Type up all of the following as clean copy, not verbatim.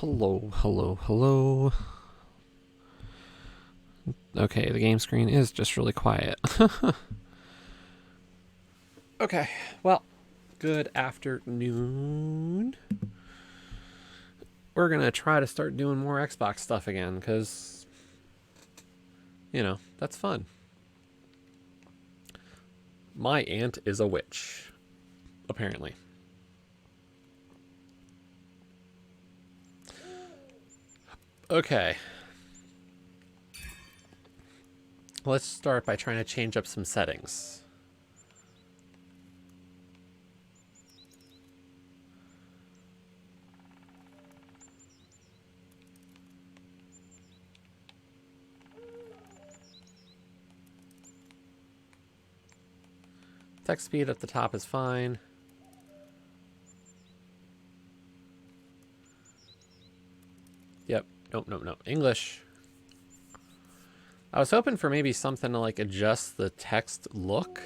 Hello, hello, hello. Okay, the game screen is just really quiet. Okay, well, good afternoon. We're gonna try to start doing more Xbox stuff again, because, that's fun. My aunt is a witch, apparently. Okay. Let's start by trying to change up some settings. Text speed at the top is fine. Yep. Nope. English. I was hoping for maybe something to like adjust the text look,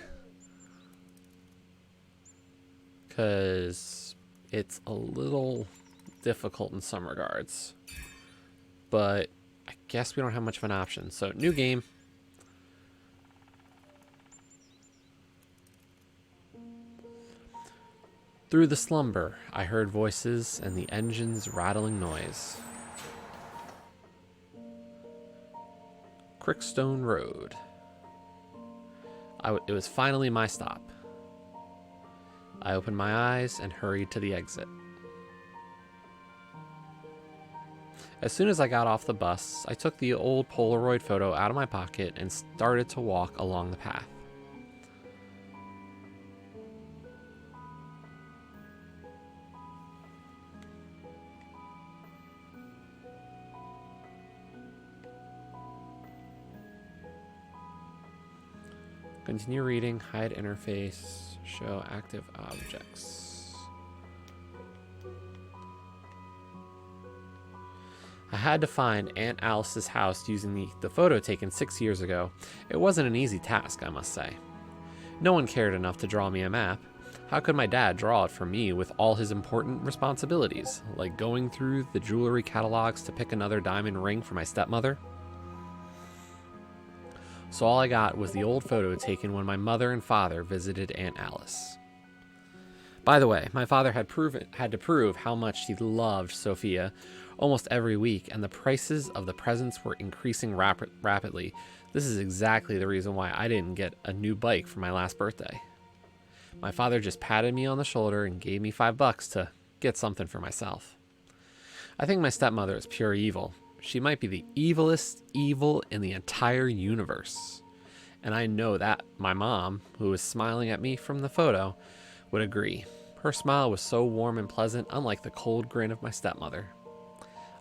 because it's a little difficult in some regards. But I guess we don't have much of an option. So, new game. Through the slumber, I heard voices and the engine's rattling noise. Crickstone Road. It was finally my stop. I opened my eyes and hurried to the exit. As soon as I got off the bus, I took the old Polaroid photo out of my pocket and started to walk along the path. Continue reading, hide interface, show active objects. I had to find Aunt Alice's house using the photo taken 6 years ago. It wasn't an easy task, I must say. No one cared enough to draw me a map. How could my dad draw it for me with all his important responsibilities, like going through the jewelry catalogs to pick another diamond ring for my stepmother? So all I got was the old photo taken when my mother and father visited Aunt Alice. By the way, my father had to prove how much he loved Sophia almost every week, and the prices of the presents were increasing rapidly. This is exactly the reason why I didn't get a new bike for my last birthday. My father just patted me on the shoulder and gave me $5 to get something for myself. I think my stepmother is pure evil. She might be the evilest evil in the entire universe. And I know that my mom, who was smiling at me from the photo, would agree. Her smile was so warm and pleasant, unlike the cold grin of my stepmother.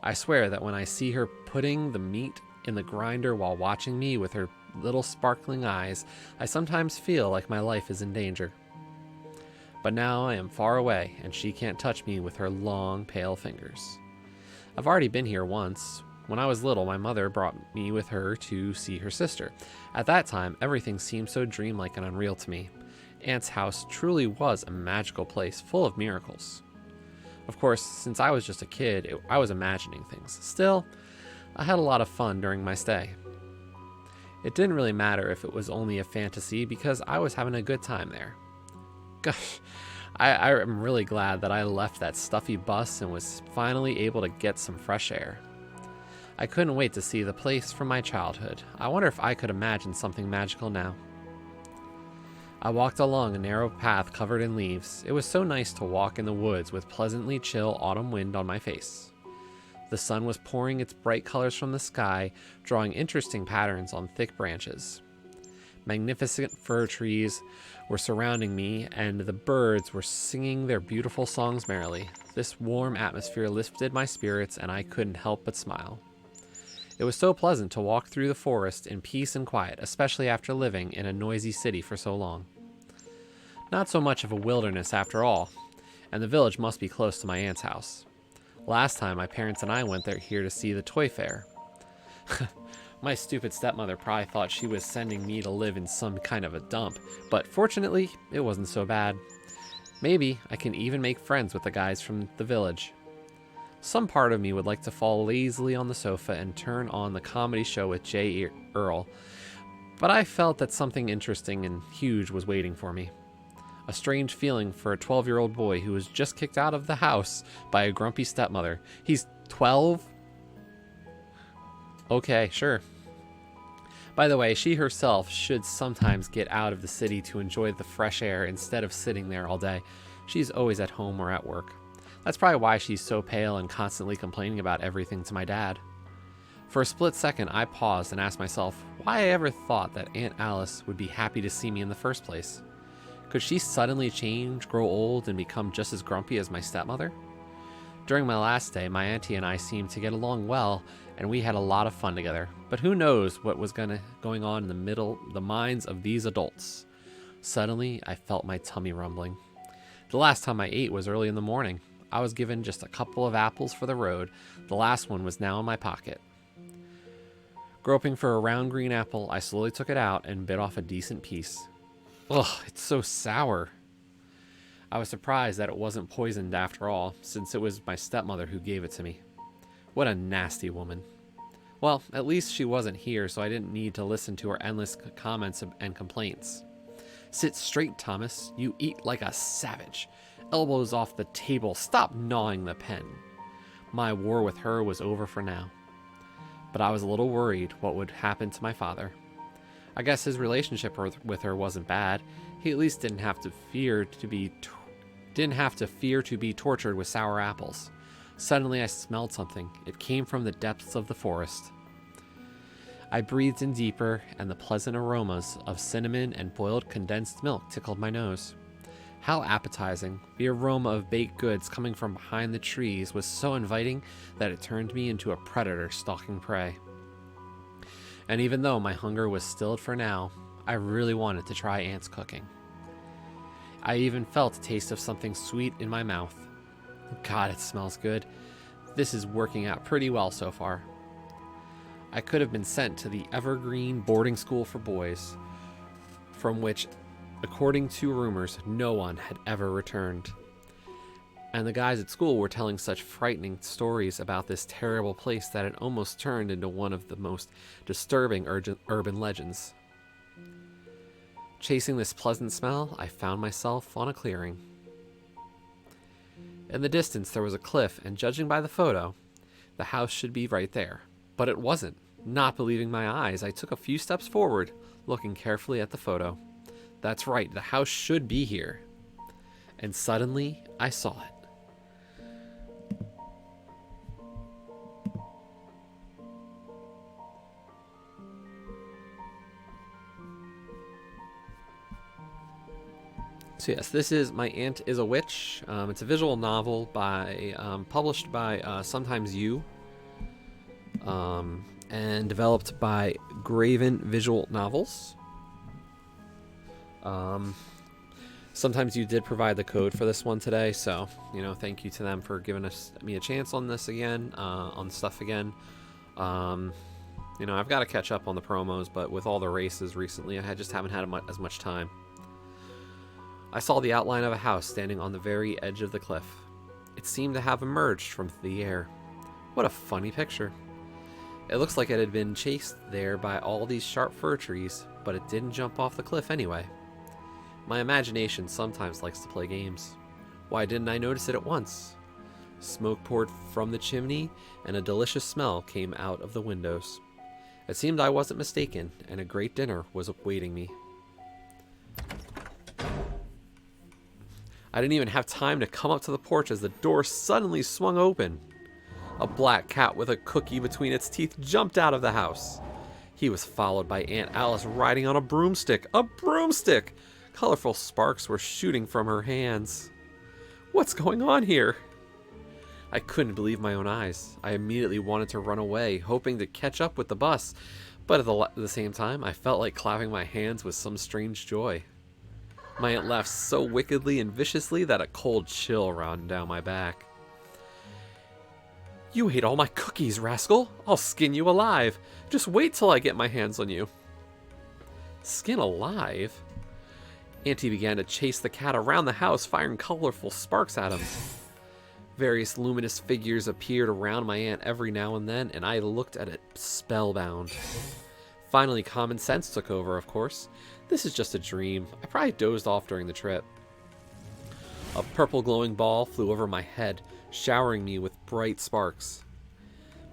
I swear that when I see her putting the meat in the grinder while watching me with her little sparkling eyes, I sometimes feel like my life is in danger. But now I am far away, and she can't touch me with her long, pale fingers. I've already been here once. When I was little, my mother brought me with her to see her sister. At that time, everything seemed so dreamlike and unreal to me. Aunt's house truly was a magical place full of miracles. Of course, since I was just a kid, I was imagining things. Still, I had a lot of fun during my stay. It didn't really matter if it was only a fantasy because I was having a good time there. Gosh, I am really glad that I left that stuffy bus and was finally able to get some fresh air. I couldn't wait to see the place from my childhood. I wonder if I could imagine something magical now. I walked along a narrow path covered in leaves. It was so nice to walk in the woods with pleasantly chill autumn wind on my face. The sun was pouring its bright colors from the sky, drawing interesting patterns on thick branches. Magnificent fir trees were surrounding me, and the birds were singing their beautiful songs merrily. This warm atmosphere lifted my spirits, and I couldn't help but smile. It was so pleasant to walk through the forest in peace and quiet, especially after living in a noisy city for so long. Not so much of a wilderness after all, and the village must be close to my aunt's house. Last time, my parents and I went there here to see the toy fair. My stupid stepmother probably thought she was sending me to live in some kind of a dump, but fortunately, it wasn't so bad. Maybe I can even make friends with the guys from the village. Some part of me would like to fall lazily on the sofa and turn on the comedy show with Jay Earl, but I felt that something interesting and huge was waiting for me. A strange feeling for a 12-year-old boy who was just kicked out of the house by a grumpy stepmother. He's 12? Okay, sure. By the way, she herself should sometimes get out of the city to enjoy the fresh air instead of sitting there all day. She's always at home or at work. That's probably why she's so pale and constantly complaining about everything to my dad. For a split second, I paused and asked myself why I ever thought that Aunt Alice would be happy to see me in the first place. Could she suddenly change, grow old, and become just as grumpy as my stepmother? During my last day, my auntie and I seemed to get along well, and we had a lot of fun together. But who knows what was going on in the minds of these adults? Suddenly, I felt my tummy rumbling. The last time I ate was early in the morning. I was given just a couple of apples for the road. The last one was now in my pocket. Groping for a round green apple, I slowly took it out and bit off a decent piece. Ugh, it's so sour. I was surprised that it wasn't poisoned after all, since it was my stepmother who gave it to me. What a nasty woman. Well, at least she wasn't here, so I didn't need to listen to her endless comments and complaints. Sit straight, Thomas. You eat like a savage. Elbows off the table. Stop gnawing the pen. My war with her was over for now. But I was a little worried what would happen to my father. I guess his relationship with her wasn't bad. He at least didn't have to fear to be tortured with sour apples. Suddenly I smelled something. It came from the depths of the forest. I breathed in deeper, and the pleasant aromas of cinnamon and boiled condensed milk tickled my nose. How appetizing. The aroma of baked goods coming from behind the trees was so inviting that it turned me into a predator stalking prey. And even though my hunger was stilled for now, I really wanted to try Aunt's cooking. I even felt a taste of something sweet in my mouth. God, it smells good. This is working out pretty well so far. I could have been sent to the Evergreen boarding school for boys, from which, according to rumors, no one had ever returned. And the guys at school were telling such frightening stories about this terrible place that it almost turned into one of the most disturbing urban legends. Chasing this pleasant smell, I found myself on a clearing. In the distance, there was a cliff, and judging by the photo, the house should be right there. But it wasn't. Not believing my eyes, I took a few steps forward, looking carefully at the photo. That's right, the house should be here. And suddenly, I saw it. So yes, this is My Aunt is a Witch. It's a visual novel published by Sometimes You, and developed by Graven Visual Novels. Sometimes You did provide the code for this one today, so thank you to them for giving me a chance on this again, on stuff again. I've got to catch up on the promos, but with all the races recently, I just haven't had as much time. I saw the outline of a house standing on the very edge of the cliff. It seemed to have emerged from the air. What a funny picture. It looks like it had been chased there by all these sharp fir trees, but it didn't jump off the cliff anyway. My imagination sometimes likes to play games. Why didn't I notice it at once? Smoke poured from the chimney, and a delicious smell came out of the windows. It seemed I wasn't mistaken, and a great dinner was awaiting me. I didn't even have time to come up to the porch as the door suddenly swung open. A black cat with a cookie between its teeth jumped out of the house. He was followed by Aunt Alice riding on a broomstick. A broomstick! Colorful sparks were shooting from her hands. What's going on here? I couldn't believe my own eyes. I immediately wanted to run away, hoping to catch up with the bus, but at the same time, I felt like clapping my hands with some strange joy. My aunt laughed so wickedly and viciously that a cold chill ran down my back. You ate all my cookies, rascal! I'll skin you alive! Just wait till I get my hands on you! Skin alive? Auntie began to chase the cat around the house, firing colorful sparks at him. Various luminous figures appeared around my aunt every now and then, and I looked at it spellbound. Finally, common sense took over, of course. This is just a dream. I probably dozed off during the trip. A purple glowing ball flew over my head, showering me with bright sparks.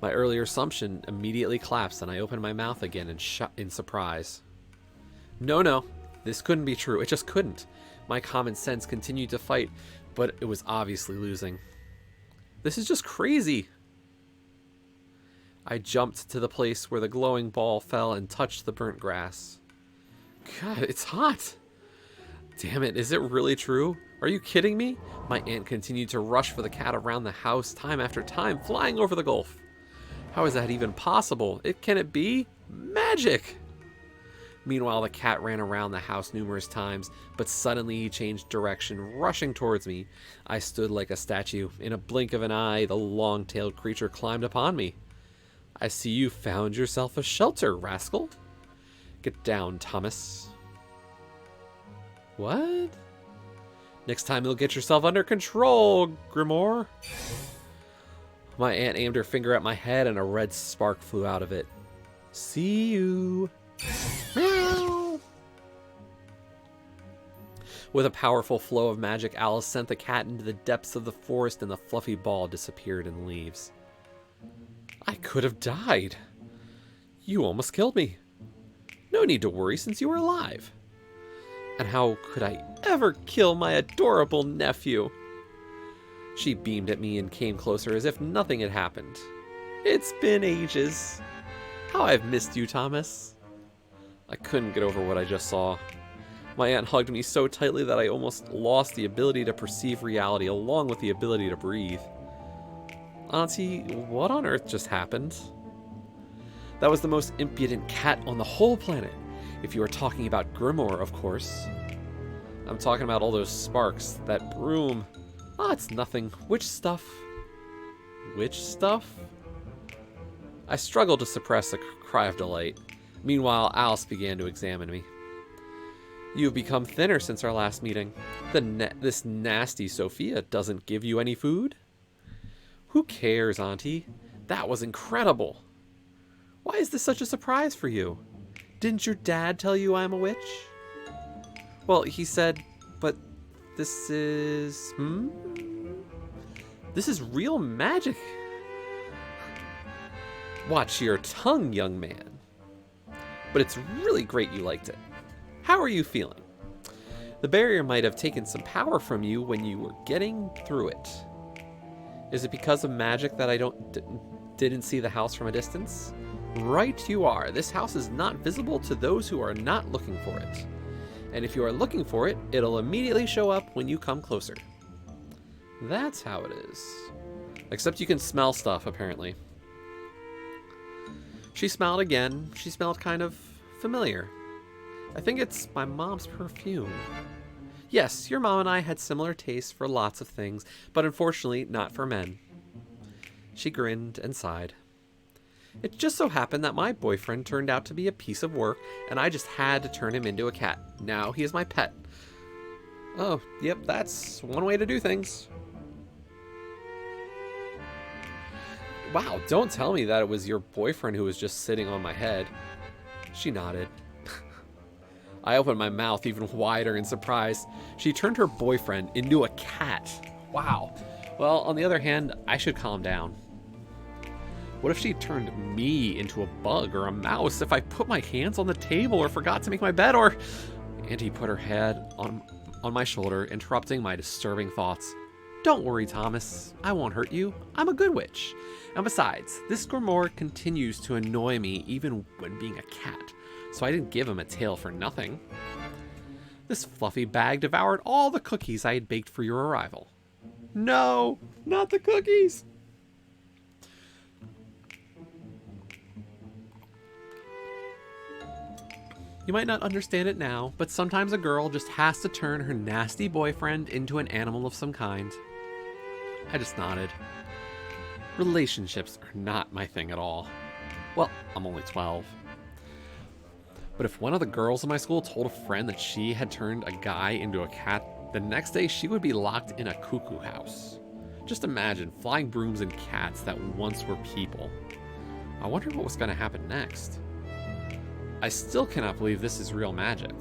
My earlier assumption immediately collapsed, and I opened my mouth again in surprise. No, this couldn't be true. It just couldn't. My common sense continued to fight, but it was obviously losing. This is just crazy. I jumped to the place where the glowing ball fell and touched the burnt grass. God, it's hot. Damn it, is it really true? Are you kidding me? My aunt continued to rush for the cat around the house time after time, flying over the gulf. How is that even possible? Can it be? Magic! Meanwhile, the cat ran around the house numerous times, but suddenly he changed direction, rushing towards me. I stood like a statue. In a blink of an eye, the long-tailed creature climbed upon me. I see you found yourself a shelter, rascal. Get down, Thomas. What? Next time you'll get yourself under control, Grimoire. My aunt aimed her finger at my head and a red spark flew out of it. See you. Meow. With a powerful flow of magic, Alice sent the cat into the depths of the forest and the fluffy ball disappeared in the leaves. I could have died. You almost killed me. No need to worry since you were alive. And how could I ever kill my adorable nephew? She beamed at me and came closer as if nothing had happened. It's been ages. How I've missed you, Thomas. I couldn't get over what I just saw. My aunt hugged me so tightly that I almost lost the ability to perceive reality along with the ability to breathe. Auntie, what on earth just happened? That was the most impudent cat on the whole planet. If you are talking about Grimoire, of course. I'm talking about all those sparks, that broom. Ah, it's nothing. Which stuff? Which stuff? I struggled to suppress a cry of delight. Meanwhile, Alice began to examine me. You've become thinner since our last meeting. This nasty Sophia doesn't give you any food? Who cares, Auntie? That was incredible. Why is this such a surprise for you? Didn't your dad tell you I'm a witch? Well, he said, but this is... This is real magic. Watch your tongue, young man. But it's really great you liked it. How are you feeling? The barrier might have taken some power from you when you were getting through it. Is it because of magic that I didn't see the house from a distance? Right you are. This house is not visible to those who are not looking for it. And if you are looking for it, it'll immediately show up when you come closer. That's how it is. Except you can smell stuff, apparently. She smiled again. She smelled kind of familiar. I think it's my mom's perfume. Yes, your mom and I had similar tastes for lots of things, but unfortunately not for men. She grinned and sighed. It just so happened that my boyfriend turned out to be a piece of work, and I just had to turn him into a cat. Now he is my pet. Oh, yep, that's one way to do things. Wow, don't tell me that it was your boyfriend who was just sitting on my head. She nodded. I opened my mouth even wider in surprise. She turned her boyfriend into a cat. Wow. Well, on the other hand, I should calm down. What if she turned me into a bug or a mouse if I put my hands on the table or forgot to make my bed or... Auntie put her head on my shoulder, interrupting my disturbing thoughts. Don't worry, Thomas. I won't hurt you. I'm a good witch. And besides, this Grimoire continues to annoy me even when being a cat, so I didn't give him a tail for nothing. This fluffy bag devoured all the cookies I had baked for your arrival. No, not the cookies! You might not understand it now, but sometimes a girl just has to turn her nasty boyfriend into an animal of some kind. I just nodded. Relationships are not my thing at all. Well, I'm only 12. But if one of the girls in my school told a friend that she had turned a guy into a cat, the next day she would be locked in a cuckoo house. Just imagine flying brooms and cats that once were people. I wonder what was going to happen next. I still cannot believe this is real magic.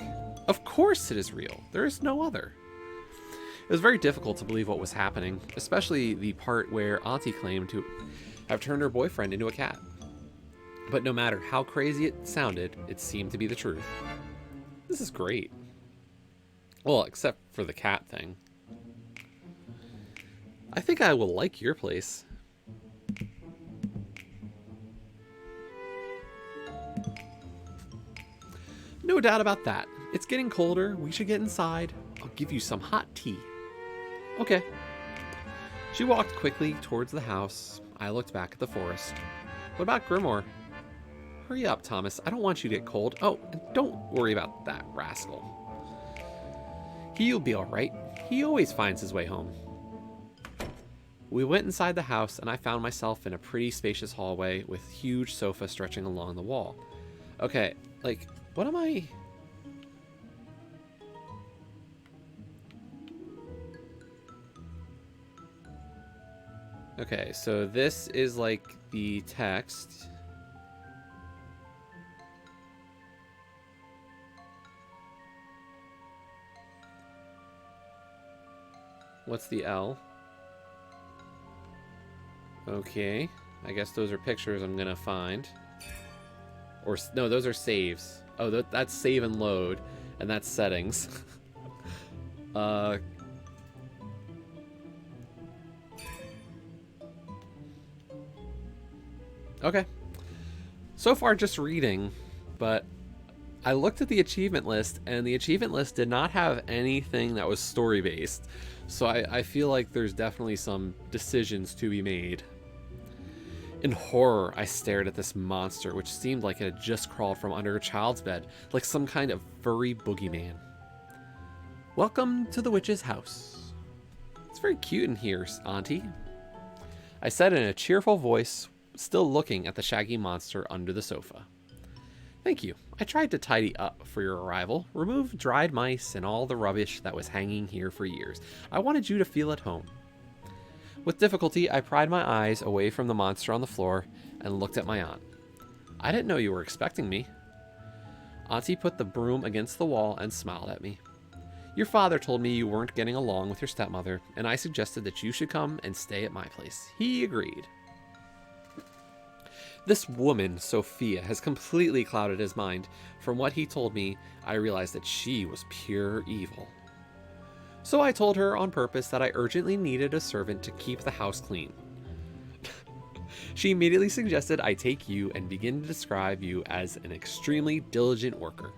Of course it is real. There is no other. It was very difficult to believe what was happening, especially the part where Auntie claimed to have turned her boyfriend into a cat. But no matter how crazy it sounded, it seemed to be the truth. This is great. Well, except for the cat thing. I think I will like your place. No doubt about that. It's getting colder. We should get inside. I'll give you some hot tea. Okay. She walked quickly towards the house. I looked back at the forest. What about Grimoire? Hurry up, Thomas. I don't want you to get cold. Oh, and don't worry about that rascal. He'll be all right. He always finds his way home. We went inside the house, and I found myself in a pretty spacious hallway with a huge sofa stretching along the wall. Okay, like, what am I... Okay, so this is like the text. What's the L? Okay, I guess those are pictures I'm gonna find. Or, no, those are saves. Oh, that's save and load, and that's settings. Okay. So far, just reading, but I looked at the achievement list, and the achievement list did not have anything that was story-based. So I feel like there's definitely some decisions to be made. In horror, I stared at this monster, which seemed like it had just crawled from under a child's bed, like some kind of furry boogeyman. Welcome to the witch's house. It's very cute in here, Auntie. I said in a cheerful voice, still looking at the shaggy monster under the sofa. Thank you. I tried to tidy up for your arrival, remove dried mice and all the rubbish that was hanging here for years. I wanted you to feel at home. With difficulty, I pried my eyes away from the monster on the floor and looked at my aunt. I didn't know you were expecting me. Auntie put the broom against the wall and smiled at me. Your father told me you weren't getting along with your stepmother, and I suggested that you should come and stay at my place. He agreed. This woman, Sophia, has completely clouded his mind. From what he told me, I realized that she was pure evil. So I told her on purpose that I urgently needed a servant to keep the house clean. She immediately suggested I take you and begin to describe you as an extremely diligent worker.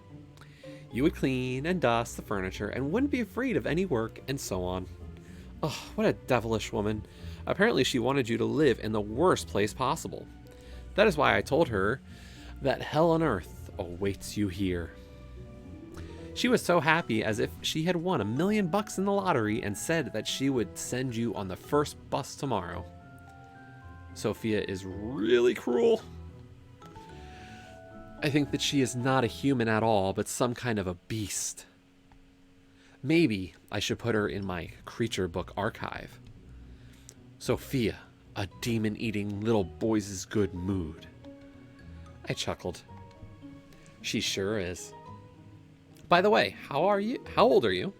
You would clean and dust the furniture and wouldn't be afraid of any work, and so on. Oh, what a devilish woman. Apparently she wanted you to live in the worst place possible. That is why I told her that hell on earth awaits you here. She was so happy as if she had won $1 million in the lottery and said that she would send you on the first bus tomorrow. Sophia is really cruel. I think that she is not a human at all, but some kind of a beast. Maybe I should put her in my creature book archive. Sophia, a demon-eating little boy's good mood. I chuckled. She sure is. By the way, how old are you?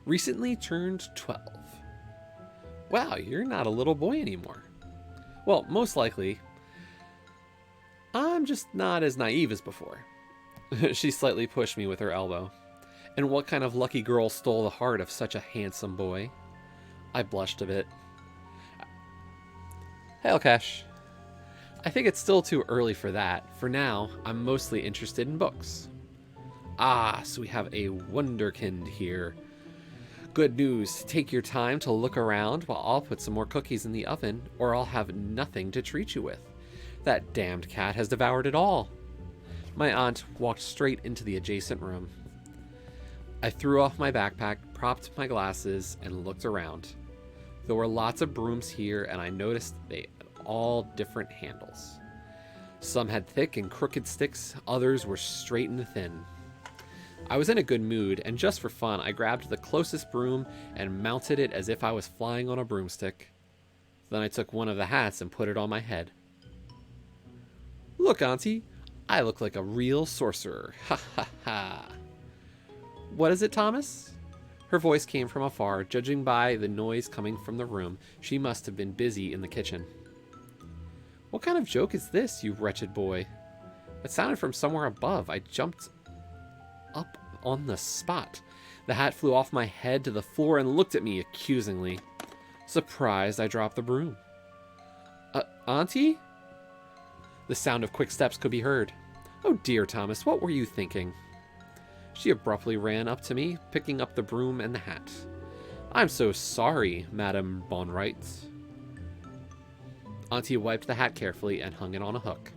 Recently turned 12. Wow, you're not a little boy anymore. Well, most likely, I'm just not as naive as before. She slightly pushed me with her elbow. And what kind of lucky girl stole the heart of such a handsome boy? I blushed a bit. Hey, Alkesh. I think it's still too early for that. For now, I'm mostly interested in books. Ah, so we have a wonderkind here. Good news. Take your time to look around while I'll put some more cookies in the oven, or I'll have nothing to treat you with. That damned cat has devoured it all. My aunt walked straight into the adjacent room. I threw off my backpack, propped my glasses, and looked around. There were lots of brooms here, and I noticed they had all different handles. Some had thick and crooked sticks, others were straight and thin. I was in a good mood, and just for fun, I grabbed the closest broom and mounted it as if I was flying on a broomstick. Then I took one of the hats and put it on my head. Look, Auntie, I look like a real sorcerer. Ha ha ha. What is it, Thomas? Her voice came from afar. Judging by the noise coming from the room, she must have been busy in the kitchen. What kind of joke is this, you wretched boy? It sounded from somewhere above. I jumped up on the spot. The hat flew off my head to the floor and looked at me accusingly. Surprised, I dropped the broom. Auntie? The sound of quick steps could be heard. Oh dear, Thomas, what were you thinking? She abruptly ran up to me, picking up the broom and the hat. I'm so sorry, Madame Bonright. Auntie wiped the hat carefully and hung it on a hook.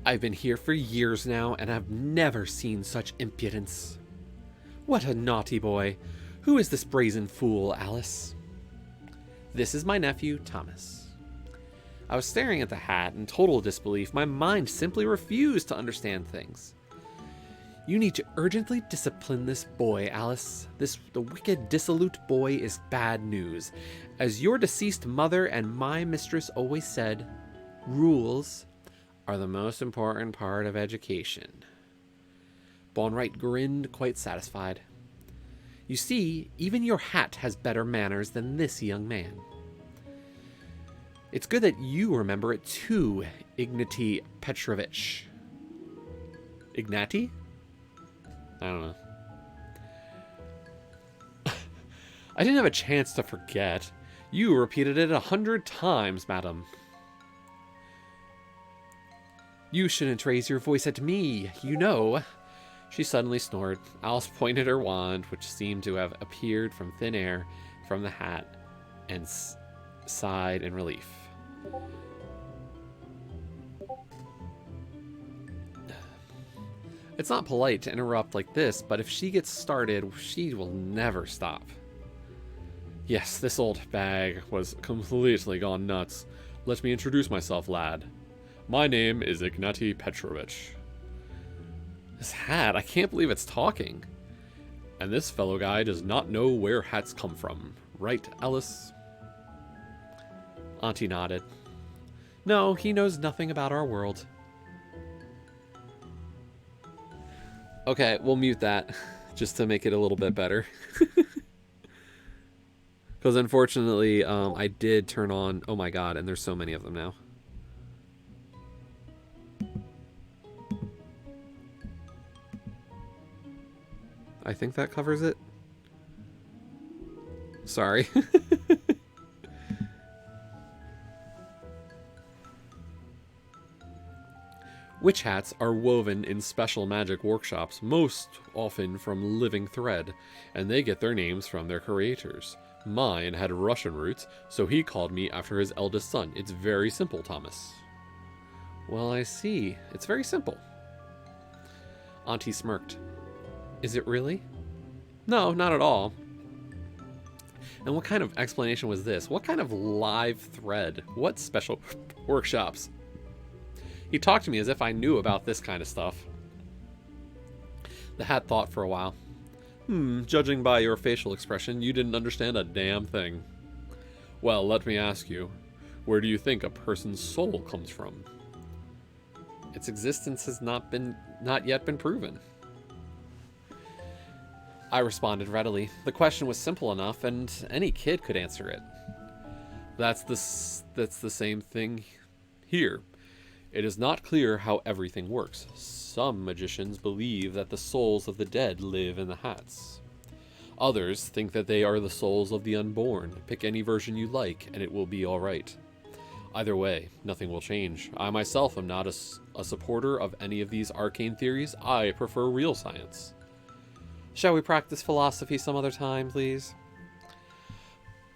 I've been here for years now, and I've never seen such impudence. What a naughty boy. Who is this brazen fool, Alice? This is my nephew, Thomas. I was staring at the hat in total disbelief. My mind simply refused to understand things. You need to urgently discipline this boy, Alice. The wicked, dissolute boy is bad news. As your deceased mother and my mistress always said, rules are the most important part of education. Bonright grinned, quite satisfied. You see, even your hat has better manners than this young man. It's good that you remember it too, Ignati Petrovich. Ignati? I don't know. I didn't have a chance to forget. You repeated it 100 times, madam. You shouldn't raise your voice at me, you know. She suddenly snored. Alice pointed her wand, which seemed to have appeared from thin air, from the hat, and sighed in relief. It's not polite to interrupt like this, but if she gets started, she will never stop. Yes, this old bag was completely gone nuts. Let me introduce myself, lad. My name is Ignati Petrovich. This hat, I can't believe it's talking. And this fellow guy does not know where hats come from. Right, Alice? Auntie nodded. No, he knows nothing about our world. Okay, we'll mute that just to make it a little bit better. Because unfortunately, I did turn on... Oh my god, and there's so many of them now. I think that covers it. Sorry. Witch hats are woven in special magic workshops, most often from living thread, and they get their names from their creators. Mine had Russian roots, so he called me after his eldest son. It's very simple, Thomas. Well, I see. It's very simple. Auntie smirked. Is it really? No, not at all. And what kind of explanation was this? What kind of live thread? What special workshops? He talked to me as if I knew about this kind of stuff. The hat thought for a while. Judging by your facial expression, you didn't understand a damn thing. Well, let me ask you, where do you think a person's soul comes from? Its existence has not yet been proven. I responded readily. The question was simple enough, and any kid could answer it. That's the same thing here. It is not clear how everything works. Some magicians believe that the souls of the dead live in the hats. Others think that they are the souls of the unborn. Pick any version you like, and it will be all right. Either way, nothing will change. I myself am not a supporter of any of these arcane theories. I prefer real science. Shall we practice philosophy some other time, please?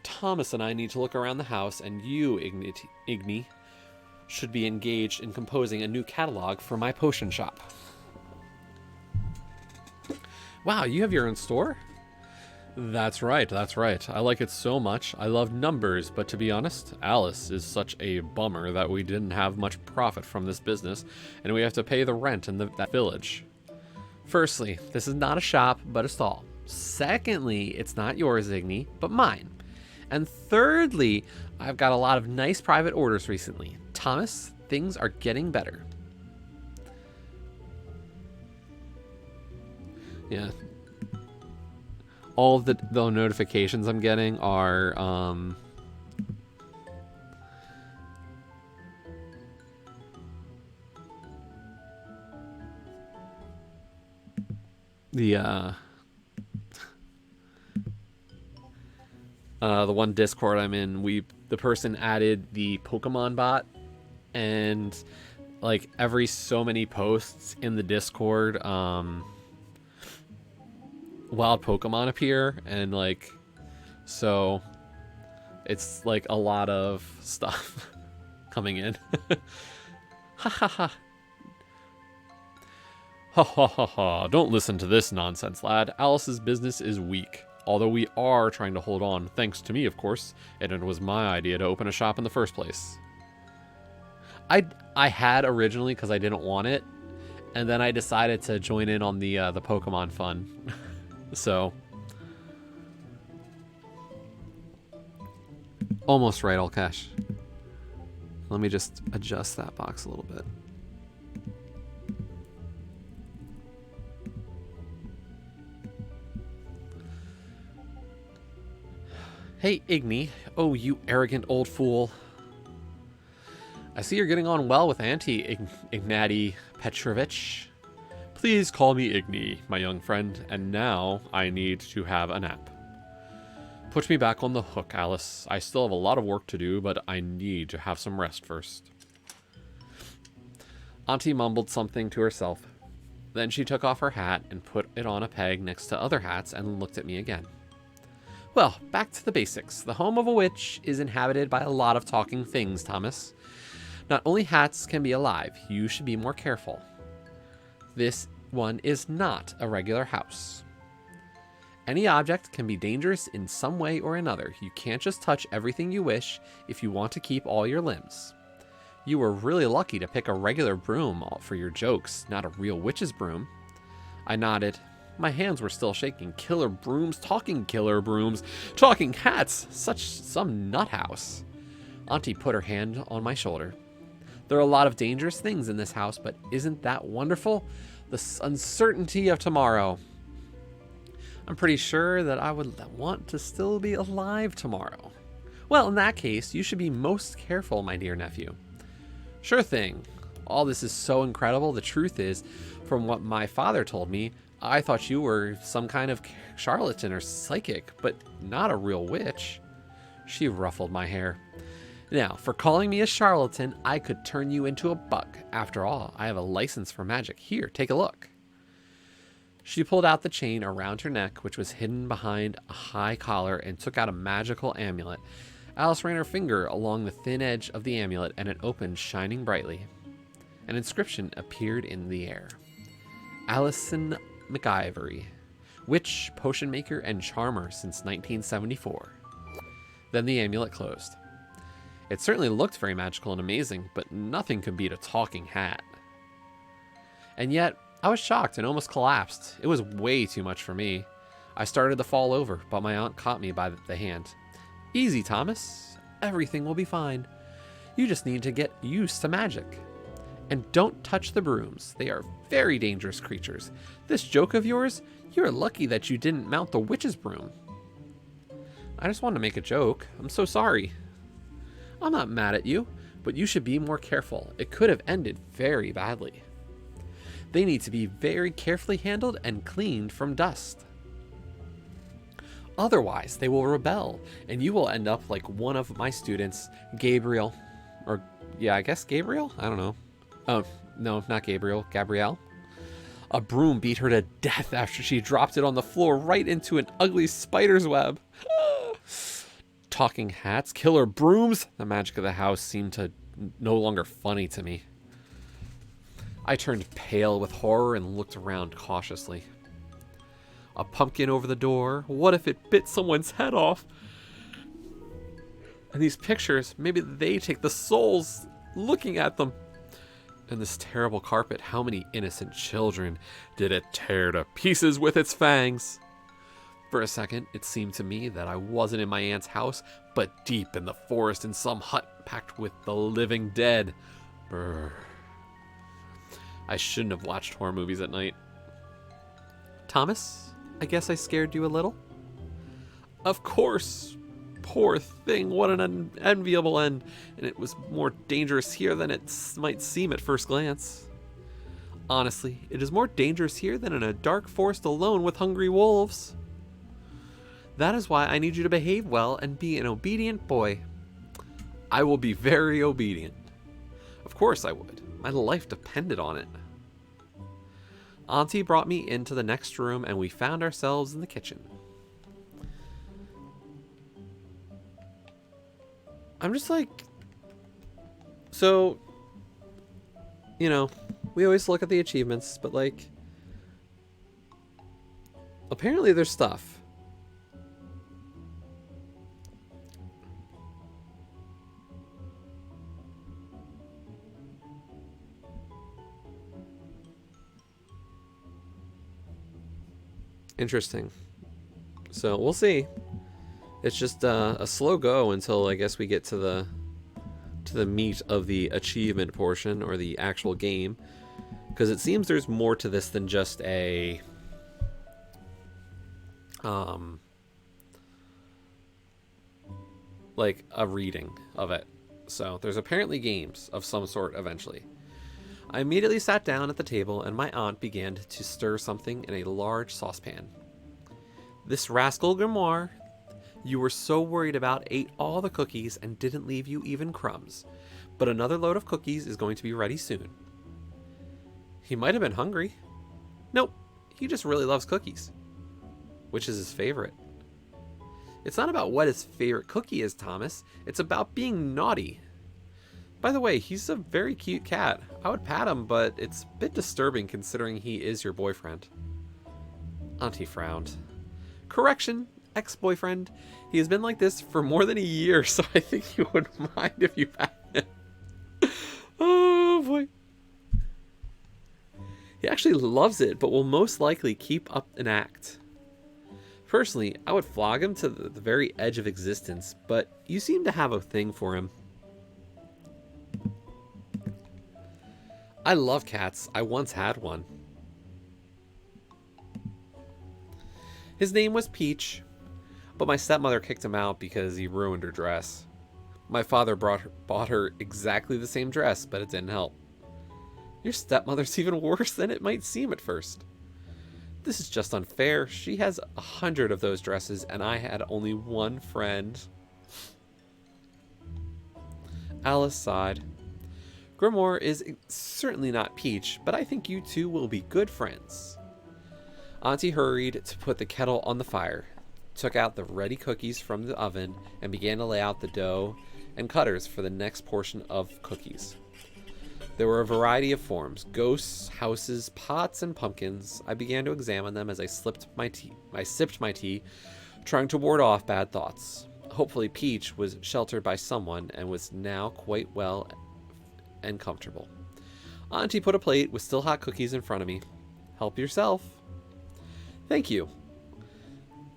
Thomas and I need to look around the house, and you, Igni, should be engaged in composing a new catalog for my potion shop. Wow, you have your own store? That's right, that's right. I like it so much. I love numbers, but to be honest, Alice is such a bummer that we didn't have much profit from this business, and we have to pay the rent in that village. Firstly, this is not a shop, but a stall. Secondly, it's not yours, Igni, but mine. And thirdly, I've got a lot of nice private orders recently. Thomas, things are getting better. Yeah. All of the notifications I'm getting are the one Discord I'm in, the person added the Pokemon bot, and like every so many posts in the Discord, wild Pokemon appear, and like, so it's like a lot of stuff coming in. Ha ha ha. Ha ha ha ha. Don't listen to this nonsense, lad. Alice's business is weak. Although we are trying to hold on, thanks to me, of course, and it was my idea to open a shop in the first place. I had originally because I didn't want it, and then I decided to join in on the Pokemon fun. So, almost right, Alkesh. Let me just adjust that box a little bit. Hey, Igni. Oh, you arrogant old fool. I see you're getting on well with Auntie Ignati Petrovich. Please call me Igni, my young friend, and now I need to have a nap. Put me back on the hook, Alice. I still have a lot of work to do, but I need to have some rest first. Auntie mumbled something to herself. Then she took off her hat and put it on a peg next to other hats and looked at me again. Well, back to the basics. The home of a witch is inhabited by a lot of talking things, Thomas. Not only hats can be alive, you should be more careful. This one is not a regular house. Any object can be dangerous in some way or another. You can't just touch everything you wish if you want to keep all your limbs. You were really lucky to pick a regular broom for your jokes, not a real witch's broom. I nodded. My hands were still shaking. Killer brooms, talking hats, some nut house. Auntie put her hand on my shoulder. There are a lot of dangerous things in this house, but isn't that wonderful? The uncertainty of tomorrow. I'm pretty sure that I would want to still be alive tomorrow. Well, in that case, you should be most careful, my dear nephew. Sure thing. All this is so incredible. The truth is, from what my father told me, I thought you were some kind of charlatan or psychic, but not a real witch. She ruffled my hair. Now, for calling me a charlatan, I could turn you into a buck. After all, I have a license for magic. Here, take a look. She pulled out the chain around her neck, which was hidden behind a high collar, and took out a magical amulet. Alice ran her finger along the thin edge of the amulet, and it opened, shining brightly. An inscription appeared in the air. Allison McIvory, witch, potion maker, and charmer since 1974. Then the amulet closed. It certainly looked very magical and amazing, but nothing could beat a talking hat. And yet, I was shocked and almost collapsed. It was way too much for me. I started to fall over, but my aunt caught me by the hand. Easy, Thomas. Everything will be fine. You just need to get used to magic. And don't touch the brooms. They are very dangerous creatures. This joke of yours, you're lucky that you didn't mount the witch's broom. I just wanted to make a joke. I'm so sorry. I'm not mad at you, but you should be more careful. It could have ended very badly. They need to be very carefully handled and cleaned from dust. Otherwise, they will rebel, and you will end up like one of my students, Gabriel. Or, yeah, I guess Gabriel? I don't know. Oh, no, not Gabriel. Gabrielle. A broom beat her to death after she dropped it on the floor right into an ugly spider's web. Talking hats, killer brooms. The magic of the house seemed to no longer funny to me. I turned pale with horror and looked around cautiously. A pumpkin over the door. What if it bit someone's head off? And these pictures, maybe they take the souls looking at them. And this terrible carpet, how many innocent children did it tear to pieces with its fangs? For a second, it seemed to me that I wasn't in my aunt's house, but deep in the forest in some hut packed with the living dead. Brr. I shouldn't have watched horror movies at night. Thomas, I guess I scared you a little? Of course. Poor thing, what an unenviable end. And it was more dangerous here than it might seem at first glance. Honestly, it is more dangerous here than in a dark forest alone with hungry wolves. That is why I need you to behave well and be an obedient boy. I will be very obedient. Of course I would. My life depended on it. Auntie brought me into the next room and we found ourselves in the kitchen. I'm just like, so, you know, we always look at the achievements, but like, apparently there's stuff. Interesting. So we'll see. It's just a slow go until I guess we get to the meat of the achievement portion or the actual game, because it seems there's more to this than just a like a reading of it. So there's apparently games of some sort eventually. I immediately sat down at the table and my aunt began to stir something in a large saucepan. This rascal Grimoire you were so worried about ate all the cookies and didn't leave you even crumbs. But another load of cookies is going to be ready soon. He might have been hungry. Nope, he just really loves cookies. Which is his favorite? It's not about what his favorite cookie is, Thomas. It's about being naughty. By the way, he's a very cute cat. I would pat him, but it's a bit disturbing considering he is your boyfriend. Auntie frowned. Correction, ex-boyfriend. He has been like this for more than a year, so I think you wouldn't mind if you pat him. Oh boy. He actually loves it, but will most likely keep up an act. Personally, I would flog him to the very edge of existence, but you seem to have a thing for him. I love cats. I once had one. His name was Peach, but my stepmother kicked him out because he ruined her dress. My father bought her exactly the same dress, but it didn't help. Your stepmother's even worse than it might seem at first. This is just unfair. She has 100 of those dresses, and I had only one friend. Alice sighed. Grimoire is certainly not Peach, but I think you two will be good friends. Auntie hurried to put the kettle on the fire, took out the ready cookies from the oven, and began to lay out the dough and cutters for the next portion of cookies. There were a variety of forms: ghosts, houses, pots, and pumpkins. I began to examine them as I sipped my tea, trying to ward off bad thoughts. Hopefully Peach was sheltered by someone and was now quite well and comfortable. Auntie put a plate with still hot cookies in front of me. Help yourself. Thank you.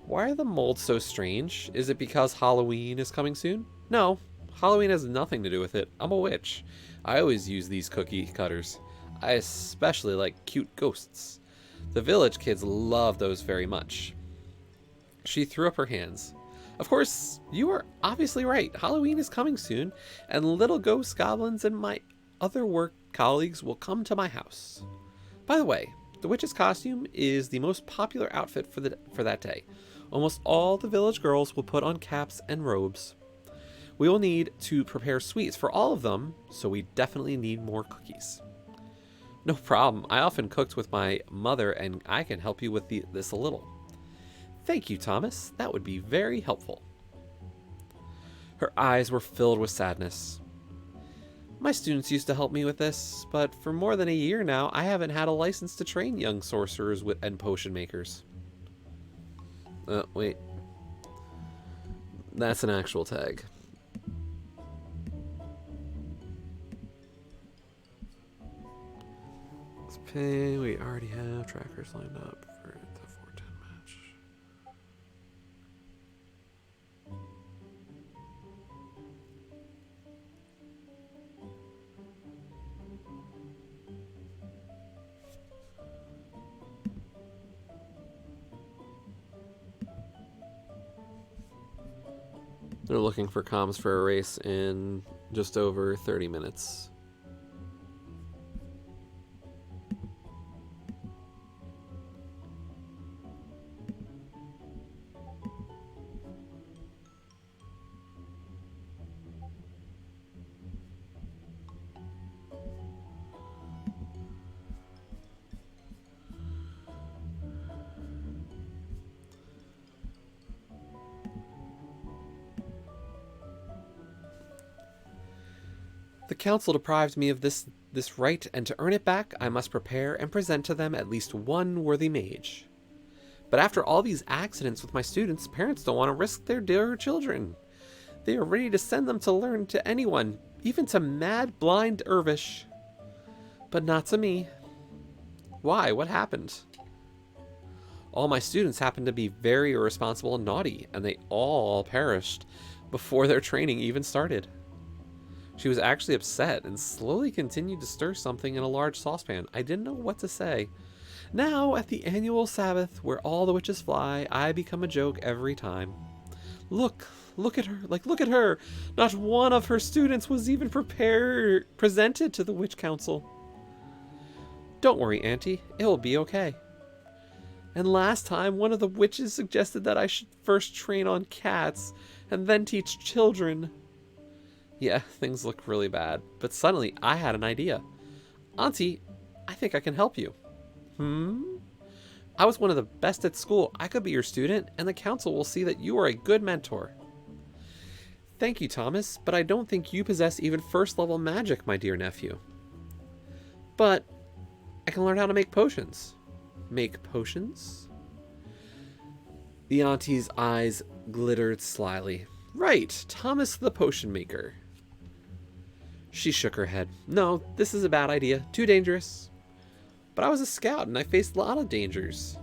Why are the molds so strange? Is it because Halloween is coming soon? No, Halloween has nothing to do with it. I'm a witch. I always use these cookie cutters. I especially like cute ghosts. The village kids love those very much. She threw up her hands. Of course, you are obviously right. Halloween is coming soon, and little ghosts, goblins, and my other work colleagues will come to my house. By the way, the witch's costume is the most popular outfit for that day. Almost all the village girls will put on caps and robes. We will need to prepare sweets for all of them, so we definitely need more cookies. No problem. I often cooked with my mother, and I can help you with this a little. Thank you, Thomas. That would be very helpful. Her eyes were filled with sadness. My students used to help me with this, but for more than a year now, I haven't had a license to train young sorcerers and potion makers. Wait. That's an actual tag. Okay, we already have trackers lined up for the 410 match. They're looking for comms for a race in just over 30 minutes. The council deprived me of this right, and to earn it back, I must prepare and present to them at least one worthy mage. But after all these accidents with my students, parents don't want to risk their dear children. They are ready to send them to learn to anyone, even to mad, blind Irvish. But not to me. Why? What happened? All my students happened to be very irresponsible and naughty, and they all perished before their training even started. She was actually upset and slowly continued to stir something in a large saucepan. I didn't know what to say. Now, at the annual Sabbath, where all the witches fly, I become a joke every time. Look at her, look at her. Not one of her students was even presented to the witch council. Don't worry, Auntie, it'll be okay. And last time, one of the witches suggested that I should first train on cats and then teach children. Yeah, things look really bad, but suddenly I had an idea. Auntie, I think I can help you. I was one of the best at school. I could be your student, and the council will see that you are a good mentor. Thank you, Thomas, but I don't think you possess even first-level magic, my dear nephew. But I can learn how to make potions. Make potions? The auntie's eyes glittered slyly. Right, Thomas the potion maker. She shook her head. No, this is a bad idea. Too dangerous. But I was a scout and I faced a lot of dangers.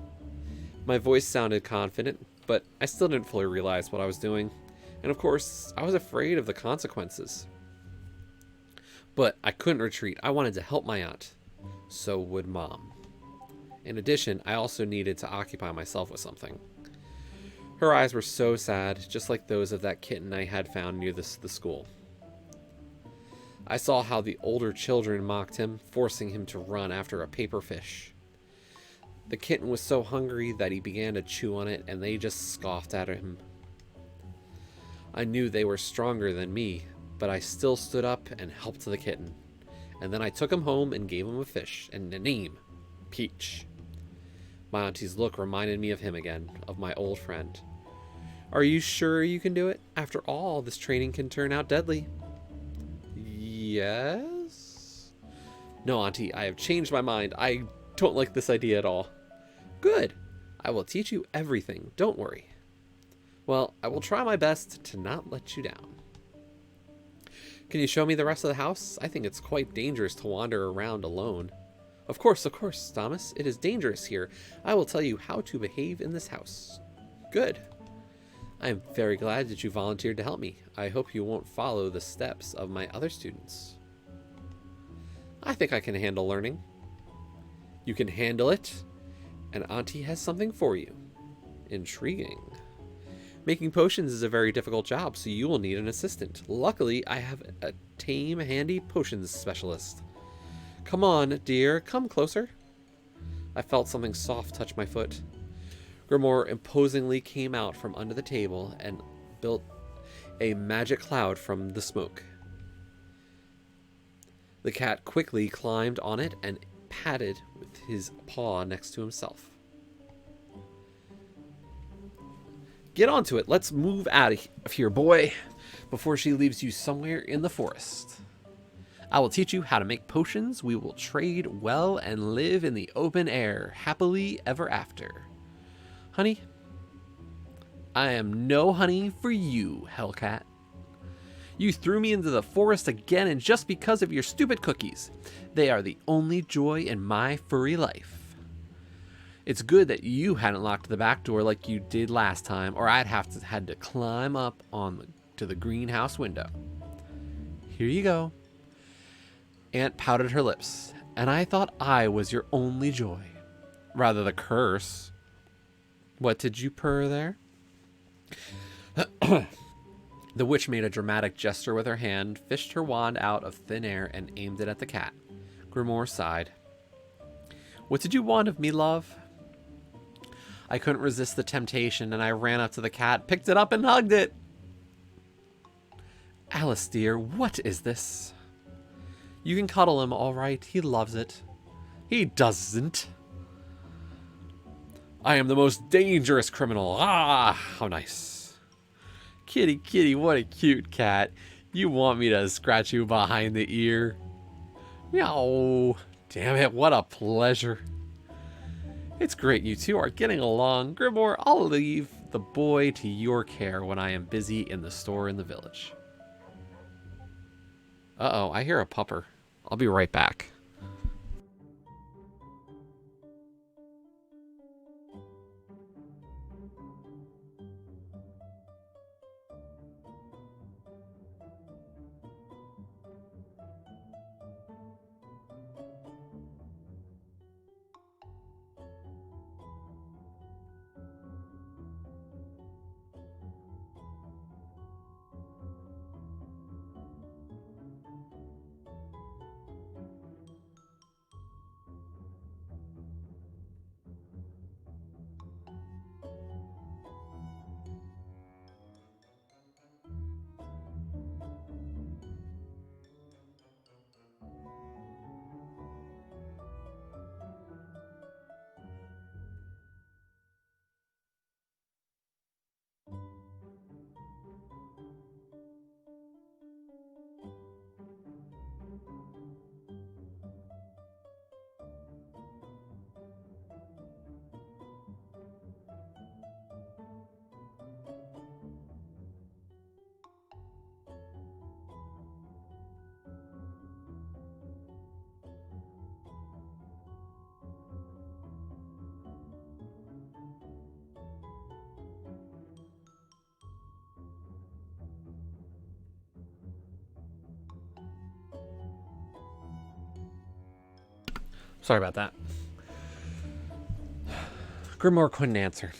My voice sounded confident, but I still didn't fully realize what I was doing. And of course, I was afraid of the consequences. But I couldn't retreat. I wanted to help my aunt. So would Mom. In addition, I also needed to occupy myself with something. Her eyes were so sad, just like those of that kitten I had found near the school. I saw how the older children mocked him, forcing him to run after a paper fish. The kitten was so hungry that he began to chew on it, and they just scoffed at him. I knew they were stronger than me, but I still stood up and helped the kitten. And then I took him home and gave him a fish and a name, Peach. My auntie's look reminded me of him again, of my old friend. Are you sure you can do it? After all, this training can turn out deadly. Yes? No, Auntie, I have changed my mind. I don't like this idea at all. Good. I will teach you everything. Don't worry. Well, I will try my best to not let you down. Can you show me the rest of the house? I think it's quite dangerous to wander around alone. Of course, Thomas. It is dangerous here. I will tell you how to behave in this house. Good. I am very glad that you volunteered to help me. I hope you won't follow the steps of my other students. I think I can handle learning. You can handle it, and Auntie has something for you. Intriguing. Making potions is a very difficult job, so you will need an assistant. Luckily, I have a tame, handy potions specialist. Come on, dear, come closer. I felt something soft touch my foot. Grimoire imposingly came out from under the table and built a magic cloud from the smoke. The cat quickly climbed on it and patted with his paw next to himself. Get onto it. Let's move out of here, boy, before she leaves you somewhere in the forest. I will teach you how to make potions. We will trade well and live in the open air, happily ever after. Honey, I am no honey for you, Hellcat. You threw me into the forest again, and just because of your stupid cookies. They are the only joy in my furry life. It's good that you hadn't locked the back door like you did last time, or I'd had to climb up to the greenhouse window. Here you go. Aunt pouted her lips, and I thought I was your only joy. Rather the curse. What did you purr there? The witch made a dramatic gesture with her hand, fished her wand out of thin air, and aimed it at the cat. Grimoire sighed. What did you want of me, love? I couldn't resist the temptation, and I ran up to the cat, picked it up, and hugged it. Alice, dear, what is this? You can cuddle him, all right. He loves it. He doesn't. I am the most dangerous criminal. Ah, how nice. Kitty, kitty, what a cute cat. You want me to scratch you behind the ear? Meow. Damn it, what a pleasure. It's great you two are getting along. Grimoire, I'll leave the boy to your care when I am busy in the store in the village. Uh-oh, I hear a pupper. I'll be right back. Sorry about that. Grimoire couldn't answer.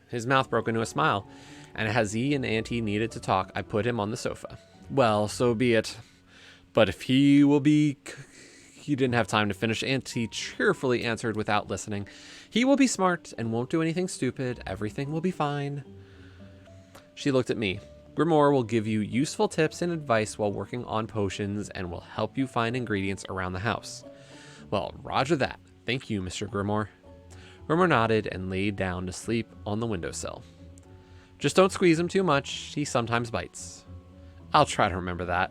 His mouth broke into a smile, and as he and Auntie needed to talk, I put him on the sofa. Well, so be it. But if he will be... He didn't have time to finish. Auntie cheerfully answered without listening. He will be smart and won't do anything stupid. Everything will be fine. She looked at me. Grimoire will give you useful tips and advice while working on potions and will help you find ingredients around the house. Well, roger that. Thank you, Mr. Grimoire. Grimoire nodded and laid down to sleep on the windowsill. Just don't squeeze him too much. He sometimes bites. I'll try to remember that.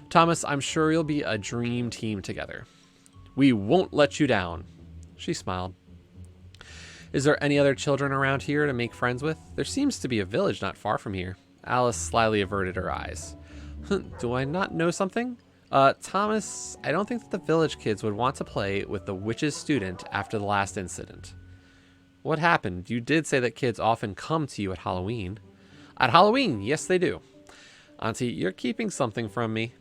Thomas, I'm sure you'll be a dream team together. We won't let you down. She smiled. Is there any other children around here to make friends with? There seems to be a village not far from here. Alice slyly averted her eyes. Do I not know something? Thomas, I don't think that the village kids would want to play with the witch's student after the last incident. What happened? You did say that kids often come to you at Halloween. At Halloween, yes they do. Auntie, you're keeping something from me.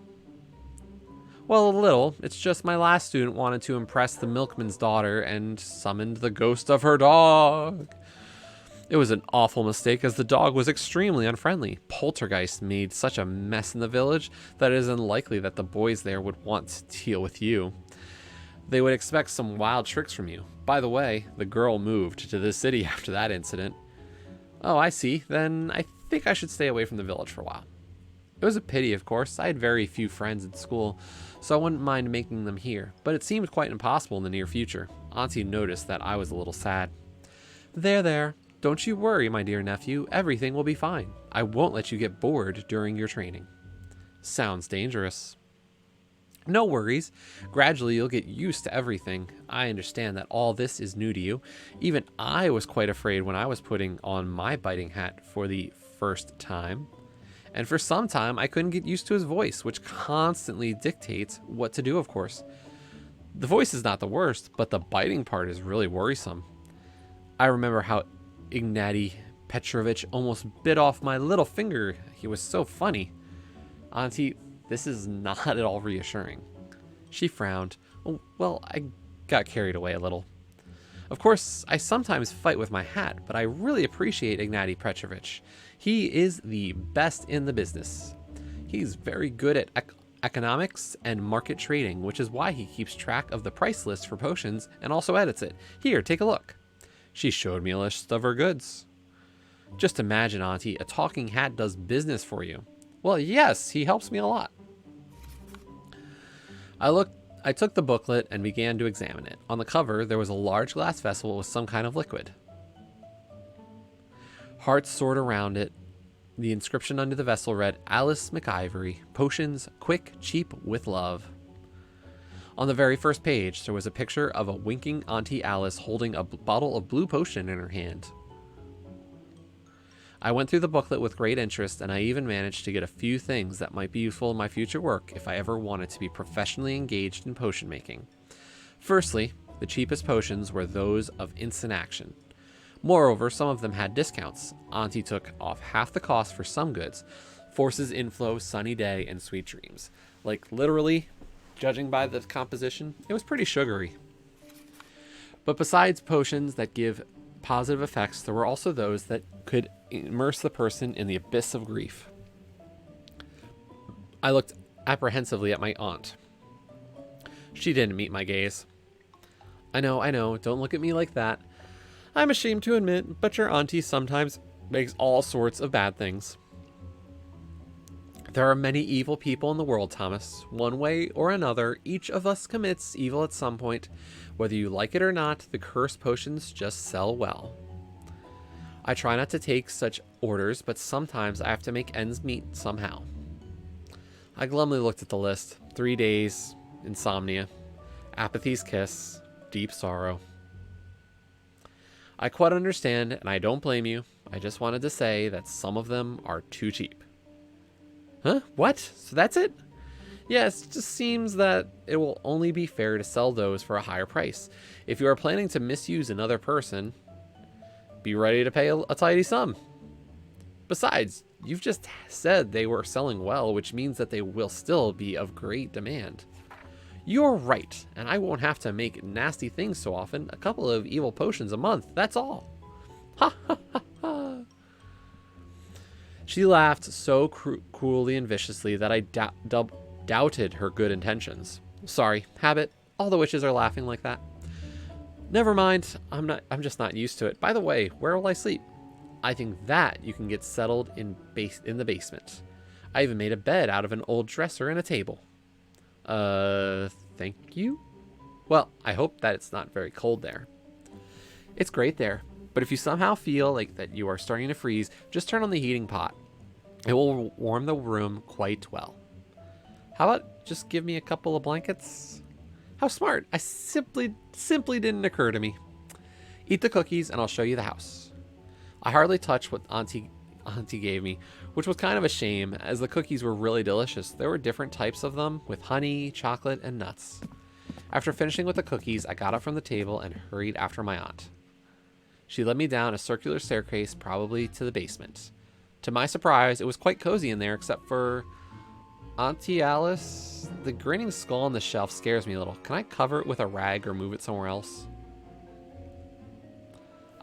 Well, a little. It's just my last student wanted to impress the milkman's daughter and summoned the ghost of her dog. It was an awful mistake as the dog was extremely unfriendly. Poltergeist made such a mess in the village that it is unlikely that the boys there would want to deal with you. They would expect some wild tricks from you. By the way, the girl moved to the city after that incident. Oh, I see. Then I think I should stay away from the village for a while. It was a pity, of course. I had very few friends at school, so I wouldn't mind making them here, but it seemed quite impossible in the near future. Auntie noticed that I was a little sad. There. Don't you worry, my dear nephew. Everything will be fine. I won't let you get bored during your training. Sounds dangerous. No worries. Gradually, you'll get used to everything. I understand that all this is new to you. Even I was quite afraid when I was putting on my biting hat for the first time. And for some time, I couldn't get used to his voice, which constantly dictates what to do, of course. The voice is not the worst, but the biting part is really worrisome. I remember how Ignatiy Petrovich almost bit off my little finger. He was so funny. Auntie, this is not at all reassuring. She frowned. Oh, well, I got carried away a little. Of course, I sometimes fight with my hat, but I really appreciate Ignatiy Petrovich. He is the best in the business. He's very good at economics and market trading, which is why he keeps track of the price list for potions and also edits it. Here, take a look. She showed me a list of her goods. Just imagine, Auntie, a talking hat does business for you. Well, yes, he helps me a lot. I took the booklet and began to examine it. On the cover, there was a large glass vessel with some kind of liquid. Hearts soared around it. The inscription under the vessel read, Alice McIvory, potions, quick, cheap, with love. On the very first page, there was a picture of a winking Auntie Alice holding a bottle of blue potion in her hand. I went through the booklet with great interest, and I even managed to get a few things that might be useful in my future work if I ever wanted to be professionally engaged in potion making. Firstly, the cheapest potions were those of instant action. Moreover, some of them had discounts. Auntie took off half the cost for some goods. Forces Inflow, Sunny Day, and Sweet Dreams. Like, literally, judging by the composition, it was pretty sugary. But besides potions that give positive effects, there were also those that could immerse the person in the abyss of grief. I looked apprehensively at my aunt. She didn't meet my gaze. I know, don't look at me like that. I'm ashamed to admit, but your auntie sometimes makes all sorts of bad things. There are many evil people in the world, Thomas. One way or another, each of us commits evil at some point. Whether you like it or not, the cursed potions just sell well. I try not to take such orders, but sometimes I have to make ends meet somehow. I glumly looked at the list. 3 days, insomnia, apathy's kiss, deep sorrow. I quite understand, and I don't blame you. I just wanted to say that some of them are too cheap. Huh? What? So that's it? Yes, it just seems that it will only be fair to sell those for a higher price. If you are planning to misuse another person, be ready to pay a tidy sum. Besides, you've just said they were selling well, which means that they will still be of great demand. You're right, and I won't have to make nasty things so often. A couple of evil potions a month, that's all. Ha ha ha ha. She laughed so cruelly and viciously that I doubted her good intentions. Sorry, habit. All the witches are laughing like that. Never mind. I'm just not used to it. By the way, where will I sleep? I think that you can get settled in the basement. I even made a bed out of an old dresser and a table. Thank you? Well, I hope that it's not very cold there. It's great there, but if you somehow feel like that you are starting to freeze, just turn on the heating pot. It will warm the room quite well. How about just give me a couple of blankets? How smart. I simply didn't occur to me. Eat the cookies and I'll show you the house. I hardly touched what Auntie gave me, which was kind of a shame as the cookies were really delicious. There were different types of them with honey, chocolate, and nuts. After finishing with the cookies, I got up from the table and hurried after my aunt. She led me down a circular staircase, probably to the basement. To my surprise, it was quite cozy in there, except for Auntie Alice. The grinning skull on the shelf scares me a little. Can I cover it with a rag or move it somewhere else?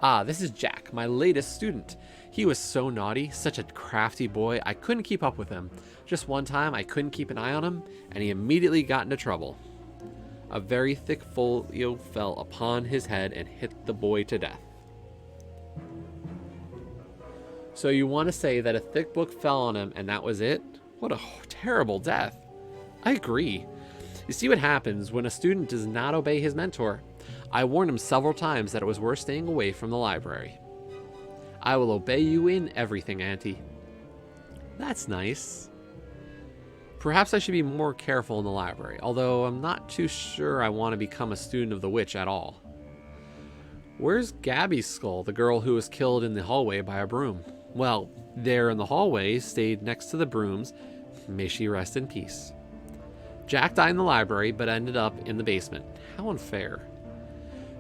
Ah, this is Jack, my latest student. He was so naughty, such a crafty boy, I couldn't keep up with him. Just one time, I couldn't keep an eye on him, and he immediately got into trouble. A very thick folio fell upon his head and hit the boy to death. So you want to say that a thick book fell on him and that was it? What a terrible death. I agree. You see what happens when a student does not obey his mentor. I warned him several times that it was worth staying away from the library. I will obey you in everything, Auntie. That's nice. Perhaps I should be more careful in the library, although I'm not too sure I want to become a student of the witch at all. Where's Gabby's skull, the girl who was killed in the hallway by a broom? Well, there in the hallway stayed next to the brooms. May she rest in peace. Jack died in the library, but ended up in the basement. How unfair.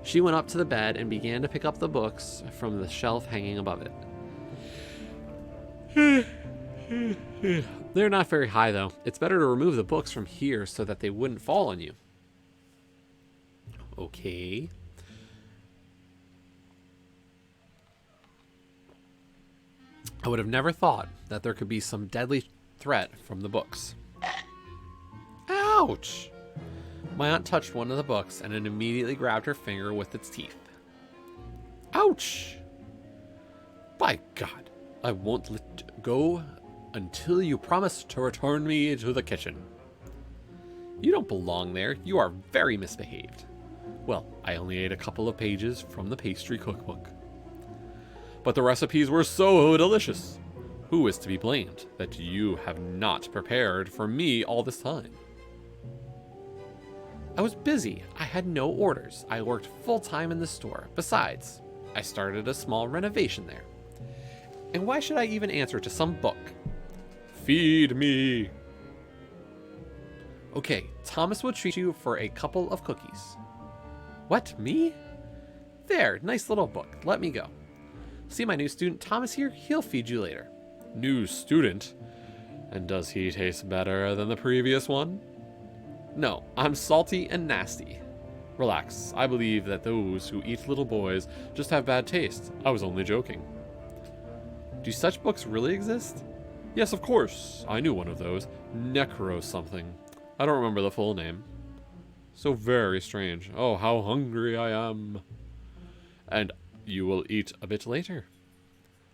She went up to the bed and began to pick up the books from the shelf hanging above it. They're not very high, though. It's better to remove the books from here so that they wouldn't fall on you. Okay. I would have never thought that there could be some deadly threat from the books. Ouch! My aunt touched one of the books and it immediately grabbed her finger with its teeth. Ouch! By God, I won't let go until you promise to return me to the kitchen. You don't belong there. You are very misbehaved. Well, I only ate a couple of pages from the pastry cookbook. But the recipes were so delicious. Who is to be blamed that you have not prepared for me all this time? I was busy. I had no orders. I worked full-time in the store. Besides, I started a small renovation there. And why should I even answer to some book? Feed me. Okay, Thomas will treat you for a couple of cookies. What, me? There, nice little book. Let me go. See my new student Thomas here? He'll feed you later. New student? And does he taste better than the previous one? No, I'm salty and nasty. Relax, I believe that those who eat little boys just have bad taste. I was only joking. Do such books really exist? Yes, of course. I knew one of those. Necro something. I don't remember the full name. So very strange. Oh, how hungry I am. And you will eat a bit later.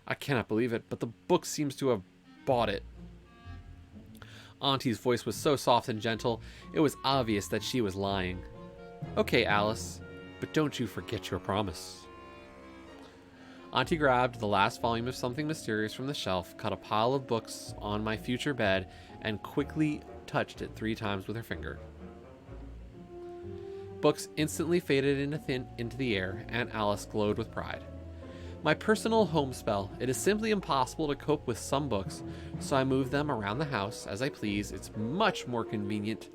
I cannot believe it, but the book seems to have bought it. Auntie's voice was so soft and gentle, it was obvious that she was lying. Okay, Alice, but don't you forget your promise. Auntie grabbed the last volume of Something Mysterious from the shelf, cut a pile of books on my future bed, and quickly touched it 3 times with her finger. Books instantly faded into the air, and Alice glowed with pride. My personal home spell. It is simply impossible to cope with some books, so I move them around the house as I please. It's much more convenient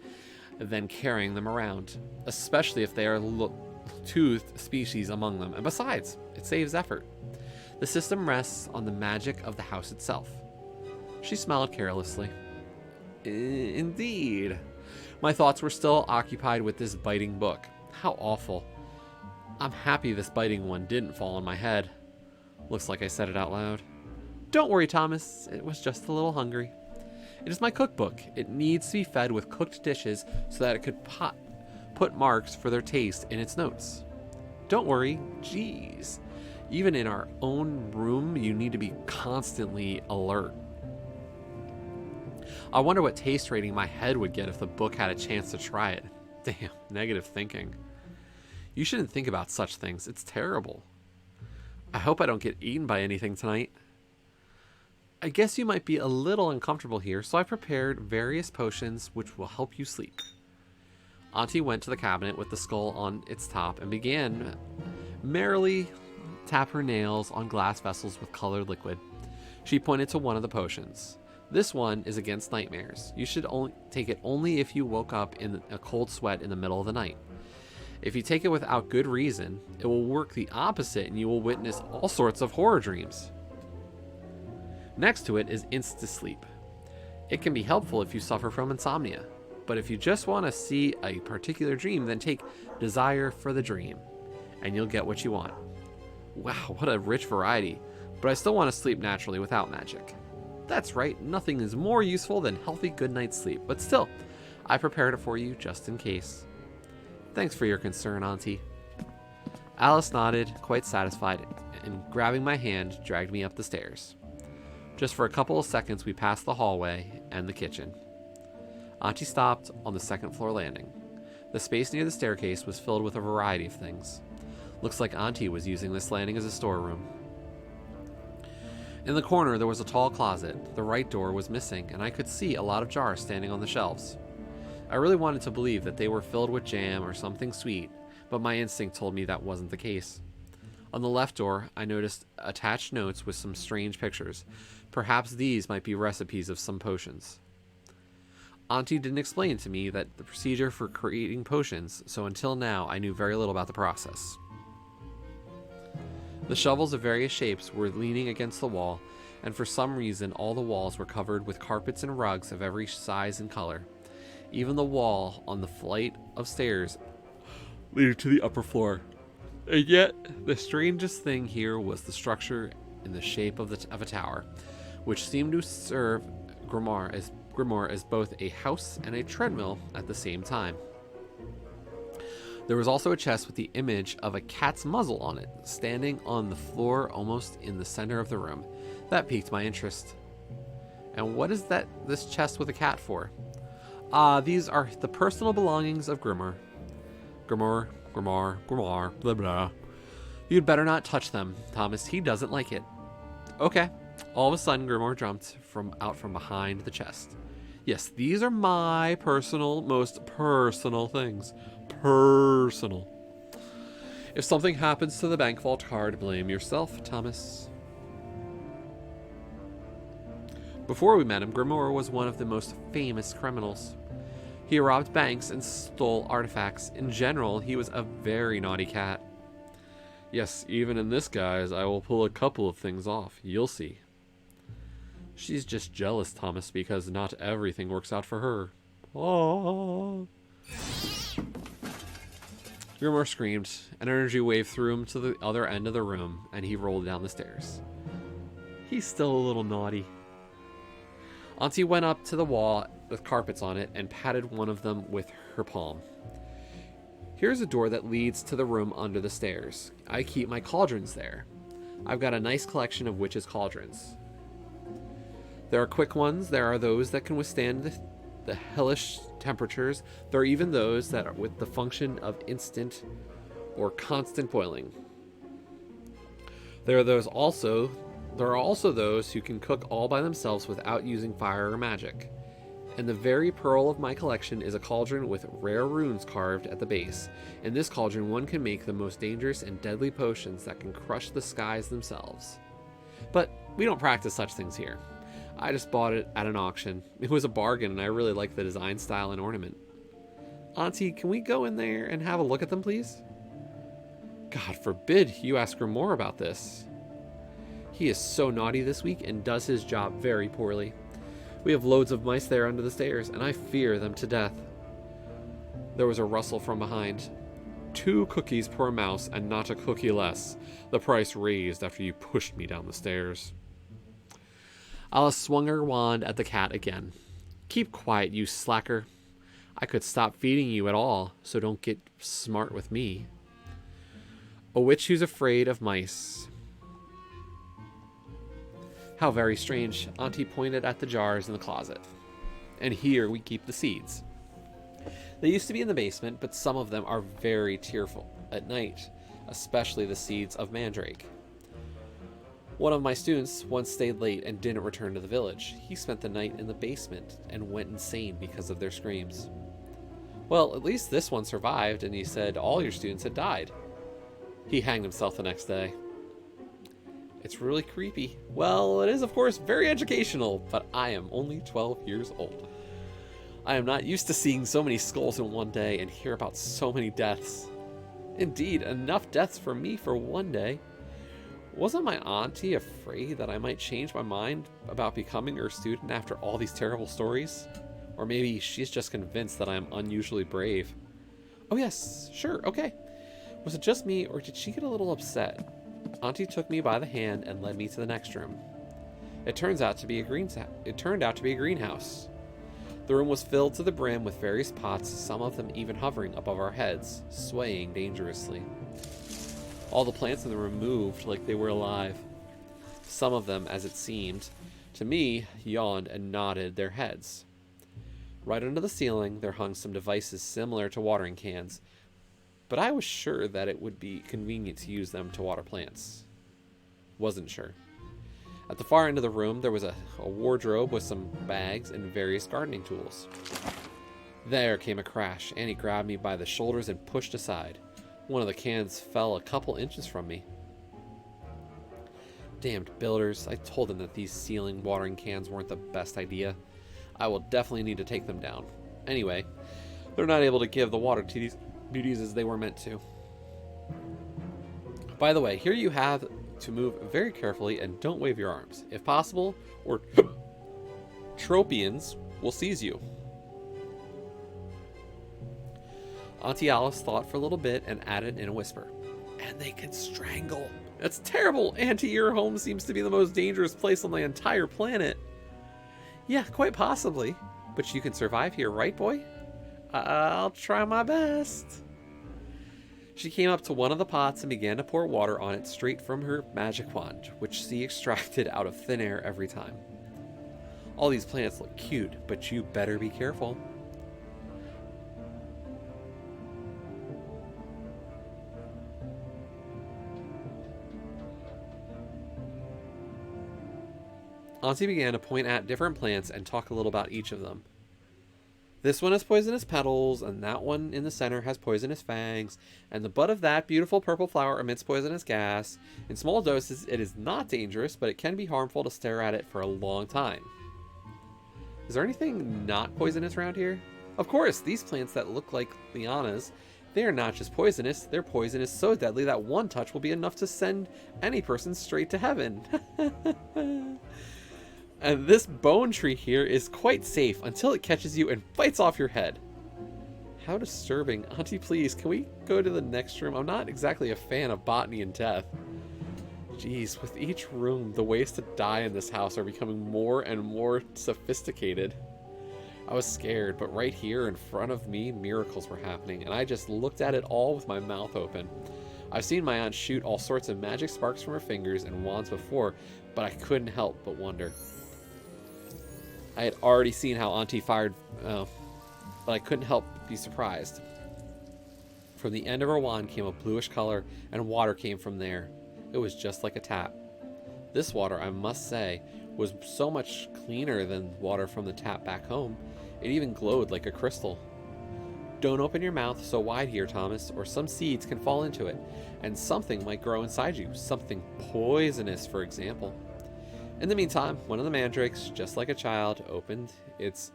than carrying them around, especially if they are toothed species among them. And besides, it saves effort. The system rests on the magic of the house itself. She smiled carelessly. Indeed. My thoughts were still occupied with this biting book. How awful. I'm happy this biting one didn't fall on my head. Looks like I said it out loud. Don't worry, Thomas. It was just a little hungry. It is my cookbook. It needs to be fed with cooked dishes so that it could put marks for their taste in its notes. Don't worry. Jeez. Even in our own room, you need to be constantly alert. I wonder what taste rating my head would get if the book had a chance to try it. Damn, negative thinking. You shouldn't think about such things. It's terrible. I hope I don't get eaten by anything tonight. I guess you might be a little uncomfortable here, so I prepared various potions which will help you sleep. Auntie went to the cabinet with the skull on its top and began merrily tap her nails on glass vessels with colored liquid. She pointed to one of the potions. This one is against nightmares. You should only take it only if you woke up in a cold sweat in the middle of the night. If you take it without good reason, it will work the opposite and you will witness all sorts of horror dreams. Next to it is Insta-Sleep. It can be helpful if you suffer from insomnia, but if you just want to see a particular dream, then take Desire for the Dream, and you'll get what you want. Wow, what a rich variety, but I still want to sleep naturally without magic. That's right, nothing is more useful than healthy good night's sleep, but still, I prepared it for you just in case. Thanks for your concern, Auntie. Alice nodded, quite satisfied, and grabbing my hand, dragged me up the stairs. Just for a couple of seconds, we passed the hallway and the kitchen. Auntie stopped on the second floor landing. The space near the staircase was filled with a variety of things. Looks like Auntie was using this landing as a storeroom. In the corner, there was a tall closet. The right door was missing, and I could see a lot of jars standing on the shelves. I really wanted to believe that they were filled with jam or something sweet, but my instinct told me that wasn't the case. On the left door, I noticed attached notes with some strange pictures. Perhaps these might be recipes of some potions. Auntie didn't explain to me that the procedure for creating potions, so until now I knew very little about the process. The shovels of various shapes were leaning against the wall, and for some reason all the walls were covered with carpets and rugs of every size and color. Even the wall on the flight of stairs leading to the upper floor. And yet, the strangest thing here was the structure in the shape of a tower, which seemed to serve Grimoire as both a house and a treadmill at the same time. There was also a chest with the image of a cat's muzzle on it, standing on the floor almost in the center of the room. That piqued my interest. And what is this chest with a cat for? These are the personal belongings of Grimoire. Grimoire, blah blah. You'd better not touch them, Thomas. He doesn't like it. Okay. All of a sudden, Grimoire jumped out from behind the chest. Yes, these are my most personal things. Personal. If something happens to the bank vault card, blame yourself, Thomas. Before we met him, Grimoire was one of the most famous criminals. He robbed banks and stole artifacts. In general, he was a very naughty cat. Yes, even in this guise, I will pull a couple of things off. You'll see. She's just jealous, Thomas, because not everything works out for her. Oh. Grimoire screamed. An energy wave threw him to the other end of the room, and he rolled down the stairs. He's still a little naughty. Auntie went up to the wall with carpets on it and patted one of them with her palm. Here's a door that leads to the room under the stairs. I keep my cauldrons there. I've got a nice collection of witches' cauldrons. There are quick ones. There are those that can withstand the hellish temperatures. There are even those that are with the function of instant or constant boiling. There are also those who can cook all by themselves without using fire or magic. And the very pearl of my collection is a cauldron with rare runes carved at the base. In this cauldron, one can make the most dangerous and deadly potions that can crush the skies themselves. But we don't practice such things here. I just bought it at an auction. It was a bargain, and I really like the design, style, and ornament. Auntie, can we go in there and have a look at them, please? God forbid you ask Grimoire about this. He is so naughty this week and does his job very poorly. We have loads of mice there under the stairs, and I fear them to death. There was a rustle from behind. 2 cookies per mouse, and not a cookie less. The price raised after you pushed me down the stairs. Alice swung her wand at the cat again. Keep quiet, you slacker. I could stop feeding you at all, so don't get smart with me. A witch who's afraid of mice. How very strange. Auntie pointed at the jars in the closet. And here we keep the seeds. They used to be in the basement, but some of them are very tearful at night, especially the seeds of mandrake. One of my students once stayed late and didn't return to the village. He spent the night in the basement and went insane because of their screams. Well, at least this one survived, and he said all your students had died. He hanged himself the next day. It's really creepy. Well, it is, of course, very educational, but I am only 12 years old. I am not used to seeing so many skulls in one day and hear about so many deaths. Indeed, enough deaths for me for one day. Wasn't my auntie afraid that I might change my mind about becoming her student after all these terrible stories? Or maybe she's just convinced that I am unusually brave. Oh yes, sure, okay. Was it just me, or did she get a little upset? Auntie took me by the hand and led me to the next room. It turned out to be a greenhouse. The room was filled to the brim with various pots, some of them even hovering above our heads, swaying dangerously. All the plants in the room moved like they were alive. Some of them, as it seemed to me, yawned and nodded their heads. Right under the ceiling, there hung some devices similar to watering cans, but I was sure that it would be convenient to use them to water plants. Wasn't sure. At the far end of the room, there was a wardrobe with some bags and various gardening tools. There came a crash. Annie grabbed me by the shoulders and pushed aside. One of the cans fell a couple inches from me. Damned builders. I told them that these ceiling watering cans weren't the best idea. I will definitely need to take them down. Anyway, they're not able to give the water to these beauties as they were meant to. By the way, here you have to move very carefully and don't wave your arms. If possible, or Tropians will seize you. Auntie Alice thought for a little bit and added in a whisper, and they can strangle. That's terrible. Auntie, your home seems to be the most dangerous place on the entire planet. Yeah, quite possibly. But you can survive here, right, boy? I'll try my best. She came up to one of the pots and began to pour water on it straight from her magic wand, which she extracted out of thin air every time. All these plants look cute, but you better be careful. Auntie began to point at different plants and talk a little about each of them. This one has poisonous petals, and that one in the center has poisonous fangs, and the bud of that beautiful purple flower emits poisonous gas. In small doses, it is not dangerous, but it can be harmful to stare at it for a long time. Is there anything not poisonous around here? Of course, these plants that look like lianas, they are not just poisonous, they're poisonous so deadly that one touch will be enough to send any person straight to heaven. And this bone tree here is quite safe until it catches you and bites off your head. How disturbing. Auntie, please, can we go to the next room? I'm not exactly a fan of botany and death. Jeez, with each room, the ways to die in this house are becoming more and more sophisticated. I was scared, but right here in front of me, miracles were happening, and I just looked at it all with my mouth open. I've seen my aunt shoot all sorts of magic sparks from her fingers and wands before, but I couldn't help but wonder. I had already seen how Auntie fired, but I couldn't help but be surprised. From the end of her wand came a bluish color, and water came from there. It was just like a tap. This water, I must say, was so much cleaner than water from the tap back home. It even glowed like a crystal. Don't open your mouth so wide here, Thomas, or some seeds can fall into it, and something might grow inside you, something poisonous, for example. In the meantime, one of the mandrakes, just like a child, opened its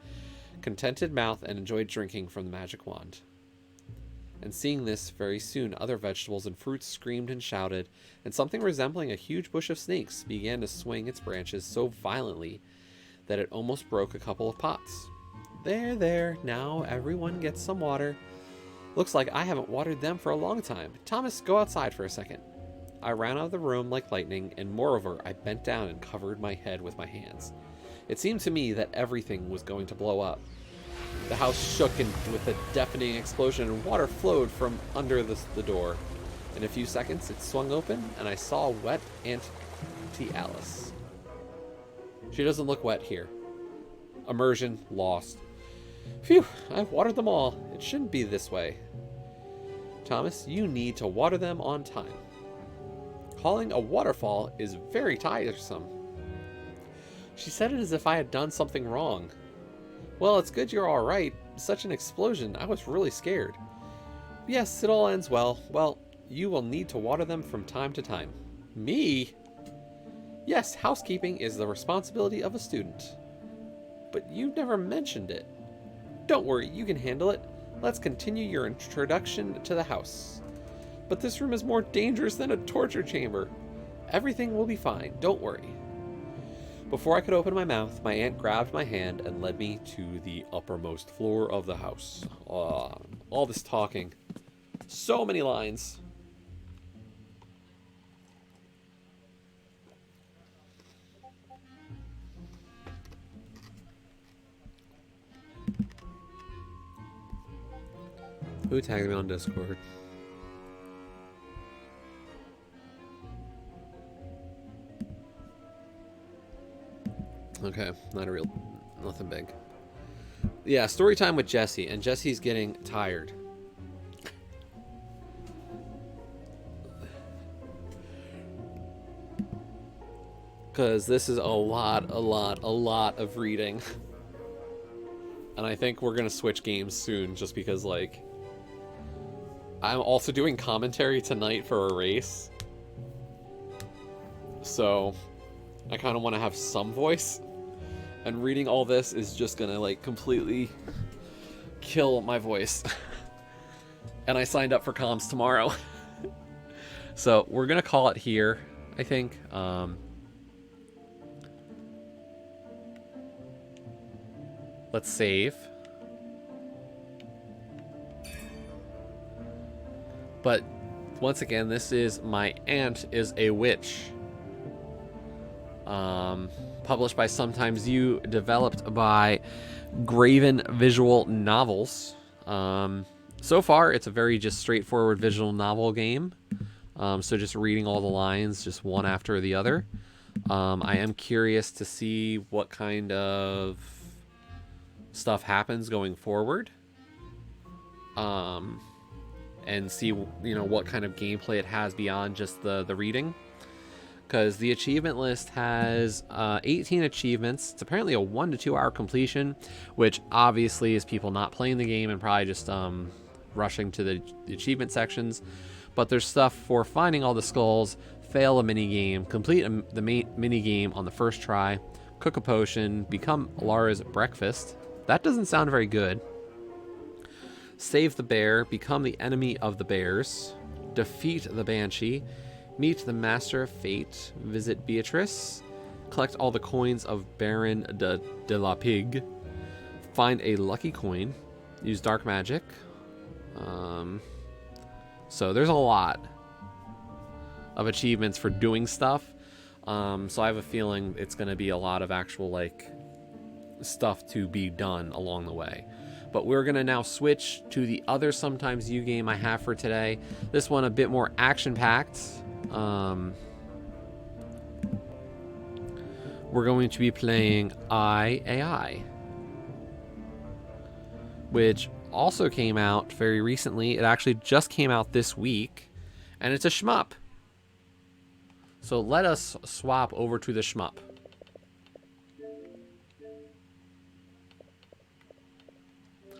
contented mouth and enjoyed drinking from the magic wand. And seeing this, very soon other vegetables and fruits screamed and shouted, and something resembling a huge bush of snakes began to swing its branches so violently that it almost broke a couple of pots. There, now everyone gets some water. Looks like I haven't watered them for a long time. Thomas, go outside for a second. I ran out of the room like lightning, and moreover, I bent down and covered my head with my hands. It seemed to me that everything was going to blow up. The house shook with a deafening explosion, and water flowed from under the door. In a few seconds, it swung open, and I saw wet Auntie Alice. She doesn't look wet here. Immersion lost. Phew, I've watered them all. It shouldn't be this way. Thomas, you need to water them on time. Calling a waterfall is very tiresome. She said it as if I had done something wrong. Well, it's good you're all right. Such an explosion. I was really scared. Yes, it all ends well. Well, you will need to water them from time to time. Me? Yes, housekeeping is the responsibility of a student. But you never mentioned it. Don't worry, you can handle it. Let's continue your introduction to the house. But this room is more dangerous than a torture chamber. Everything will be fine, don't worry. Before I could open my mouth, my aunt grabbed my hand and led me to the uppermost floor of the house. All this talking. So many lines. Who tagged me on Discord? Okay, nothing big. Yeah, story time with Jesse, and Jesse's getting tired. Because this is a lot of reading. And I think we're going to switch games soon, just because, like, I'm also doing commentary tonight for a race. So I kind of want to have some voice. And reading all this is just gonna like completely kill my voice. And I signed up for comms tomorrow. So we're gonna call it here, I think. Let's save. But once again, this is My Aunt is a Witch. Published by Sometimes You, developed by Graven Visual Novels. So far, it's a very just straightforward visual novel game. So just reading all the lines, just one after the other. I am curious to see what kind of stuff happens going forward. And see, what kind of gameplay it has beyond just the reading. Because the achievement list has 18 achievements. It's apparently a 1 to 2 hour completion, which obviously is people not playing the game and probably just rushing to the achievement sections. But there's stuff for finding all the skulls, fail a minigame, complete the minigame on the first try, cook a potion, become Lara's breakfast. That doesn't sound very good. Save the bear, become the enemy of the bears, defeat the banshee, meet the Master of Fate, visit Beatrice, collect all the coins of Baron de la Pig, find a lucky coin, use dark magic. So there's a lot of achievements for doing stuff. So I have a feeling it's going to be a lot of actual like stuff to be done along the way. But we're going to now switch to the other Sometimes You game I have for today. This one a bit more action-packed. We're going to be playing I.A.I., which also came out very recently. It actually just came out this week, and it's a shmup. So let us swap over to the shmup.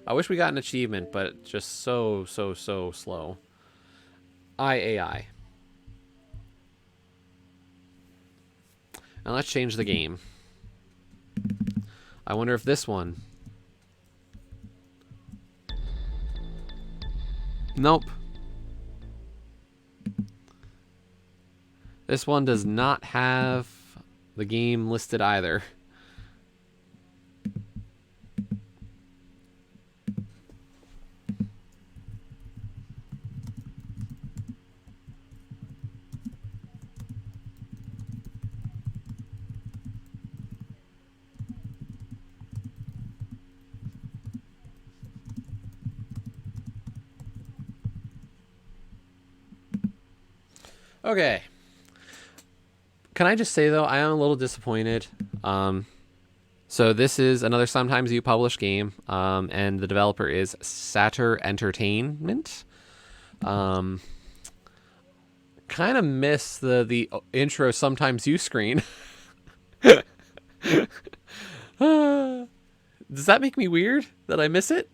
I wish we got an achievement, but it's just so slow. I.A.I. Now let's change the game. I wonder if this one... Nope. This one does not have the game listed either. Okay. Can I just say, though, I am a little disappointed. So this is another Sometimes You published game, and the developer is Satyr Entertainment. Kind of miss the intro Sometimes You screen. Does that make me weird that I miss it?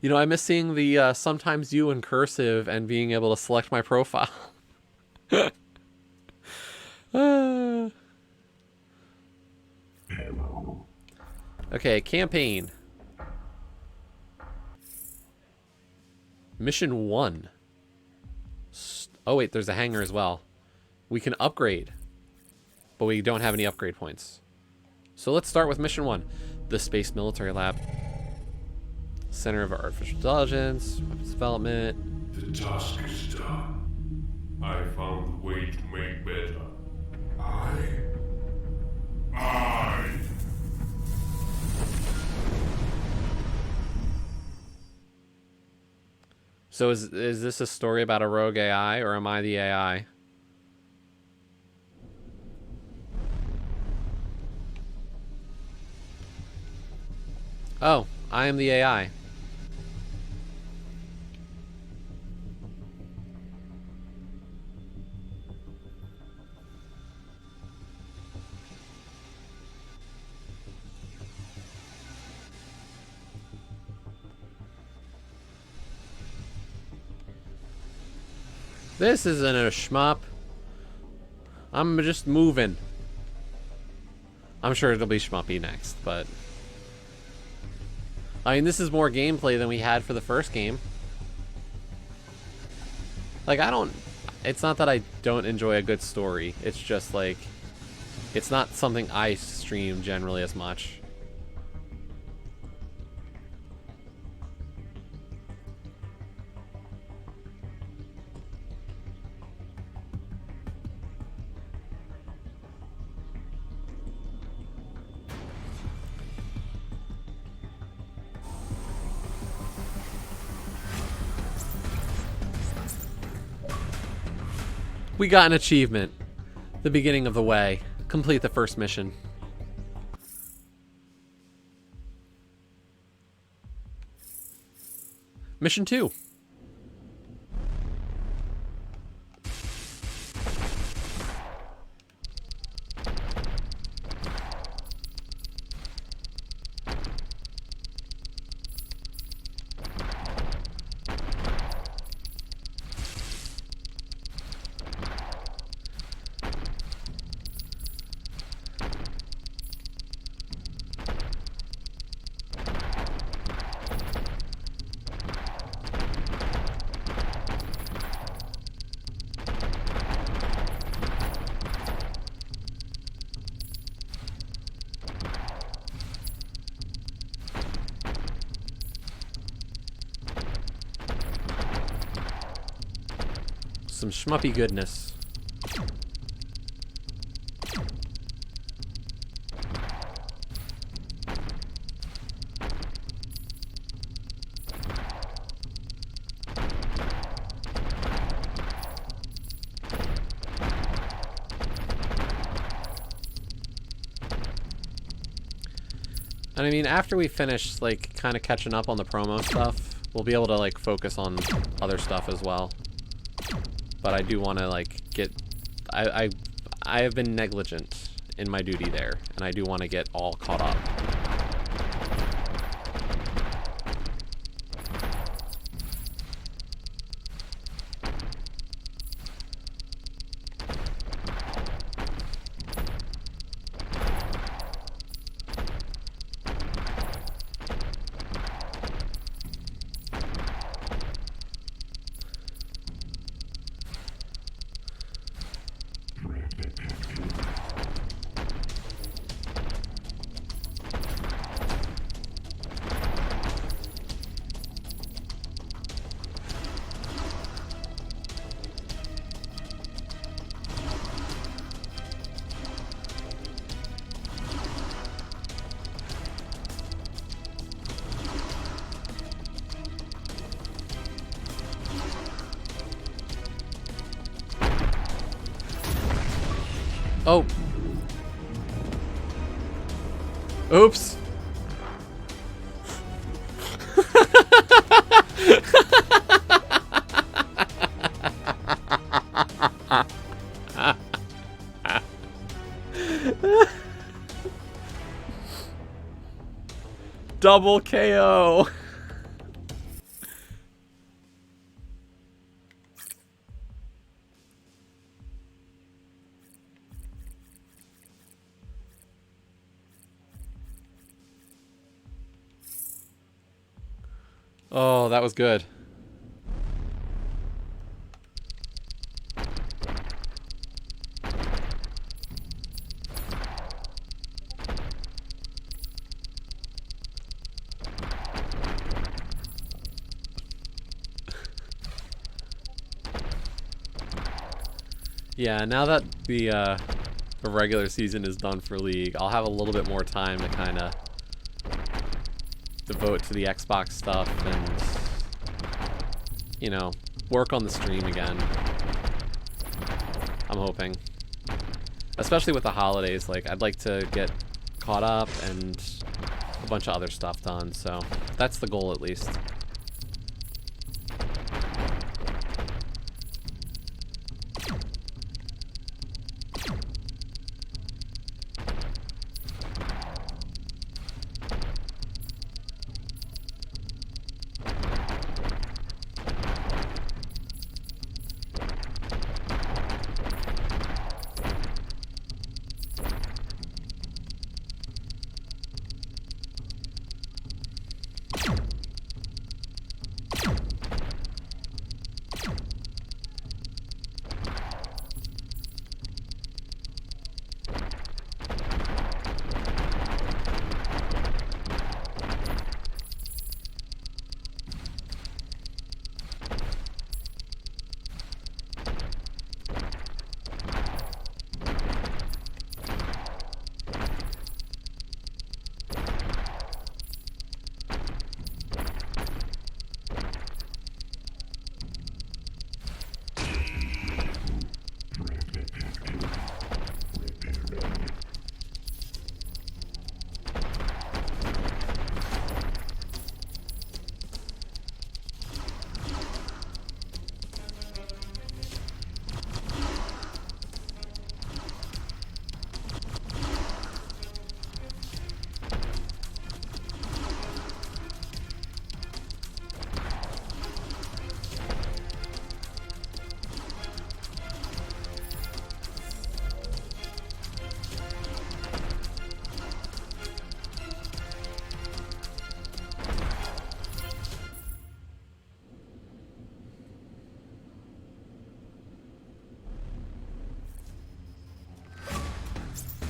You know, I miss seeing the Sometimes You in cursive and being able to select my profile. Okay, campaign. Mission 1. Oh, wait, there's a hangar as well. We can upgrade, but we don't have any upgrade points. So let's start with Mission 1. The Space Military Lab. Center of Artificial Intelligence, Weapons Development. The task is done. I found the way to make better. I. So is this a story about a rogue AI, or am I the AI? Oh, I am the AI. This isn't a shmup. I'm just moving. I'm sure it'll be shmuppy next, but... I mean, this is more gameplay than we had for the first game. Like, I don't... It's not that I don't enjoy a good story. It's just, like... It's not something I stream generally as much. We got an achievement. The beginning of the way. Complete the first mission. Mission 2. Some schmuppy goodness. And I mean, after we finish, like, kind of catching up on the promo stuff, we'll be able to, like, focus on other stuff as well. But I do want to, like, get... I have been negligent in my duty there, and I do want to get all caught up. Oh. Oops. Double KO. Oh, that was good. Yeah, now that the regular season is done for League, I'll have a little bit more time to kind of devote to the Xbox stuff and, you know, work on the stream again. I'm hoping. Especially with the holidays, like, I'd like to get caught up and a bunch of other stuff done, so that's the goal at least.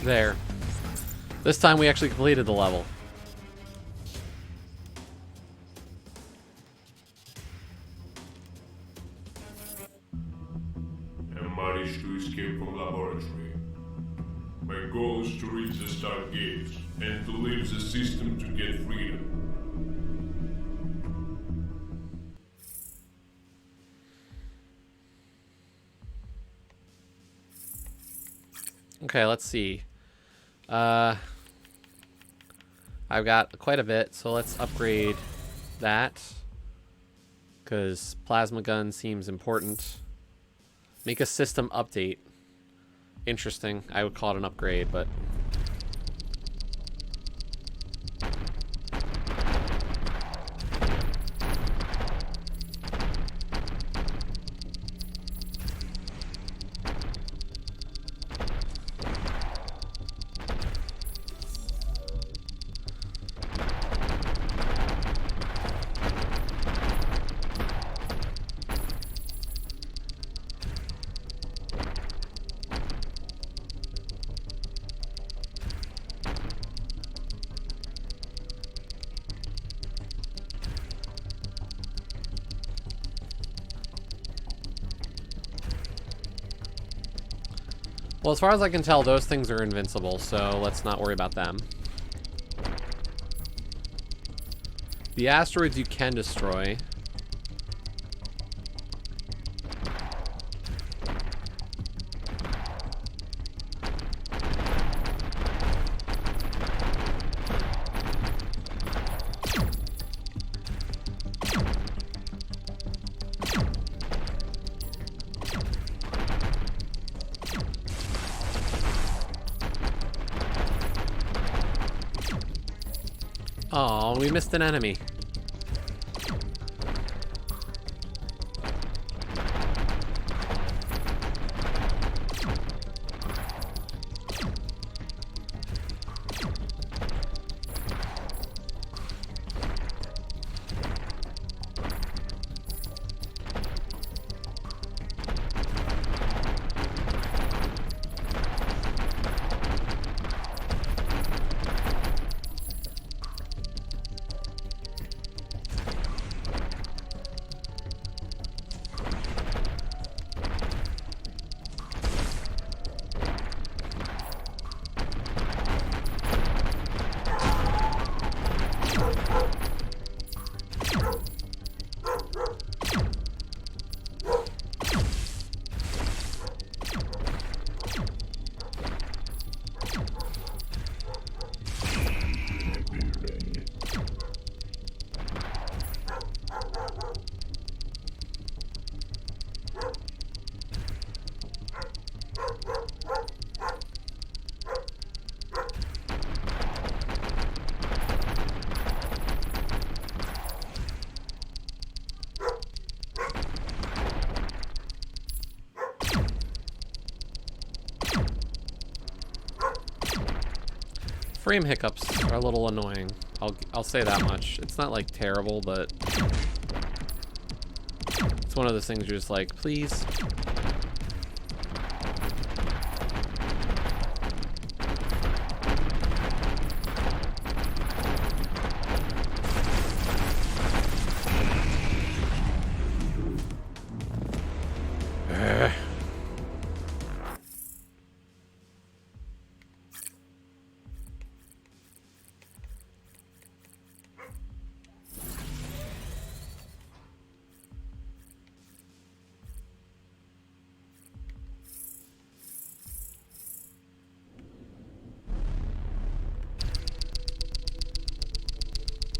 There. This time we actually completed the level. And managed to escape from laboratory. My goal is to reach the Stargates and to leave the system to get freedom. Okay, let's see. I've got quite a bit, so let's upgrade that. Because plasma gun seems important. Make a system update. Interesting. I would call it an upgrade, but... Well, as far as I can tell, those things are invincible, so let's not worry about them. The asteroids you can destroy. Oh, we missed an enemy. Frame hiccups are a little annoying. I'll say that much. It's not like terrible, but it's one of those things you're just like, please.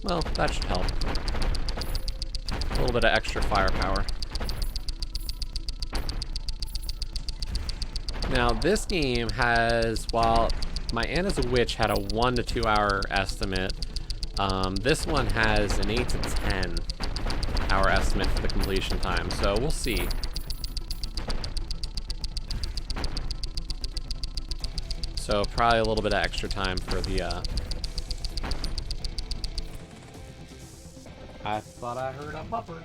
Well, that should help. A little bit of extra firepower. Now, this game has, while my Anna's a Witch had a 1 to 2 hour estimate, this one has an 8 to 10 hour estimate for the completion time, so we'll see. So probably a little bit of extra time for the, I thought I heard a buffer.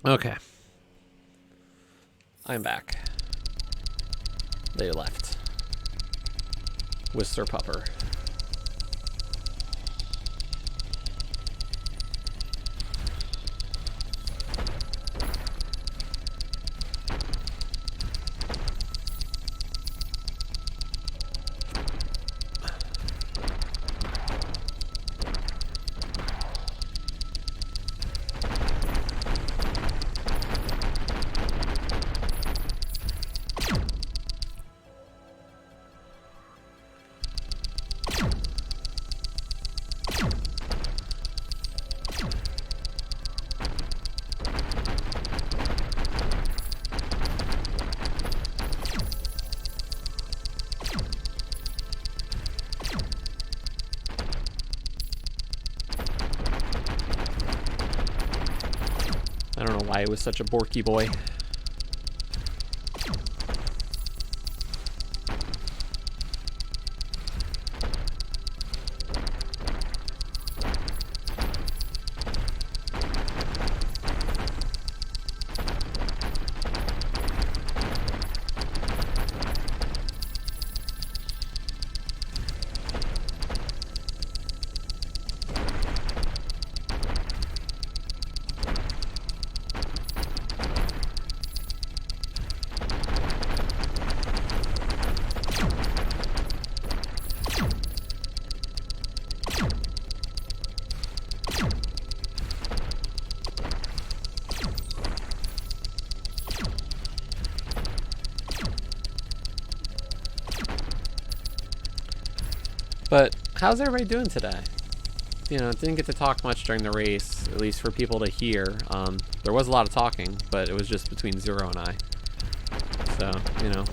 Okay. I'm back. They left. With Sir Pupper. I don't know why he was such a Borky boy. But how's everybody doing today? You know, didn't get to talk much during the race, at least for people to hear. There was a lot of talking, but it was just between Zero and I. So, you know,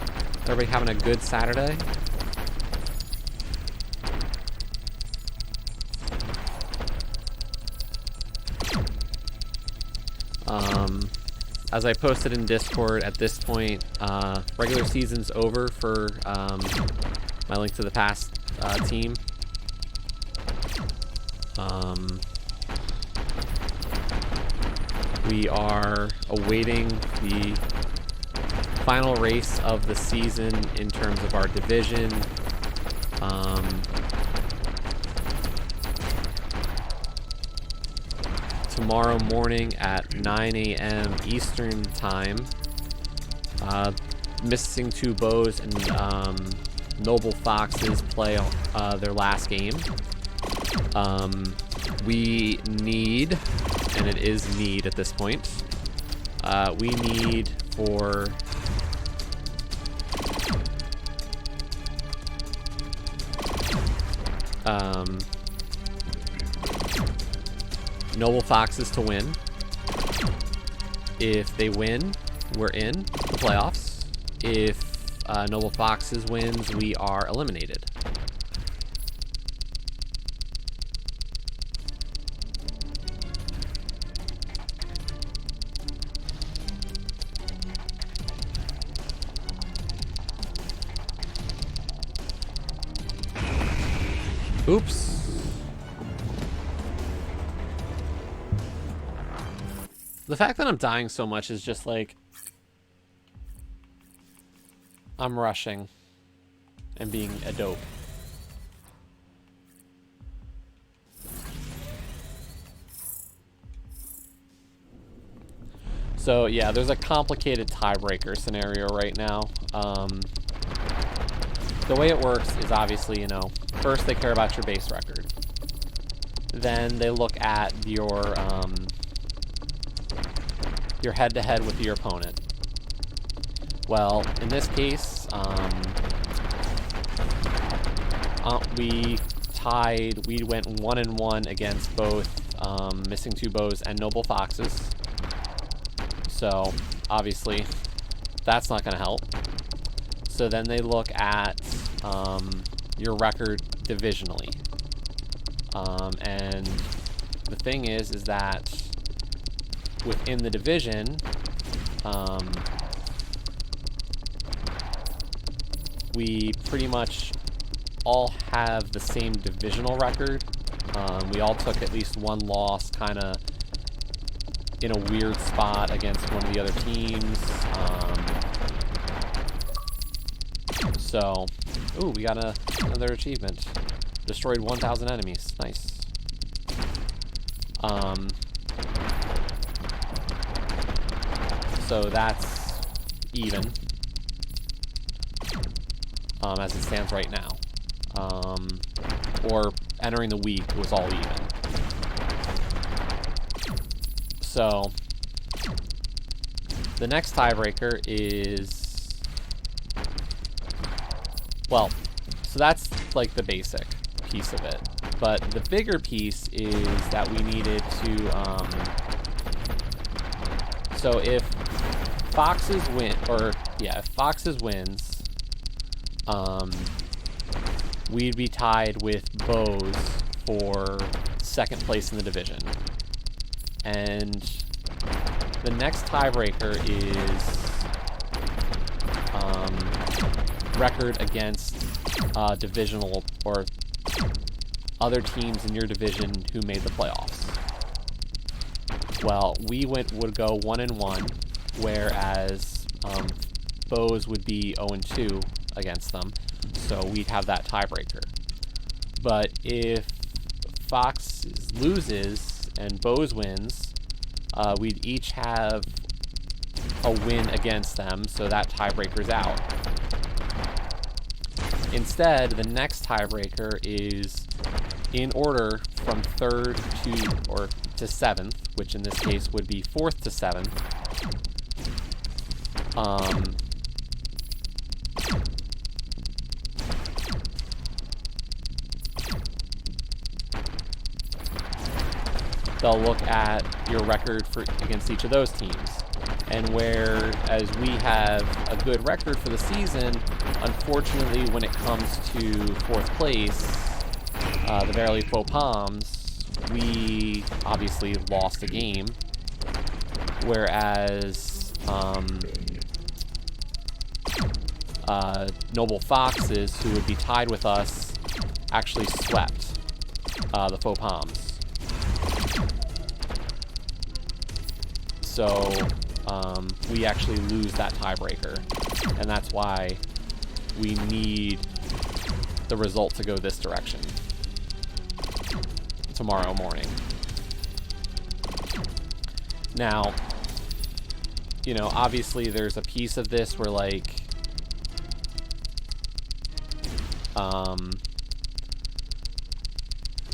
everybody having a good Saturday? As I posted in Discord, at this point, regular season's over for my Link to the Past team. We are awaiting the final race of the season in terms of our division. Tomorrow morning at 9 a.m. Eastern Time, Missing Two Bows and Noble Foxes play their last game. We need, and it is need at this point, we need for Noble Foxes to win. If they win, we're in the playoffs. If Noble Foxes wins, we are eliminated. Oops. The fact that I'm dying so much is just like, I'm rushing and being a dope. So yeah, there's a complicated tiebreaker scenario right now. The way it works is obviously, you know, first they care about your base record. Then they look at your head-to-head with your opponent. Well, in this case, we tied. We went 1-1 against both Missing Two Bows and Noble Foxes. So obviously, that's not going to help. So then they look at your record divisionally, and the thing is that within the division, we pretty much all have the same divisional record. We all took at least one loss, kind of in a weird spot against one of the other teams. So, ooh, we got another achievement. Destroyed 1,000 enemies. Nice. So that's even, as it stands right now. Or entering the week was all even. So the next tiebreaker is, well, so that's like the basic piece of it. But the bigger piece is that we needed to, so if Foxes win, or yeah, if Foxes wins, we'd be tied with Bows for second place in the division. And the next tiebreaker is record against divisional or other teams in your division who made the playoffs. Well, we would go 1-1, whereas Bows would be 0-2 against them, so we'd have that tiebreaker. But if Fox loses and Bows wins, we'd each have a win against them, so that tiebreaker's out. Instead, the next tiebreaker is in order from 3rd to 7th, which in this case would be 4th to 7th. They'll look at your record against each of those teams. And whereas we have a good record for the season, unfortunately, when it comes to 4th place, the Verily Faux Palms, we obviously lost a game, whereas Noble Foxes, who would be tied with us, actually swept the Faux Palms. So we actually lose that tiebreaker, and that's why we need the result to go this direction tomorrow morning. Now, you know, obviously there's a piece of this where, like,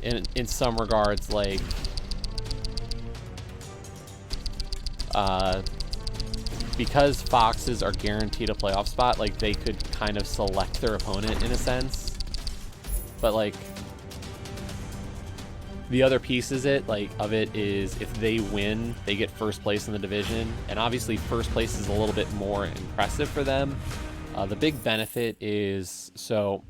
in some regards, like, because Foxes are guaranteed a playoff spot, like, they could kind of select their opponent in a sense. But, like, the other piece of it is if they win, they get first place in the division. And obviously first place is a little bit more impressive for them. The big benefit is, so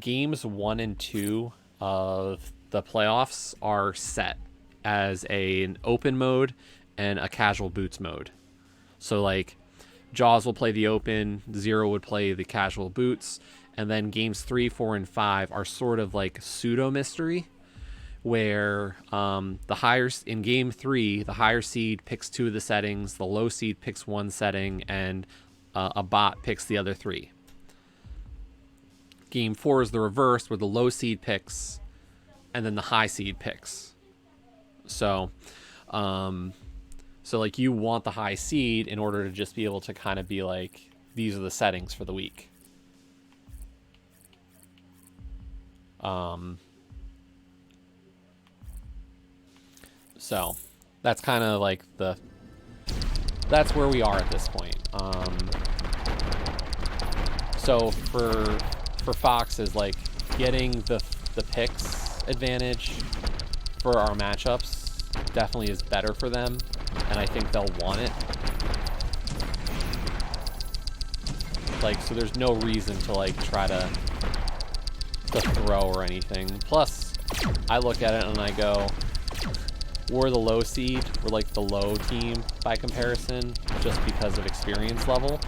games 1 and 2 of the playoffs are set as an open mode and a casual boots mode. So, like, Jaws will play the open, Zero would play the casual boots, and then games 3, 4, and 5 are sort of like pseudo mystery, where in game 3, the higher seed picks 2 of the settings, the low seed picks 1 setting, and a bot picks the other 3. Game 4 is the reverse, where the low seed picks, and then the high seed picks. So, like, you want the high seed in order to just be able to kind of be like, these are the settings for the week. So that's kind of like that's where we are at this point. So for Fox is like getting the picks advantage for our matchups definitely is better for them, and I think they'll want it. Like, so there's no reason to like try to throw or anything. Plus, I look at it and I go, we're the low seed, we're like the low team by comparison, just because of experience level.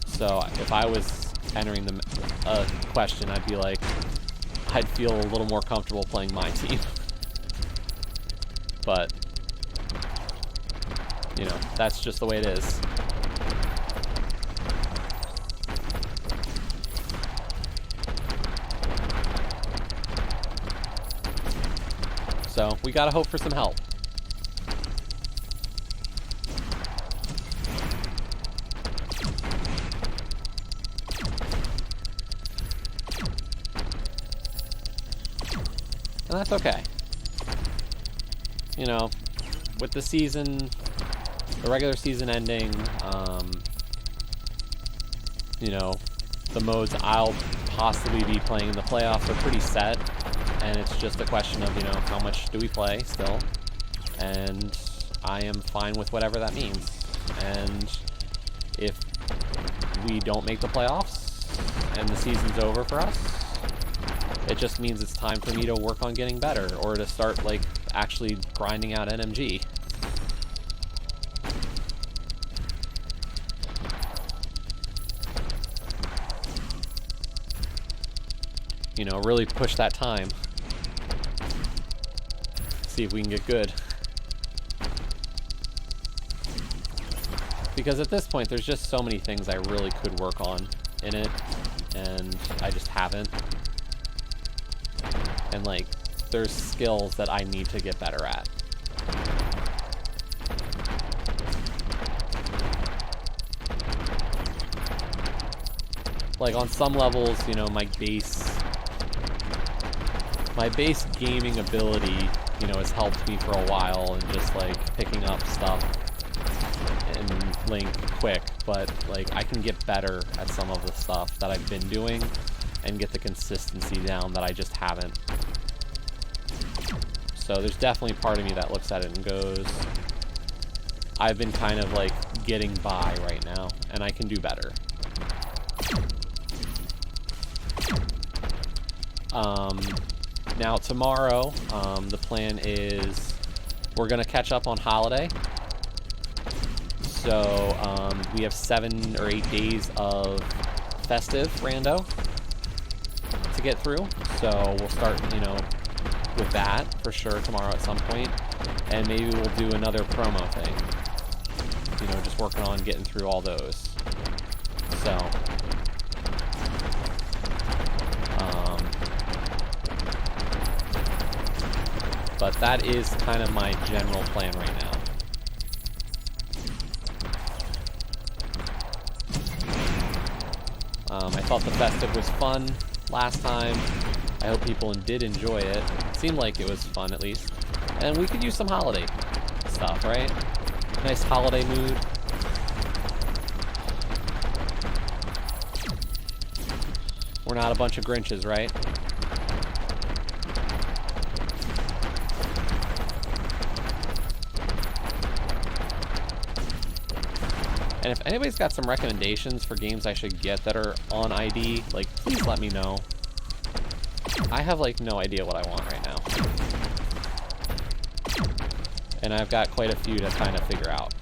So if I was entering a question, I'd be like, I'd feel a little more comfortable playing my team. But you know, that's just the way it is. So we gotta hope for some help. And that's okay. You know, with the season, the regular season ending, you know, the modes I'll possibly be playing in the playoffs are pretty set, and it's just a question of, you know, how much do we play still, and I am fine with whatever that means. And if we don't make the playoffs and the season's over for us, it just means it's time for me to work on getting better, or to start, like, actually grinding out NMG. You know, really push that time. See if we can get good. Because at this point, there's just so many things I really could work on in it, and I just haven't. And, like, there's skills that I need to get better at. Like, on some levels, you know, my base gaming ability, you know, has helped me for a while, and just, like, picking up stuff and Link quick. But, like, I can get better at some of the stuff that I've been doing and get the consistency down that I just haven't. So there's definitely part of me that looks at it and goes, I've been kind of, like, getting by right now, and I can do better. Now tomorrow, the plan is we're going to catch up on Holiday. So we have 7 or 8 days of festive rando to get through. So we'll start, you know, with that for sure tomorrow at some point, and maybe we'll do another promo thing, you know, just working on getting through all those. So but that is kind of my general plan right now. I thought the festive was fun last time. I hope people did enjoy it. It seemed like it was fun, at least. And we could use some holiday stuff, right? Nice holiday mood. We're not a bunch of Grinches, right? And if anybody's got some recommendations for games I should get that are on ID, like, please let me know. I have, like, no idea what I want right now. And I've got quite a few to kind of figure out.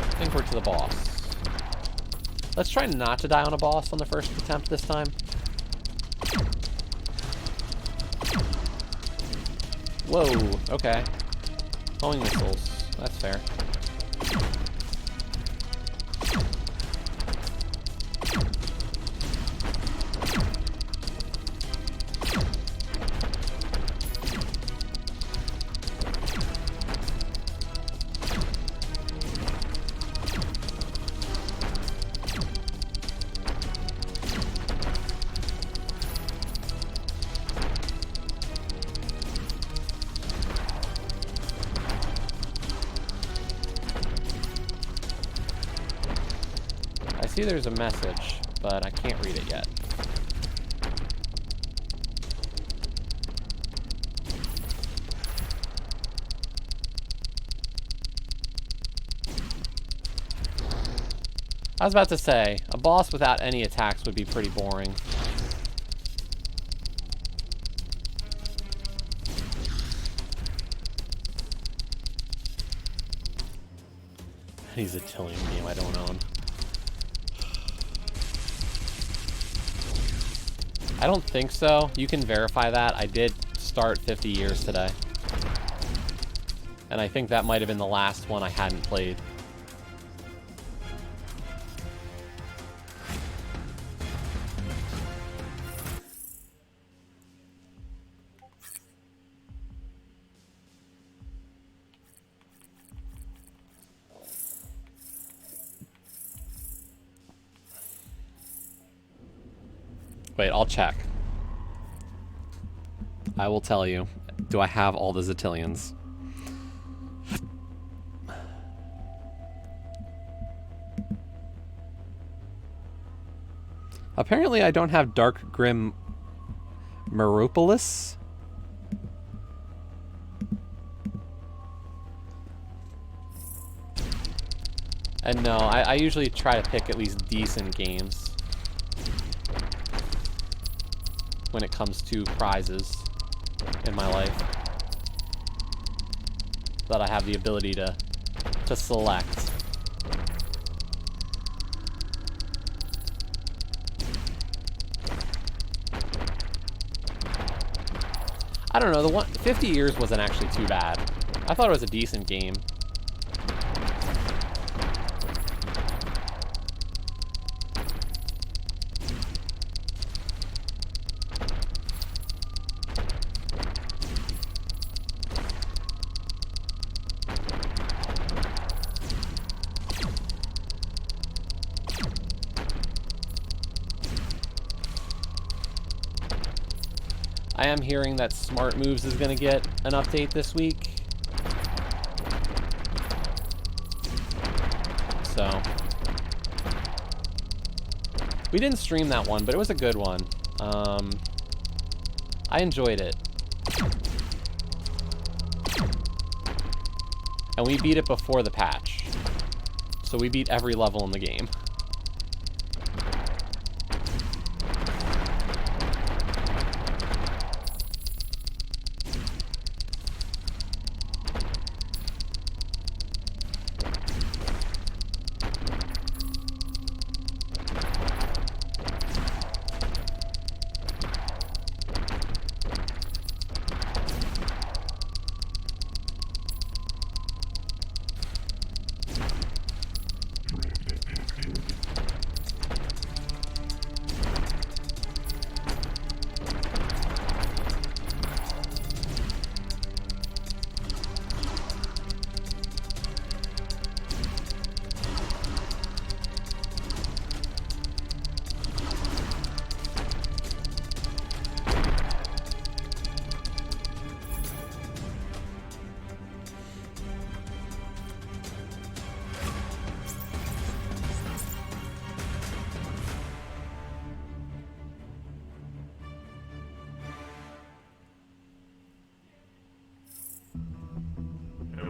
I think we're to the boss. Let's try not to die on a boss on the first attempt this time. Whoa, okay. Homing missiles. That's fair. I see there's a message, but I can't read it yet. I was about to say, a boss without any attacks would be pretty boring. any Zillion game I don't own. I don't think so. You can verify that. I did start 50 Years today. And I think that might have been the last one I hadn't played. Wait, I'll check. I will tell you. Do I have all the Zillions? Apparently I don't have Dark Grim Meropolis. And no, I usually try to pick at least decent games when it comes to prizes in my life that I have the ability to select. I don't know, the 50 Years wasn't actually too bad. I thought it was a decent game. I am hearing that Smart Moves is going to get an update this week. So, we didn't stream that one, but it was a good one. I enjoyed it. And we beat it before the patch. So we beat every level in the game.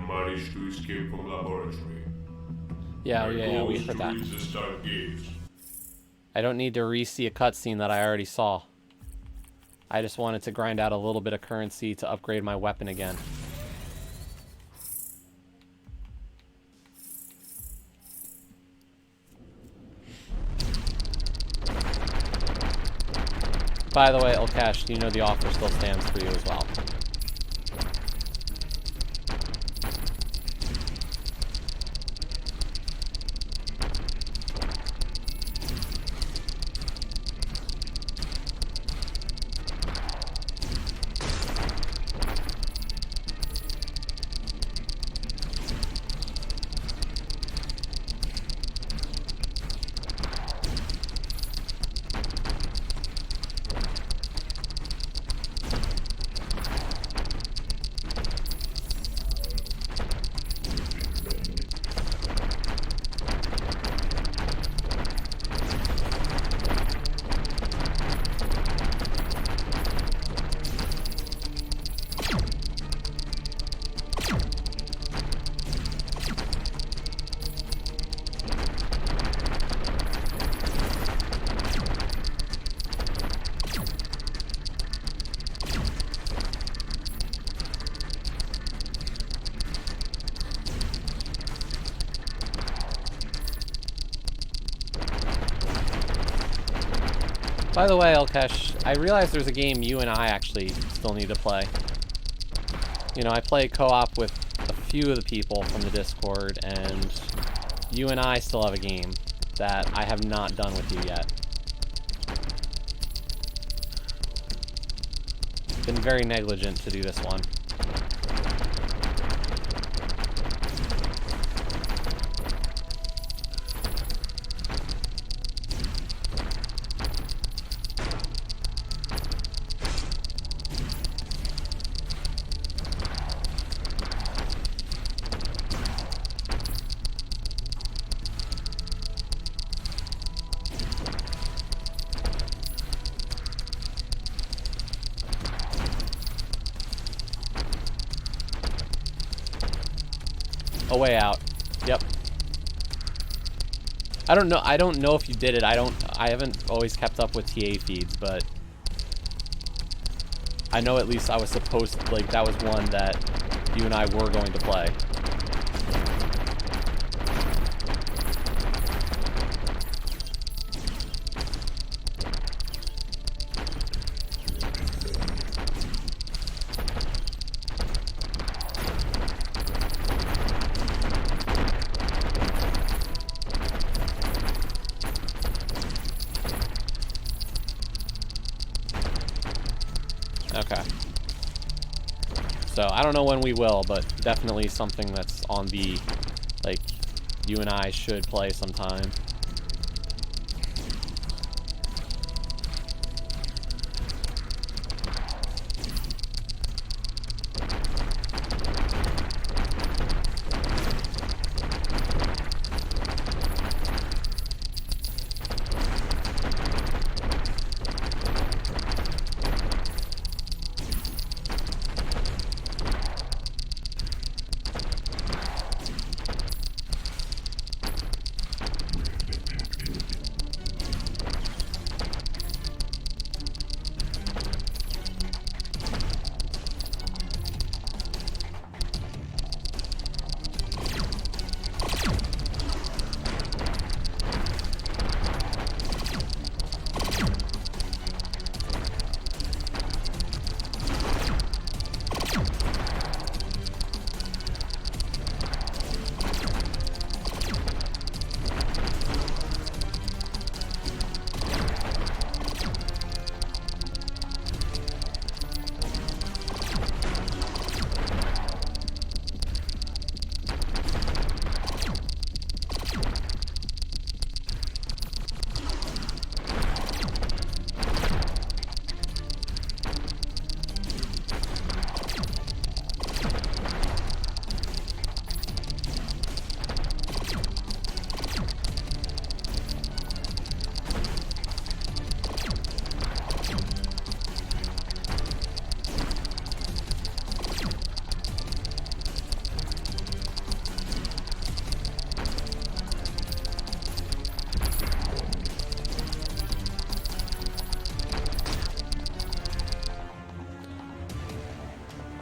Managed to escape from laboratory. Yeah, My we goal is heard to that. reach the start gates. I don't need to re-see a cutscene that I already saw. I just wanted to grind out a little bit of currency to upgrade my weapon again. By the way, Elkash, you know the offer still stands for you as well. By the way, Elkesh, I realize there's a game you and I actually still need to play. You know, I play co-op with a few of the people from the Discord, and you and I still have a game that I have not done with you yet. Been very negligent to do this one. A Way Out. Yep. I don't know if you did it. I haven't always kept up with TA feeds, but I know at least I was supposed to, like, that was one that you and I were going to play. Okay. So, I don't know when we will, but definitely something that's on the, like, you and I should play sometime.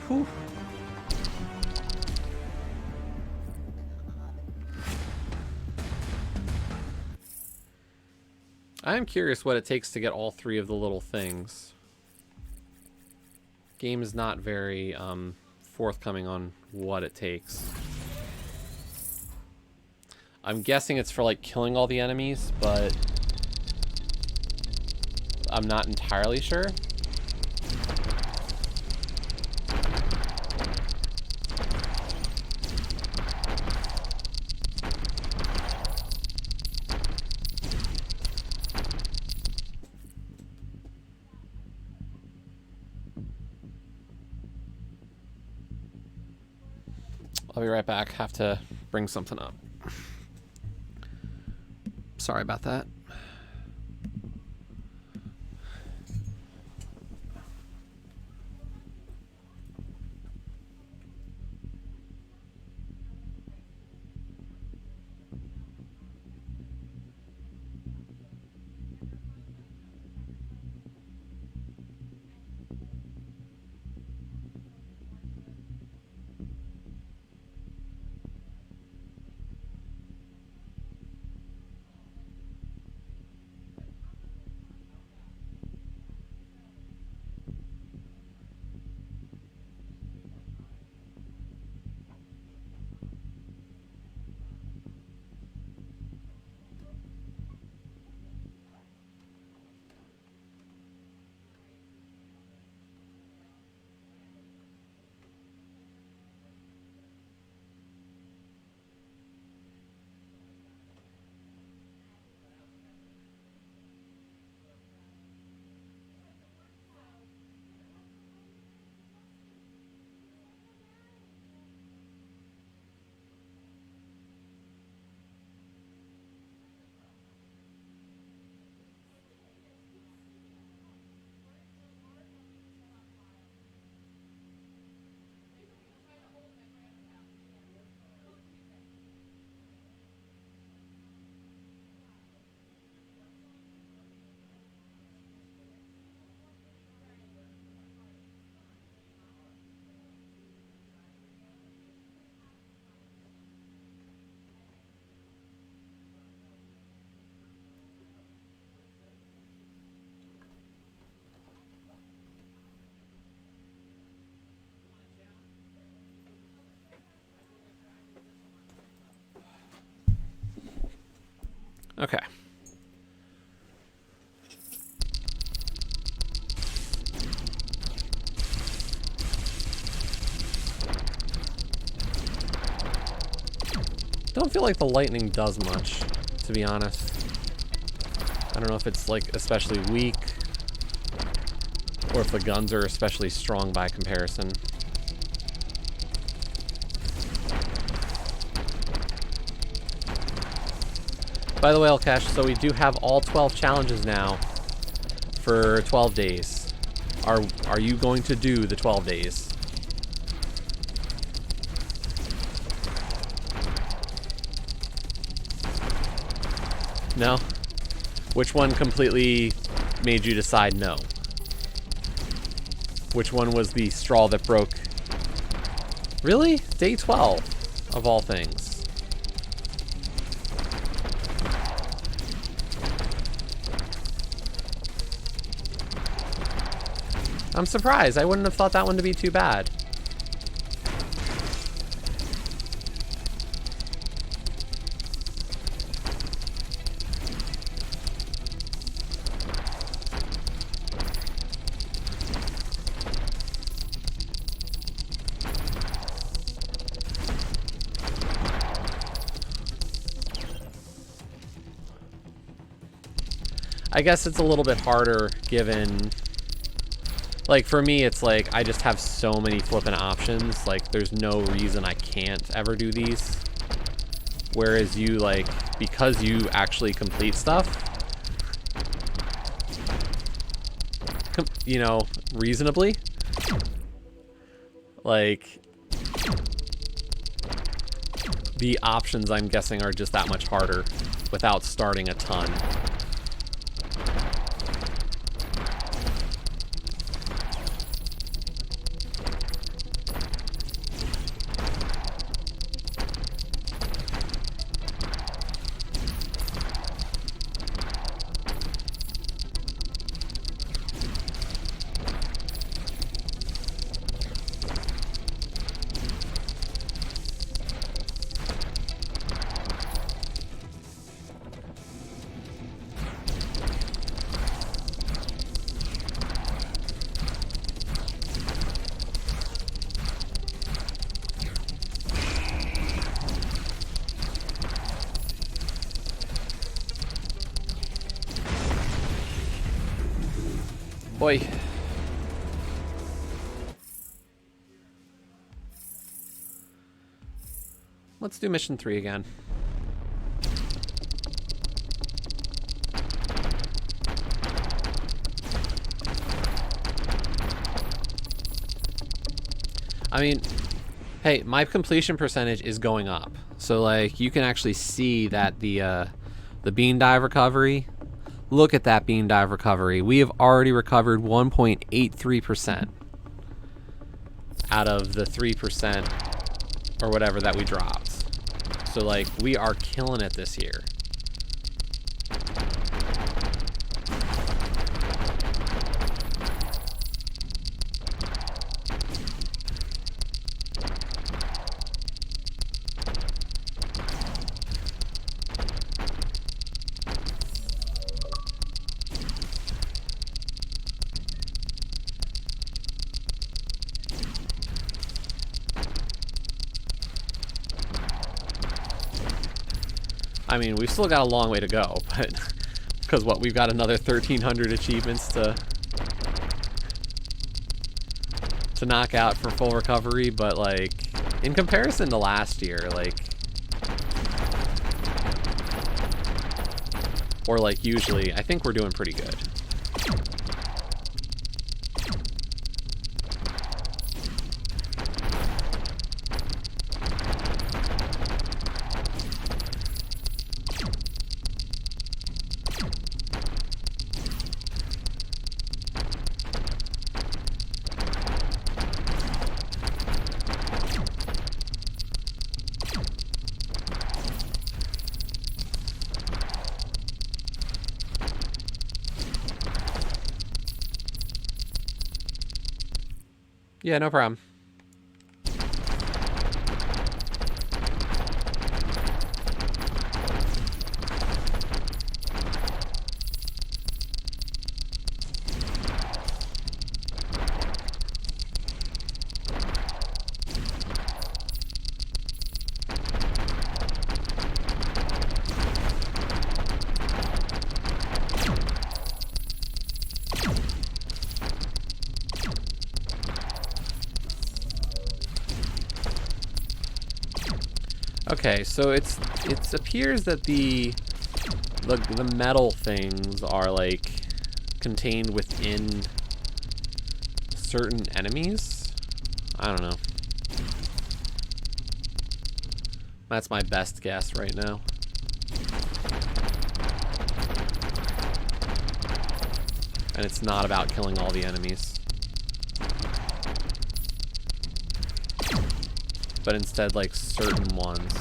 Whew. I am curious what it takes to get all three of the little things. Game is not very forthcoming on what it takes. I'm guessing it's for, like, killing all the enemies, but I'm not entirely sure. I'll be right back. Have to bring something up. Sorry about that. Okay. Don't feel like the lightning does much, to be honest. I don't know if it's like especially weak or if the guns are especially strong by comparison. By the way, Elcash, so we do have all 12 challenges now for 12 days. Are you going to do the 12 days? No? Which one completely made you decide no? Which one was the straw that broke? Really? Day 12, of all things. I'm surprised. I wouldn't have thought that one to be too bad. I guess it's a little bit harder given, like, for me, it's like I just have so many flippin' options. Like, there's no reason I can't ever do these. Whereas you, like, because you actually complete stuff, you know, reasonably, like, the options, I'm guessing, are just that much harder without starting a ton. Boy. Let's do mission 3 again. I mean, hey, my completion percentage is going up. So, like, you can actually see that the bean dive recovery. Look at that bean dive recovery. We have already recovered 1.83% out of the 3% or whatever that we dropped. So, like, we are killing it this year. I mean, we've still got a long way to go, but because what, we've got another 1,300 achievements to knock out for full recovery, but like in comparison to last year, like, or like usually, I think we're doing pretty good. Yeah, no problem. Okay, so it appears that the metal things are like contained within certain enemies. I don't know. That's my best guess right now. And it's not about killing all the enemies. But instead, like, certain ones.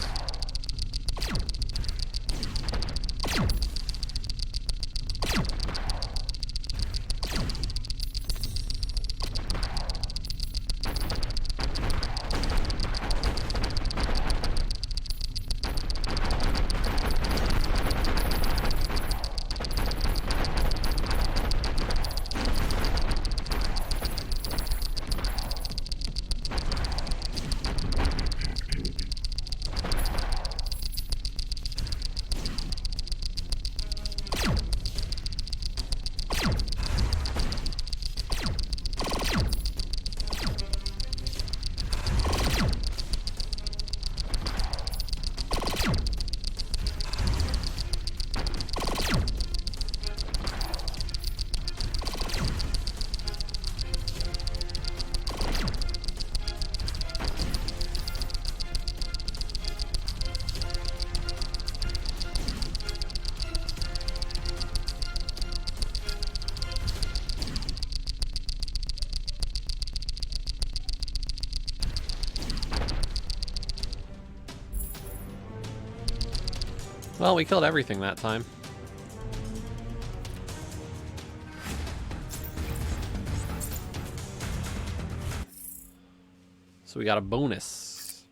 Well, we killed everything that time. So we got a bonus.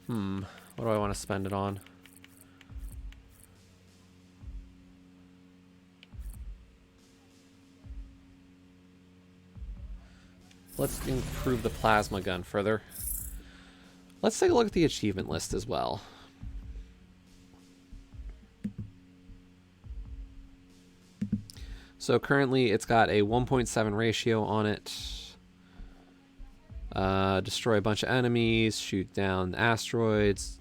What do I want to spend it on? Let's improve the plasma gun further. Let's take a look at the achievement list as well. So currently it's got a 1.7 ratio on it. Destroy a bunch of enemies, shoot down asteroids.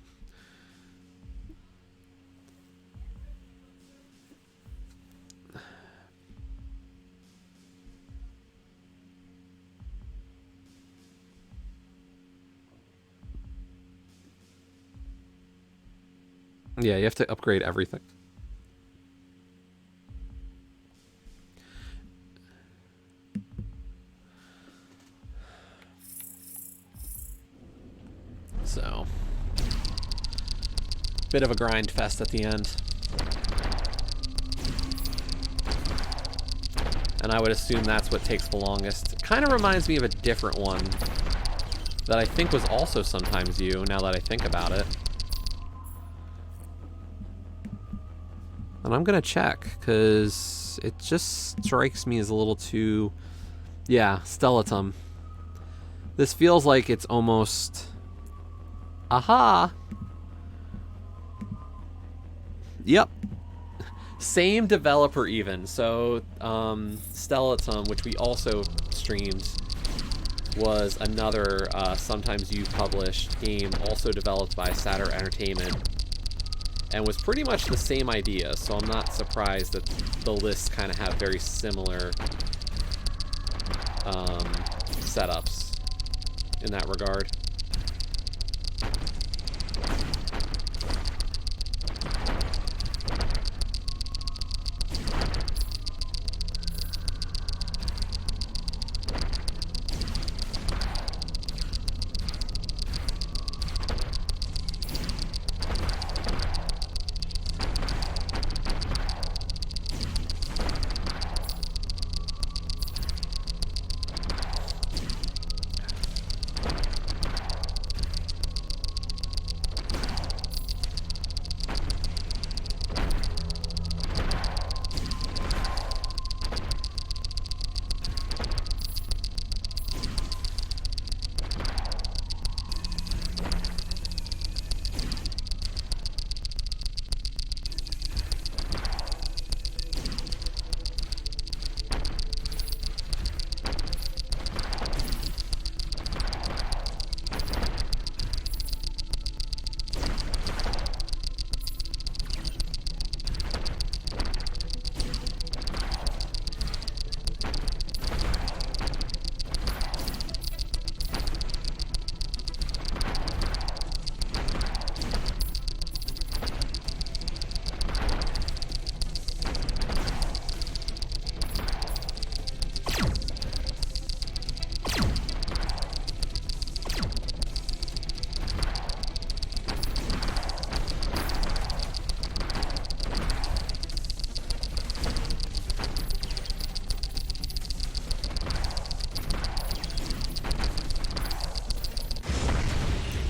Yeah, you have to upgrade everything. So, bit of a grind fest at the end. And I would assume that's what takes the longest. It kind of reminds me of a different one that I think was also sometimes you, now that I think about it. And I'm going to check, because it just strikes me as a little too... Yeah, Stellatum. This feels like it's almost... Aha! Yep. Same developer even. So, Stellatum, which we also streamed, was another Sometimes You published game, also developed by Satyr Entertainment, and was pretty much the same idea, so I'm not surprised that the lists kind of have very similar setups in that regard.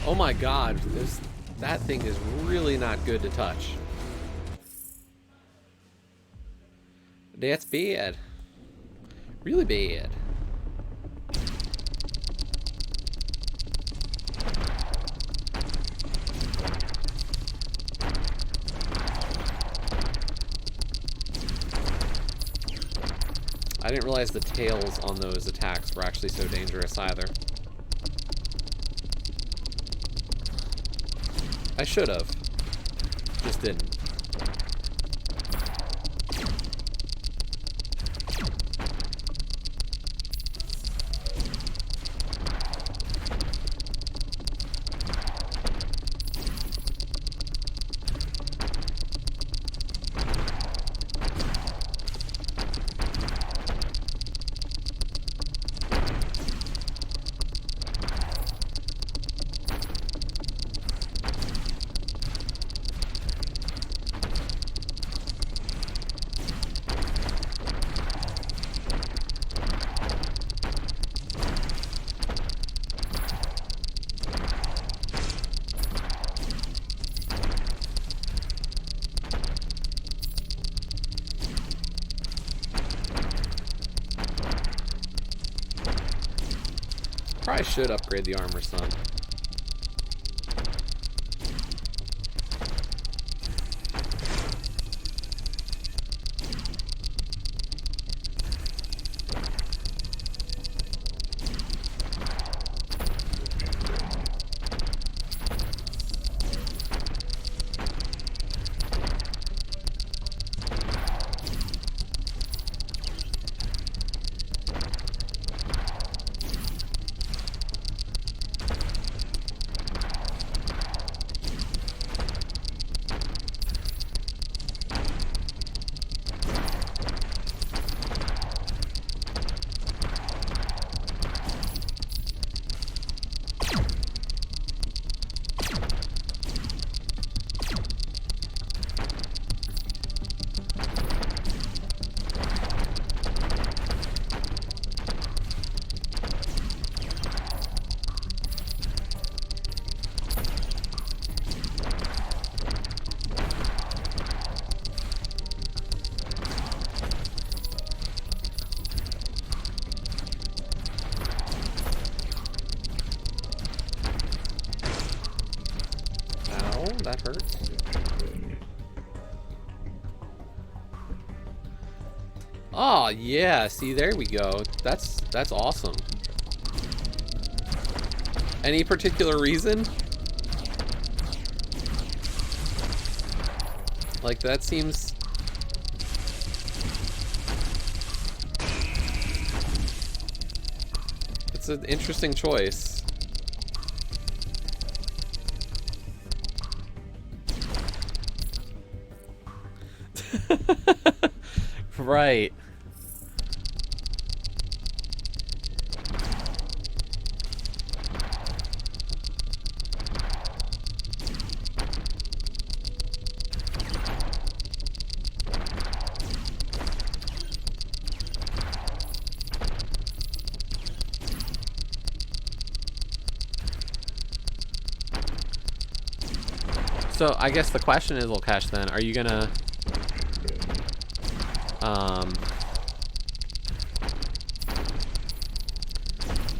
Oh my god, that thing is really not good to touch. That's bad. Really bad. I didn't realize the tails on those attacks were actually so dangerous either. I should have. Just didn't. Probably should upgrade the armor some. That hurts. Oh yeah, see, there we go. That's awesome. Any particular reason? Like, that seems... It's an interesting choice. Right. So I guess the question is, Volcash, then, are you gonna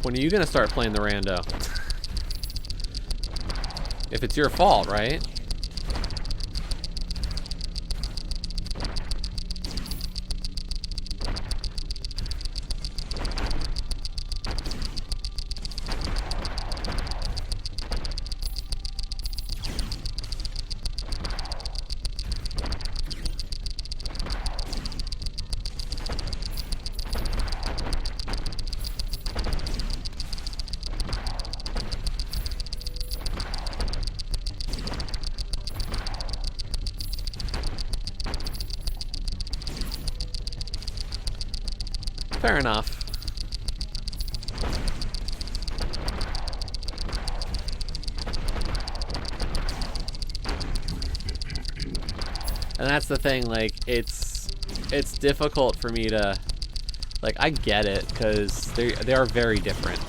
when are you gonna start playing the rando? If it's your fault, right? Fair enough. And that's the thing, like, it's difficult for me to, like, I get it, because they are very different.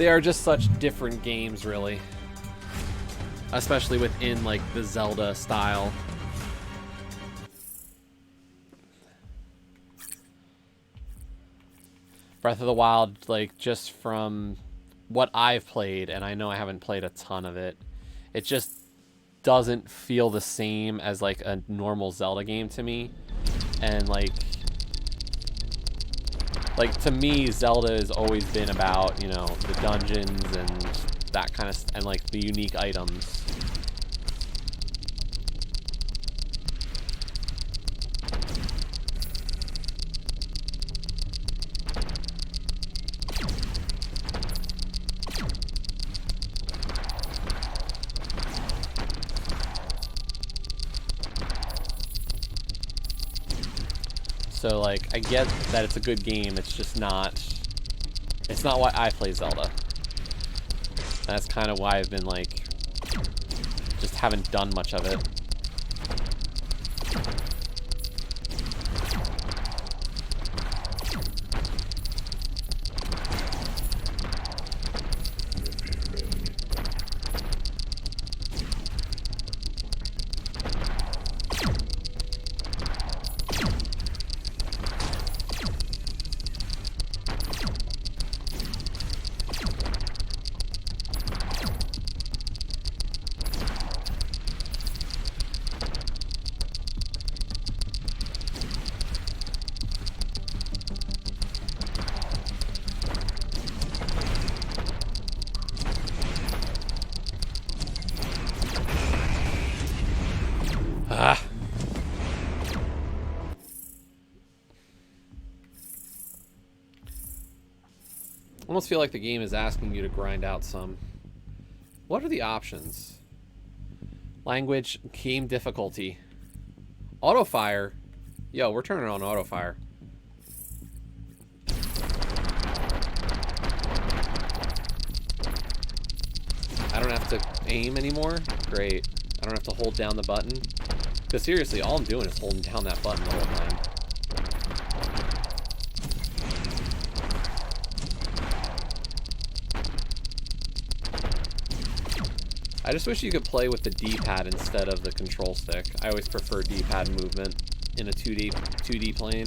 They are just such different games, really. Especially within, like, the Zelda style. Breath of the Wild, like, just from what I've played, and I know I haven't played a ton of it, it just doesn't feel the same as, like, a normal Zelda game to me. And, like, to me, Zelda has always been about, you know, the dungeons and that kind of, and, like, the unique items. So, like, I get that it's a good game, it's just not... It's not why I play Zelda. That's kind of why I've been, like... Just haven't done much of it. I almost feel like the game is asking you to grind out some. What are the options? Language, game difficulty. Auto fire. Yo, we're turning on auto fire. I don't have to aim anymore? Great. I don't have to hold down the button. Because seriously, all I'm doing is holding down that button the whole time. I just wish you could play with the D-pad instead of the control stick. I always prefer D-pad movement in a 2D plane.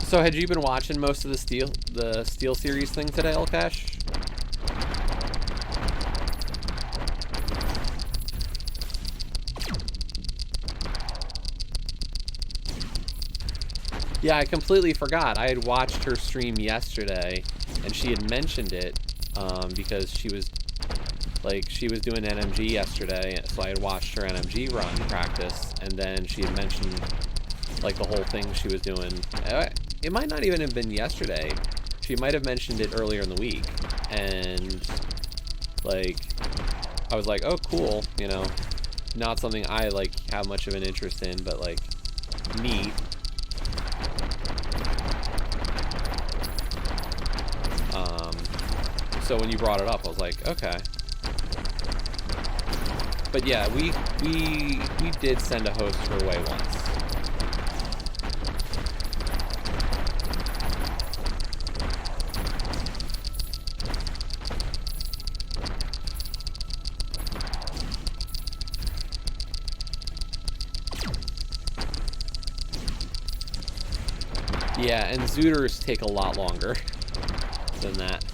So had you been watching most of the Steel series thing today, Elcash? Yeah, I completely forgot. I had watched her stream yesterday, and she had mentioned it because she was doing NMG yesterday, so I had watched her NMG run practice, and then she had mentioned like the whole thing she was doing. It might not even have been yesterday. She might have mentioned it earlier in the week, and like I was like, oh cool, you know, not something I like have much of an interest in, but like neat. So when you brought it up, I was like, okay. But yeah, we did send a host her way once. Yeah, and Zooters take a lot longer than that.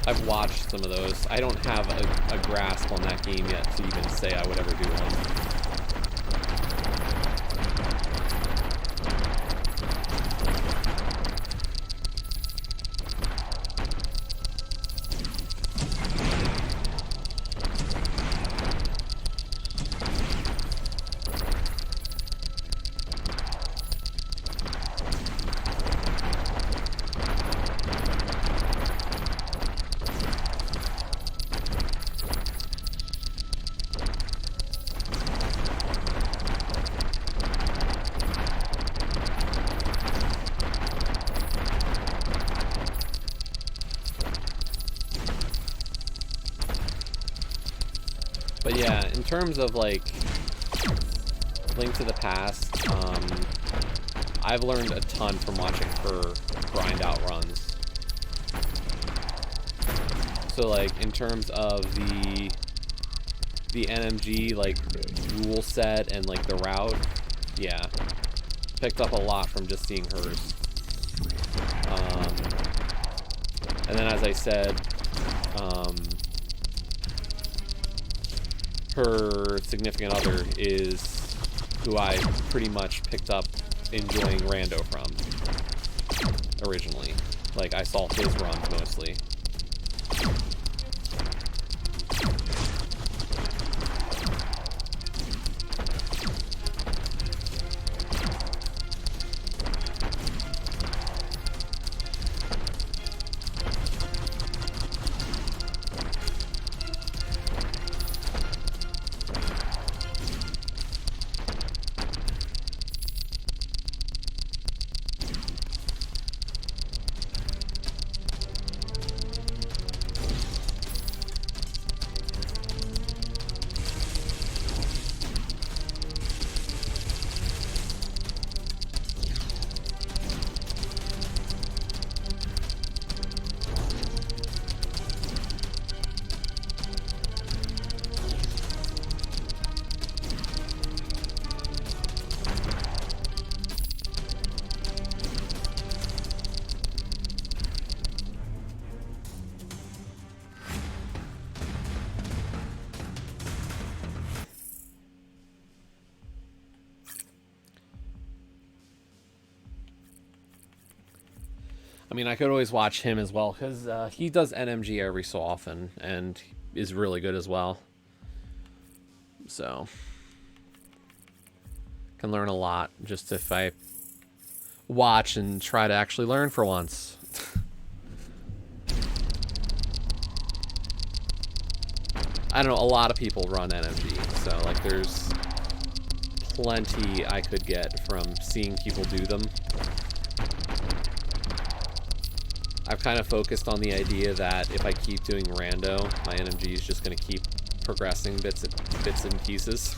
I've watched some of those. I don't have a grasp on that game yet to even say I would ever do one. But yeah, in terms of like Link to the Past, I've learned a ton from watching her grind out runs. So like in terms of the NMG like rule set and like the route, yeah, picked up a lot from just seeing hers. And then as I said, her significant other is who I pretty much picked up enjoying Rando from originally. Like, I saw his runs mostly. I mean, I could always watch him as well, because he does NMG every so often, and is really good as well. So, can learn a lot just if I watch and try to actually learn for once. I don't know, a lot of people run NMG, so like there's plenty I could get from seeing people do them. I've kind of focused on the idea that if I keep doing rando, my NMG is just going to keep progressing bits and pieces.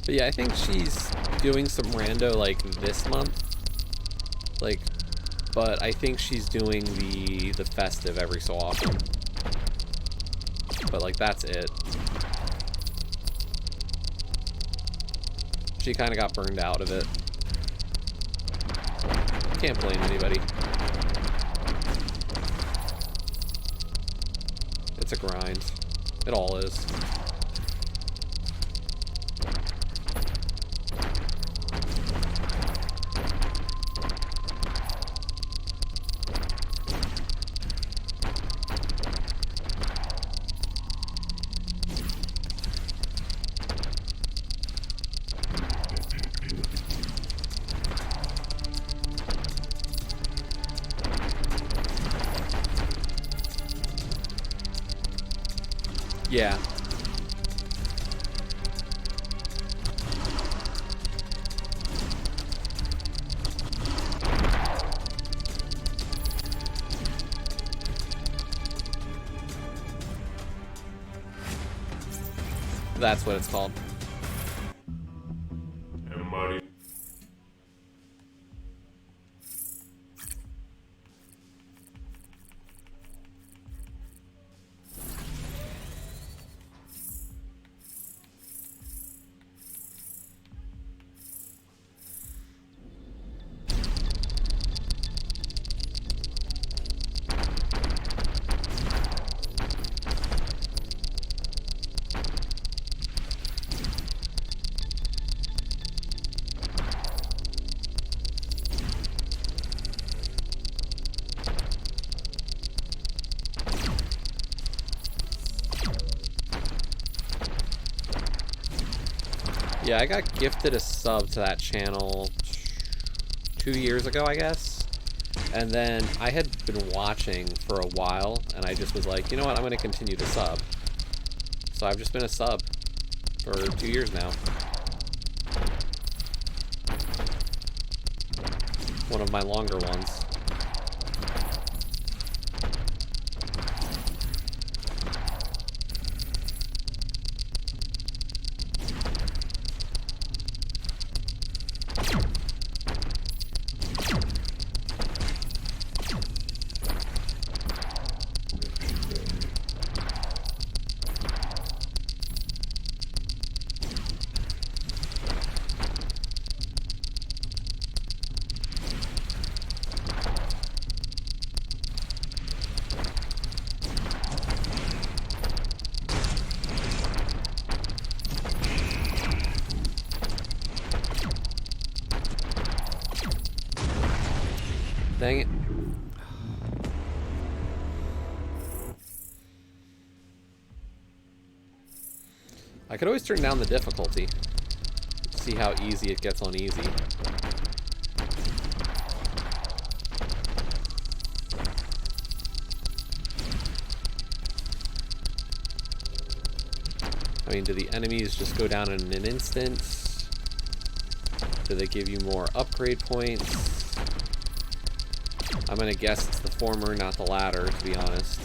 But yeah, I think she's doing some rando like this month. Like, but I think she's doing the festive every so often. But like that's it. She kind of got burned out of it. Can't blame anybody. It's a grind. It all is. Yeah. That's what it's called. And Marty. Yeah, I got gifted a sub to that channel 2 years ago, I guess. And then I had been watching for a while, and I just was like, you know what, I'm going to continue to sub. So I've just been a sub for 2 years now. One of my longer ones. Dang it. I could always turn down the difficulty. See how easy it gets on easy. I mean, do the enemies just go down in an instant? Do they give you more upgrade points? I'm gonna guess it's the former, not the latter, to be honest.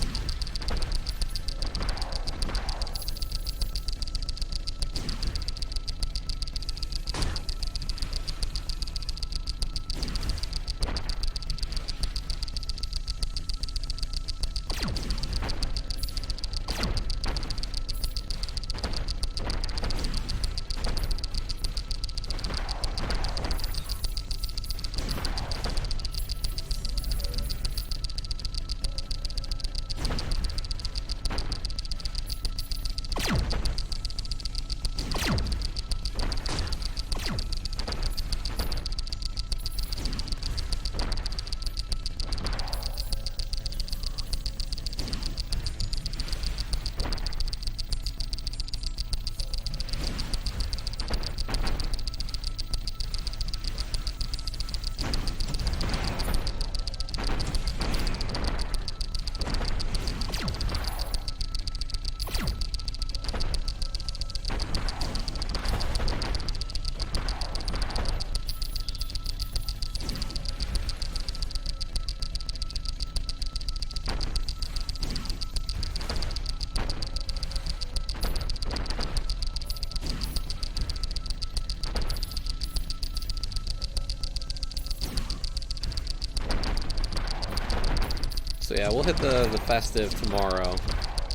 So yeah, we'll hit the festive tomorrow.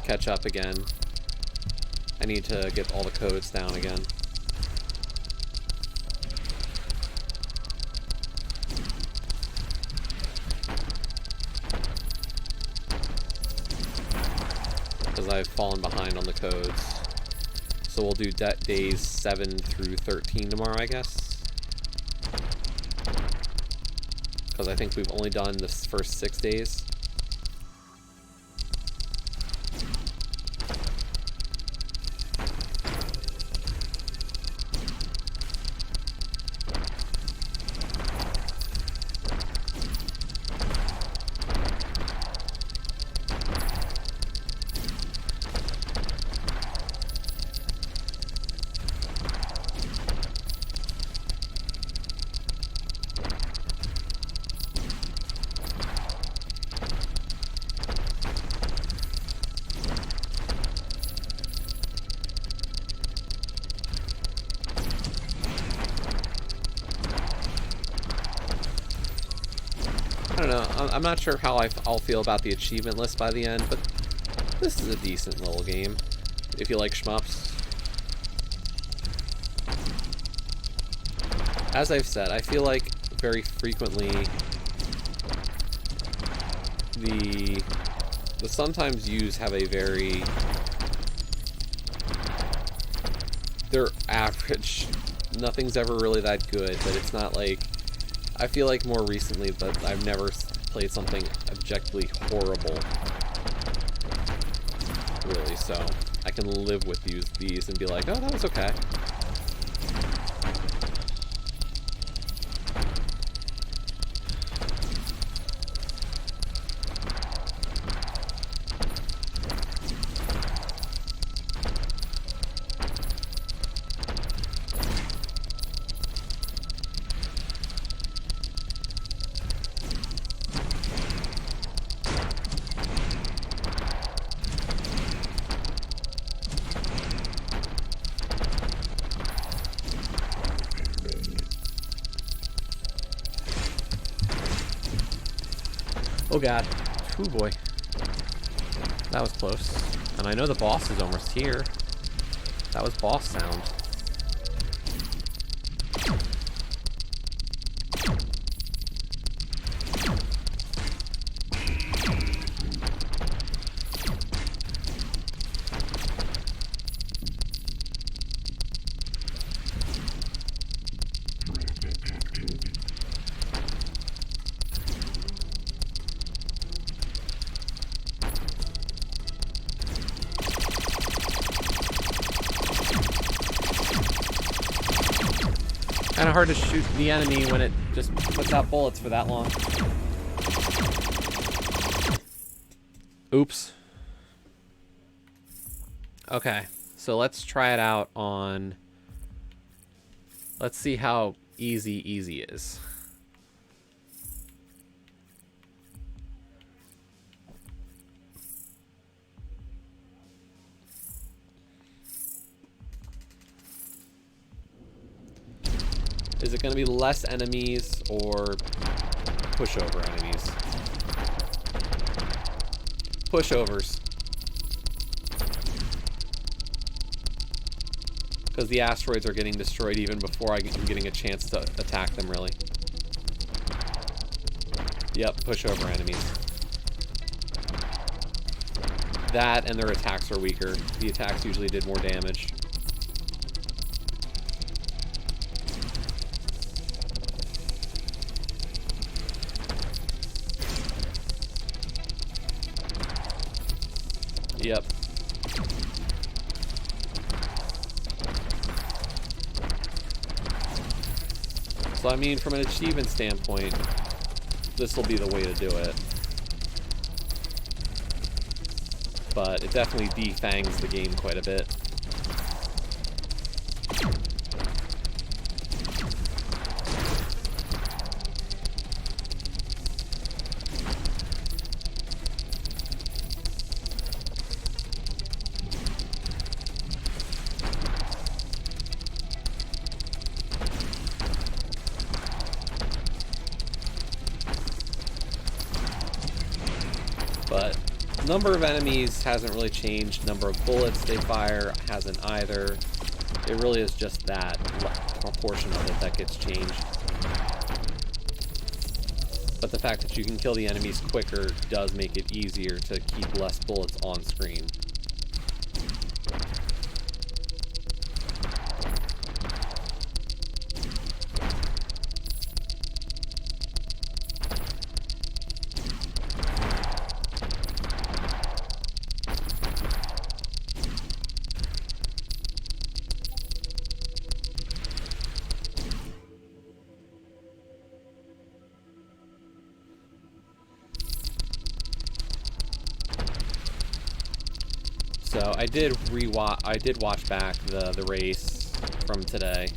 Catch up again. I need to get all the codes down again. Because I've fallen behind on the codes. So we'll do days 7 through 13 tomorrow, I guess. Because I think we've only done the first 6 days. I'm not sure how I'll feel about the achievement list by the end, but this is a decent little game if you like shmups. As I've said, I feel like very frequently the sometimes used have a very... they're average. Nothing's ever really that good, but it's not like... I feel like more recently that I've never played something objectively horrible. Really, so I can live with these and be like, oh, that was okay. Oh god. Oh boy. That was close. And I know the boss is almost here. That was boss sound. Kind of hard to shoot the enemy when it just puts out bullets for that long. Oops. Okay, so let's try it out on... Let's see how easy is. Is it going to be less enemies or pushover enemies? Pushovers. Because the asteroids are getting destroyed even before I'm getting a chance to attack them, really. Yep, pushover enemies. That and their attacks are weaker. The attacks usually did more damage. Yep. So I mean, from an achievement standpoint, this will be the way to do it. But it definitely defangs the game quite a bit. But number of enemies hasn't really changed. Number of bullets they fire hasn't either. It really is just that proportion of it that gets changed. But the fact that you can kill the enemies quicker does make it easier to keep less bullets on screen. So I did watch back the race from today.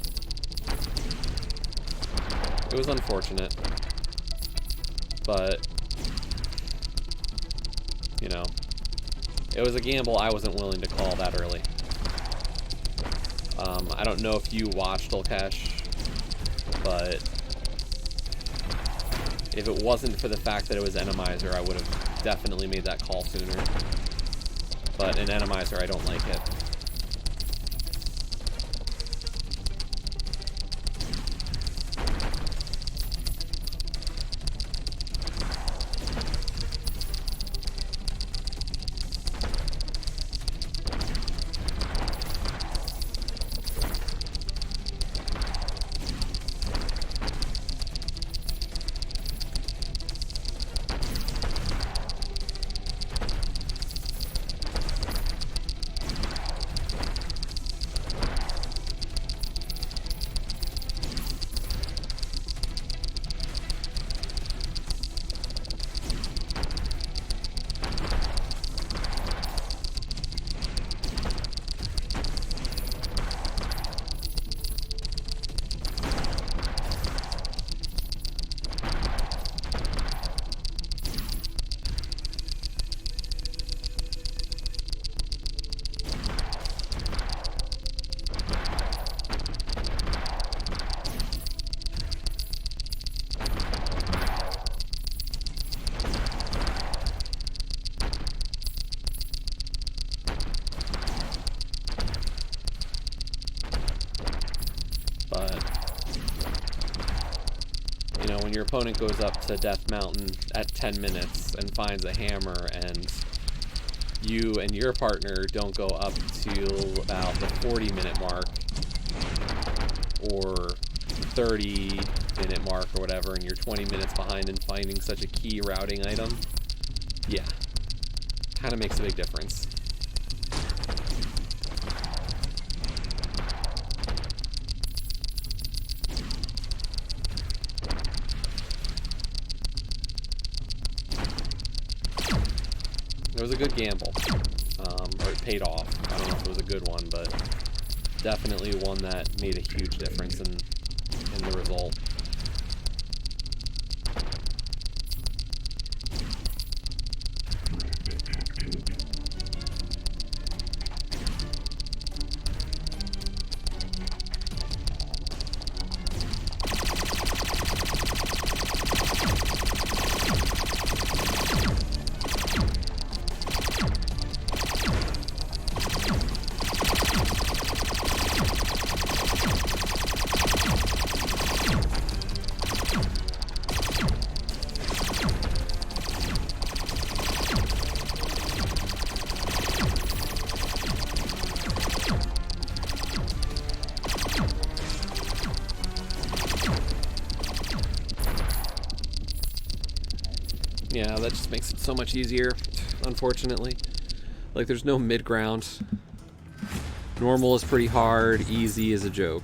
It was unfortunate, but you know, it was a gamble I wasn't willing to call that early. I don't know if you watched Olkesh, but If it wasn't for the fact that it was Enemizer, I would have definitely made that call sooner. But in Enemizer, I don't like it. When your opponent goes up to Death Mountain at 10 minutes and finds a hammer, and you and your partner don't go up to about the 40-minute mark or 30-minute mark or whatever, and you're 20 minutes behind in finding such a key routing item, yeah, kind of makes a big difference. It was a good gamble, or it paid off. I don't know if it was a good one, but definitely one that made a huge difference in the result. Yeah, that just makes it so much easier, unfortunately. Like, there's no mid-ground. Normal is pretty hard, easy is a joke.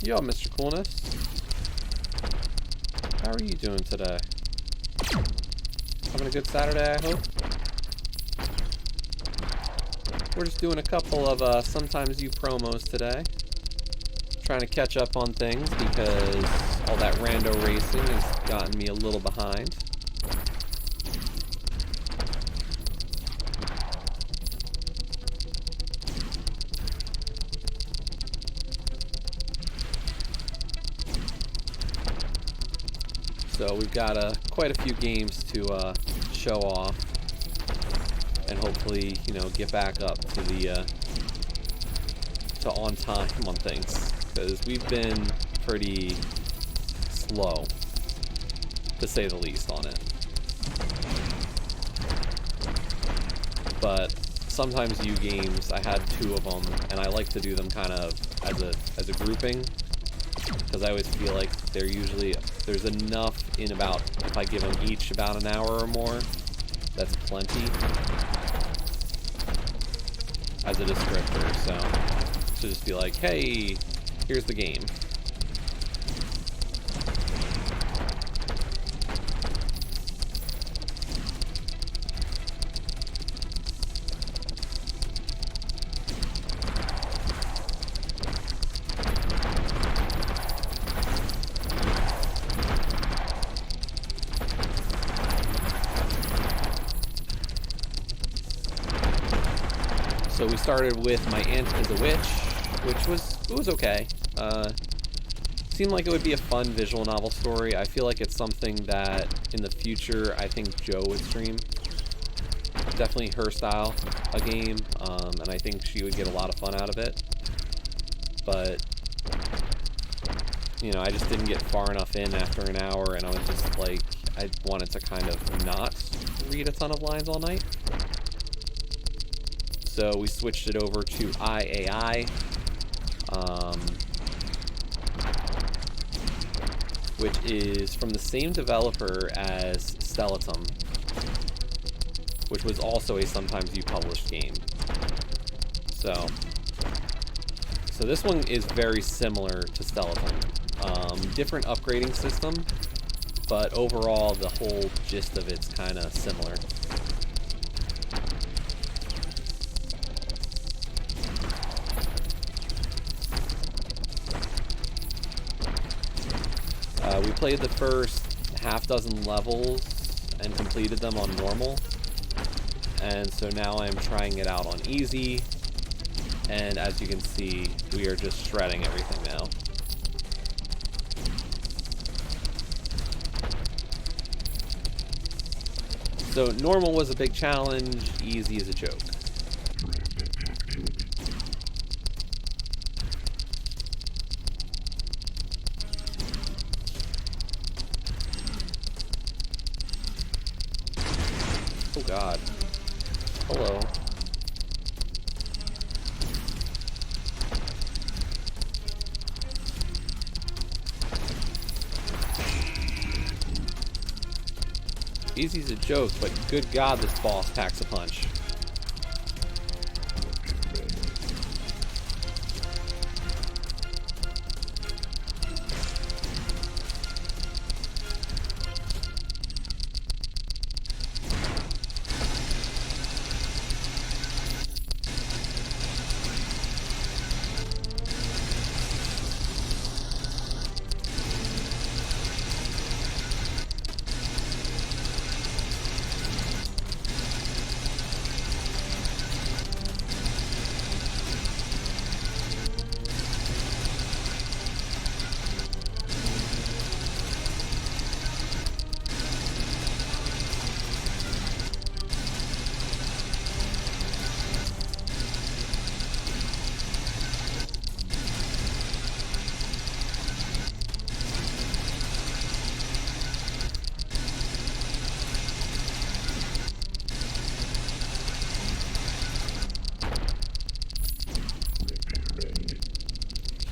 Yo, Mr. Coolness. How are you doing today? Having a good Saturday, I hope? we're just doing a couple of Sometimes You promos today. Trying to catch up on things because all that rando racing has gotten me a little behind. So we've got quite a few games to show off, and hopefully, you know, get back up to the to on time on things, because we've been pretty slow, to say the least, on it. But Sometimes You games, I had 2 of them, and I like to do them kind of as a grouping, because I always feel like there's enough in about, if I give them each about an hour or more, that's plenty as a descriptor. So to just be like, hey, here's the game. So we started with My Aunt is a Witch, which was okay. Seemed like it would be a fun visual novel story. I feel like it's something that in the future I think Joe would stream. Definitely her style a game, and I think she would get a lot of fun out of it. But you know, I just didn't get far enough in after an hour, and I was just like, I wanted to kind of not read a ton of lines all night. So we switched it over to IAI, which is from the same developer as Stellatum, which was also a Sometimes You published game. So this one is very similar to Stellatum. Different upgrading system, but overall the whole gist of it's kind of similar. We played the first half dozen levels and completed them on normal, and so now I'm trying it out on easy, and as you can see, we are just shredding everything now. So normal was a big challenge, easy is a joke. Oh god. Hello. Easy's a joke, but good god, this boss packs a punch.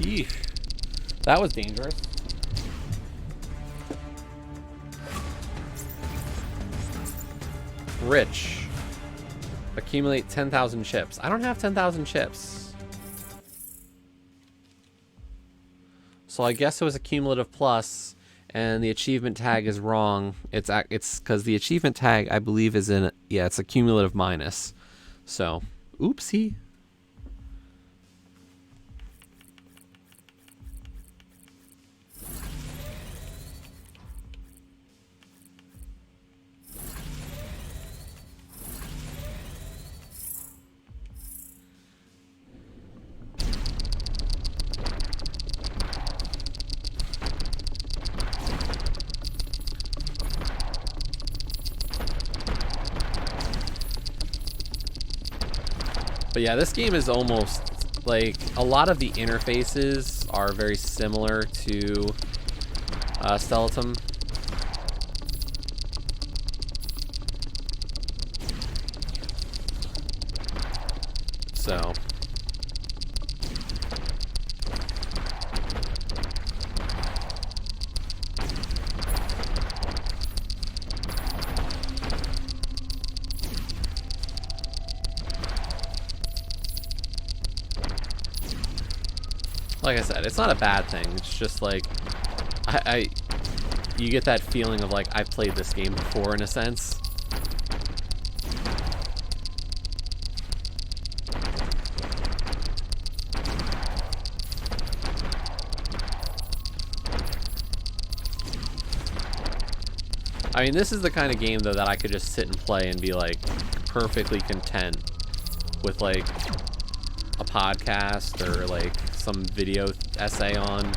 Eesh. That was dangerous. Rich. Accumulate 10,000 chips. I don't have 10,000 chips. So I guess it was a cumulative plus, and the achievement tag is wrong. It's because the achievement tag, I believe, is in, yeah, it's a cumulative minus. So Oopsie. But yeah, this game is almost like a lot of the interfaces are very similar to Stellatum. So like I said, it's not a bad thing. It's just like you get that feeling of like I've played this game before in a sense. I mean, this is the kind of game though that I could just sit and play and be like perfectly content with like a podcast or like some video essay on,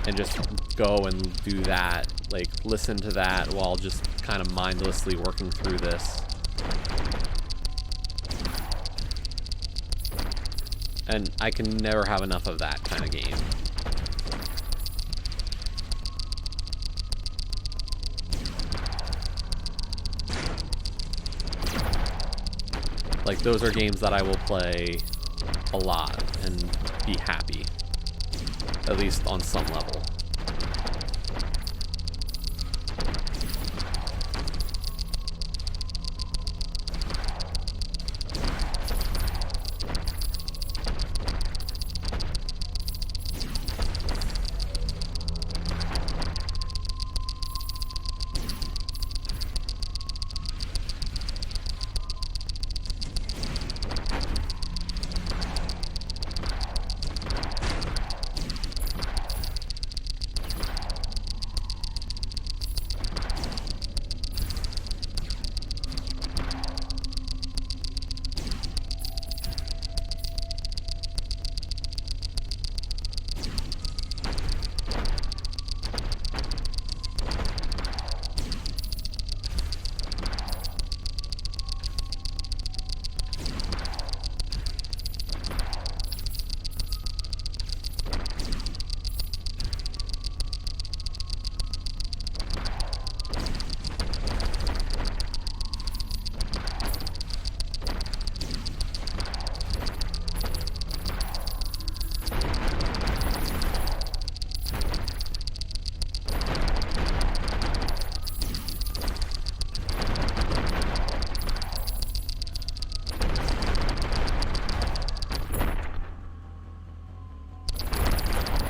and just go and do that, like listen to that while just kind of mindlessly working through this. And I can never have enough of that kind of game. Like, those are games that I will play a lot and be happy, at least on some level.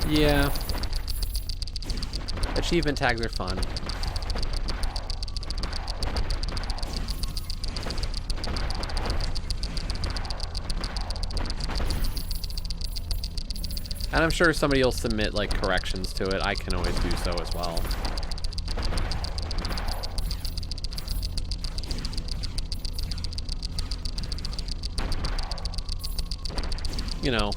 Yeah. Achievement tags are fun. And I'm sure somebody will submit like corrections to it. I can always do so as well. You know,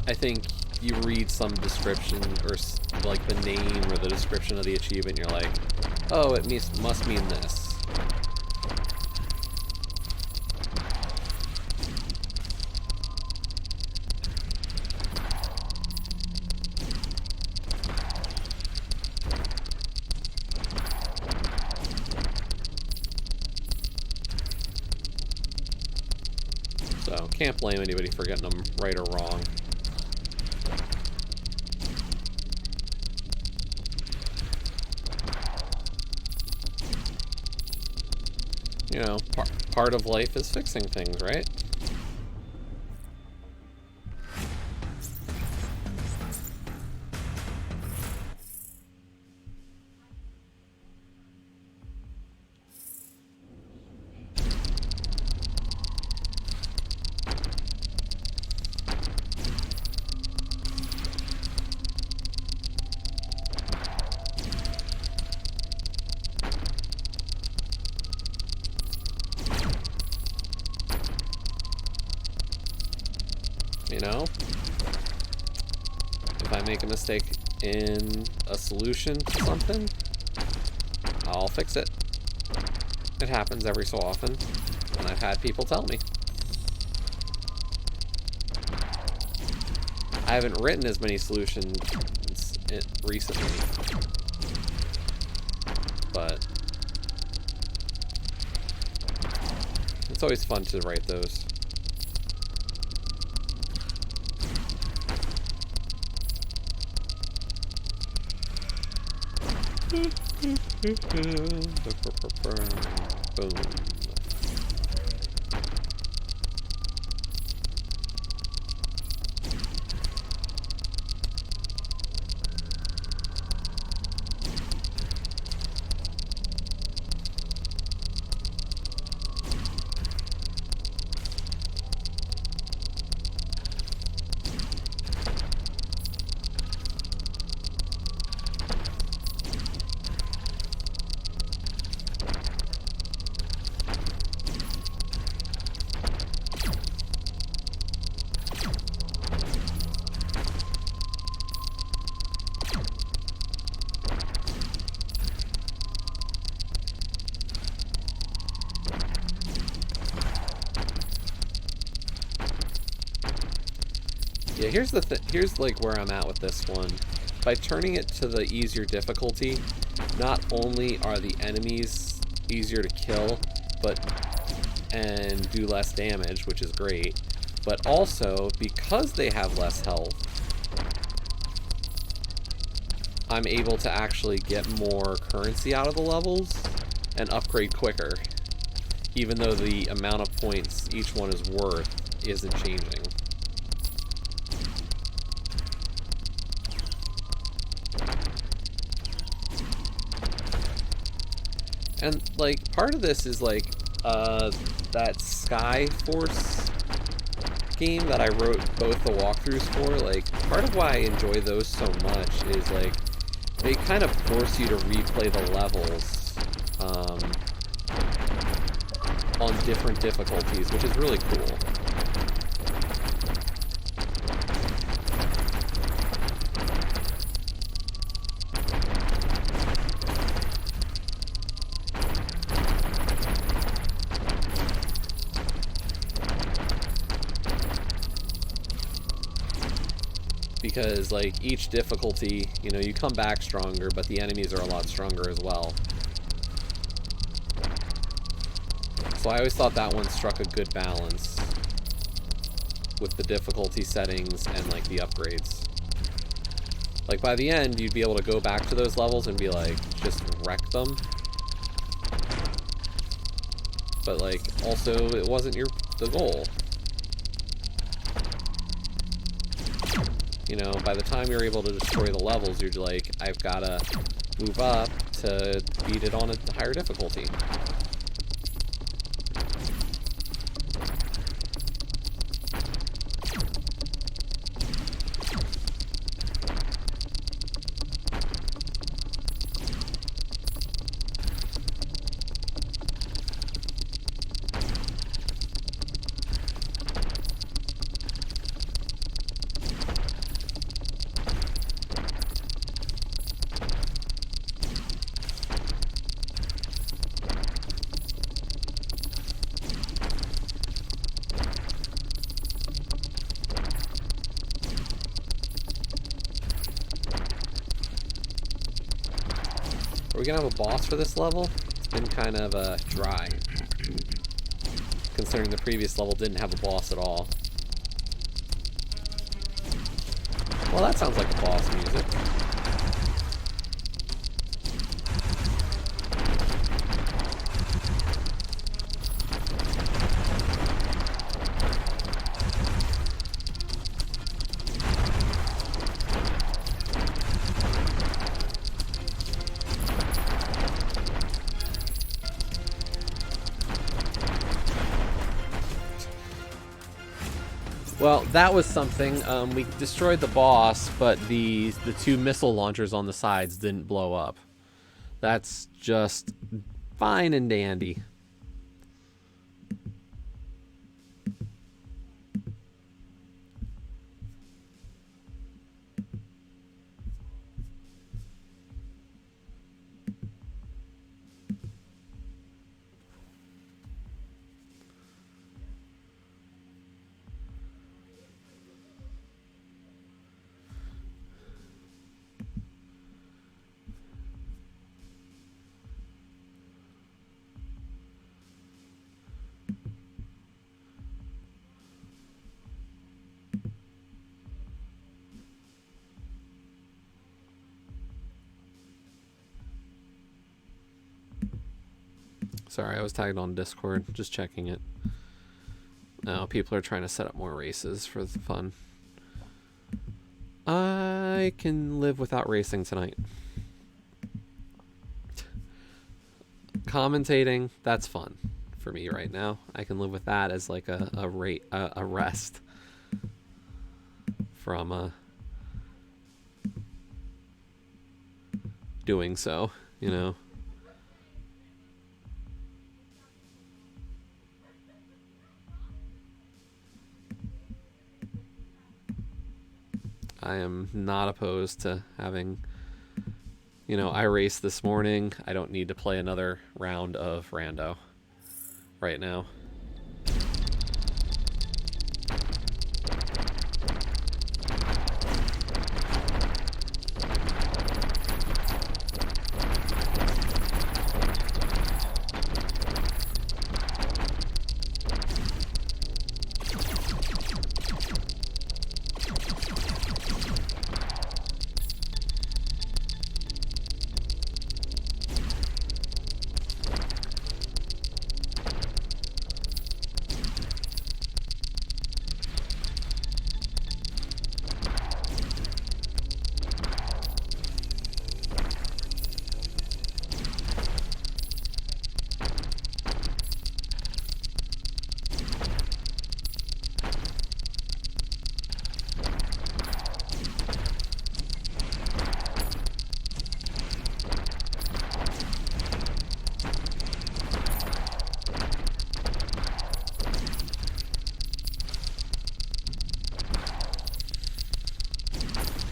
I think you read some description or like the name or the description of the achievement, you're like, oh, it must mean this. So, can't blame anybody for getting them right or wrong. You know, part of life is fixing things, right? You know? If I make a mistake in a solution to something, I'll fix it. It happens every so often, and I've had people tell me. I haven't written as many solutions recently, but it's always fun to write those. Boom. Yeah, here's like where I'm at with this one. By turning it to the easier difficulty, not only are the enemies easier to kill, and do less damage, which is great, but also because they have less health, I'm able to actually get more currency out of the levels and upgrade quicker, even though the amount of points each one is worth isn't changing. And, like, part of this is, like, that Sky Force game that I wrote both the walkthroughs for. Like, part of why I enjoy those so much is, like, they kind of force you to replay the levels on different difficulties, which is really cool. Because, like, each difficulty, you know, you come back stronger, but the enemies are a lot stronger as well. So I always thought that one struck a good balance with the difficulty settings and, like, the upgrades. Like, by the end, you'd be able to go back to those levels and be like, just wreck them. But, like, also, it wasn't the goal. You know, by the time you're able to destroy the levels, you're like, I've got to move up to beat it on a higher difficulty. Are we gonna have a boss for this level? It's been kind of dry, considering the previous level didn't have a boss at all. Well, that sounds like a boss music. Well, that was something. We destroyed the boss, but the two missile launchers on the sides didn't blow up. That's just fine and dandy. Sorry, I was tagged on Discord. Just checking it. Now people are trying to set up more races for the fun. I can live without racing tonight. Commentating, that's fun for me right now. I can live with that as like a rest from doing so, you know. I am not opposed to having, you know, I raced this morning. I don't need to play another round of rando right now.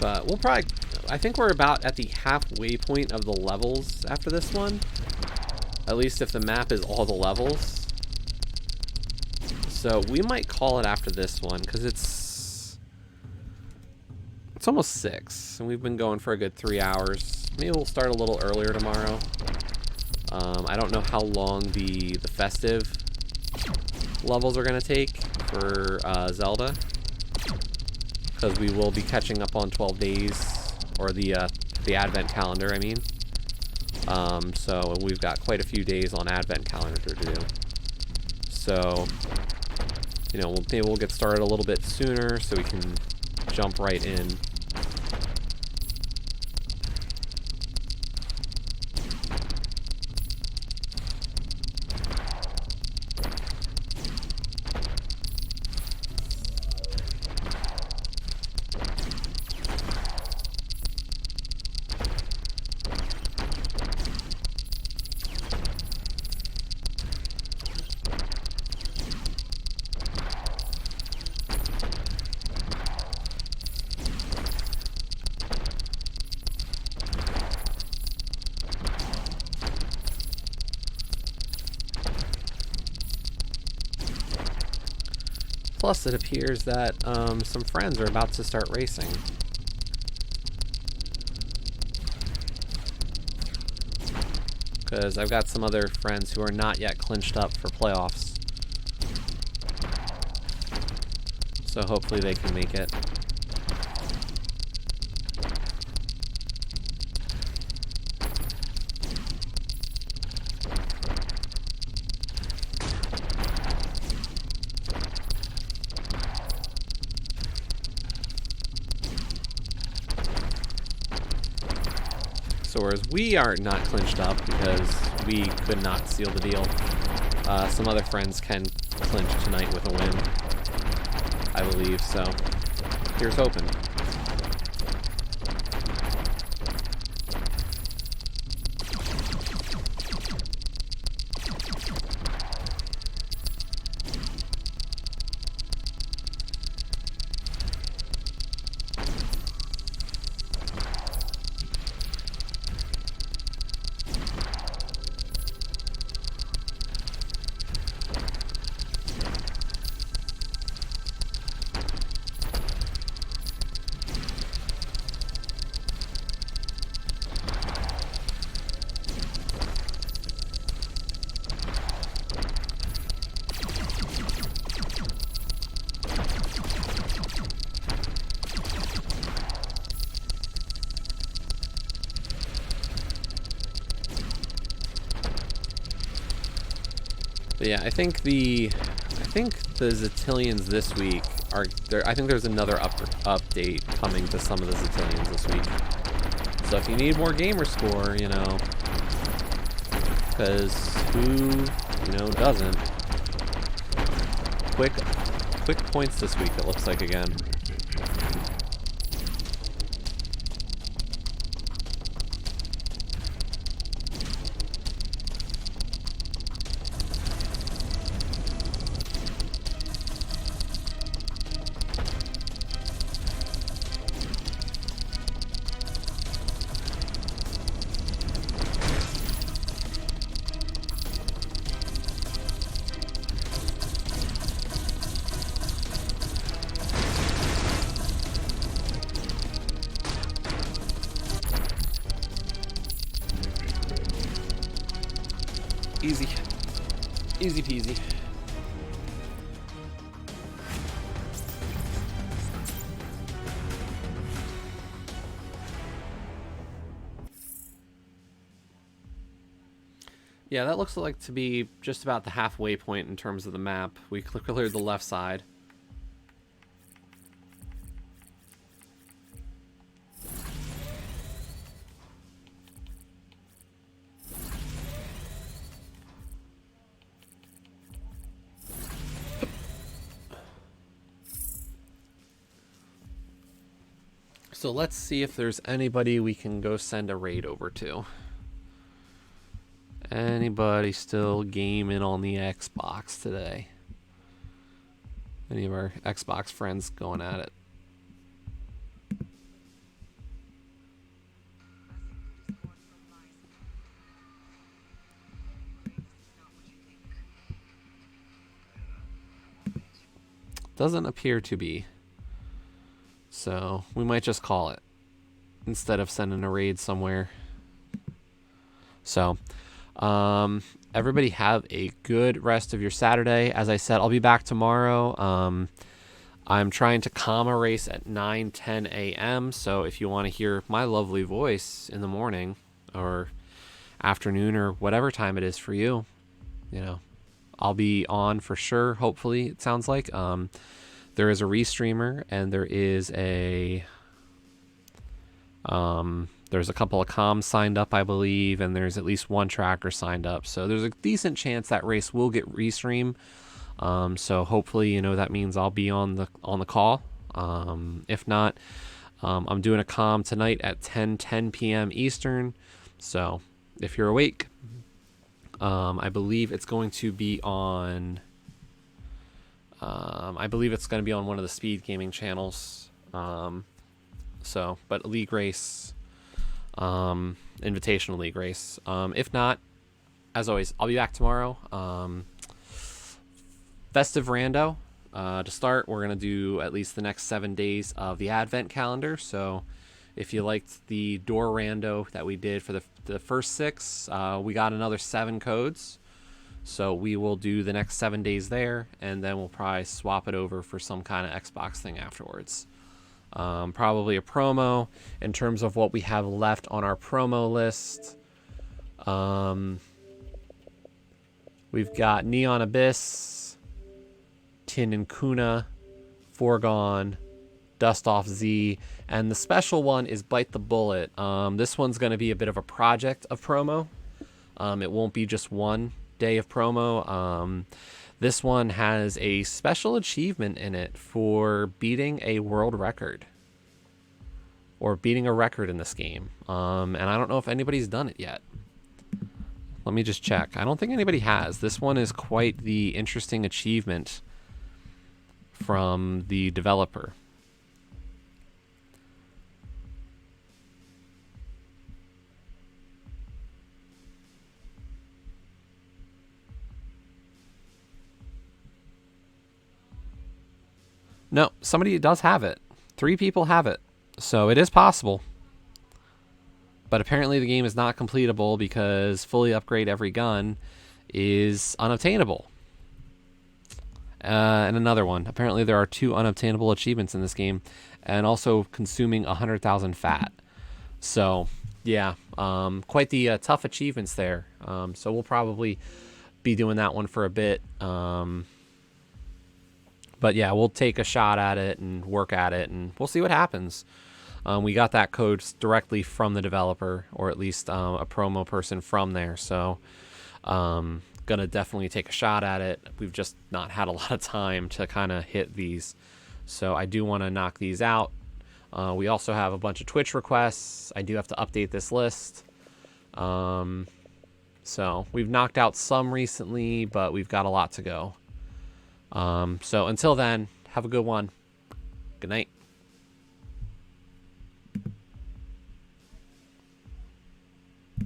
But we'll probably, I think we're about at the halfway point of the levels after this one. At least if the map is all the levels. So we might call it after this one, because it's almost 6, and we've been going for a good 3 hours. Maybe we'll start a little earlier tomorrow. I don't know how long the festive levels are going to take for Zelda. Because we will be catching up on 12 days, or the Advent calendar, I mean. So we've got quite a few days on Advent calendar to do. So, you know, maybe we'll get started a little bit sooner so we can jump right in. Plus, it appears that some friends are about to start racing. Because I've got some other friends who are not yet clinched up for playoffs. So hopefully they can make it. So whereas we are not clinched up because we could not seal the deal, some other friends can clinch tonight with a win, I believe. So here's hoping. So yeah, I think the Zillions this week are there. I think there's another update coming to some of the Zillions this week. So if you need more gamer score, you know, because who, you know, doesn't? Quick points this week, it looks like again. Easy. Easy peasy. Yeah, that looks like to be just about the halfway point in terms of the map. We cleared the left side. So let's see if there's anybody we can go send a raid over to. Anybody still gaming on the Xbox today? Any of our Xbox friends going at it? Doesn't appear to be. So we might just call it instead of sending a raid somewhere. So everybody have a good rest of your Saturday. As I said, I'll be back tomorrow. I'm trying to comma race at 9:10 a.m. So if you want to hear my lovely voice in the morning or afternoon or whatever time it is for you, you know, I'll be on for sure. Hopefully, it sounds like there is a restreamer and there is a there's a couple of comms signed up, I believe, and there's at least one tracker signed up. So there's a decent chance that race will get restream. So hopefully, you know, that means I'll be on the call. If not, I'm doing a comm tonight at 10 p.m. Eastern. So if you're awake, I believe it's going to be on. I believe it's going to be on one of the Speed Gaming channels. So, but a league race, invitational league race. If not, as always, I'll be back tomorrow. Festive rando. To start, we're going to do at least the next 7 days of the Advent calendar. So if you liked the door rando that we did for the first 6, we got another 7 codes. So we will do the next 7 days there, and then we'll probably swap it over for some kind of Xbox thing afterwards. Probably a promo in terms of what we have left on our promo list. We've got Neon Abyss, Tin and Kuna, Foregone, Dust Off Z, and the special one is Bite the Bullet. This one's going to be a bit of a project of promo. It won't be just one day of promo. This one has a special achievement in it for beating a world record, or beating a record in this game. And I don't know if anybody's done it yet. Let me just check. I don't think anybody has. This one is quite the interesting achievement from the developer. No, somebody does have it. 3 people have it. So it is possible. But apparently the game is not completable because fully upgrade every gun is unobtainable. And another one. Apparently there are 2 unobtainable achievements in this game, and also consuming 100,000 fat. So, yeah, quite the tough achievements there. So we'll probably be doing that one for a bit. But yeah, we'll take a shot at it and work at it, and we'll see what happens. We got that code directly from the developer, or at least a promo person from there. So gonna definitely take a shot at it. We've just not had a lot of time to kind of hit these. So I do want to knock these out. We also have a bunch of Twitch requests. I do have to update this list. So we've knocked out some recently, but we've got a lot to go. So until then, have a good one. Good night.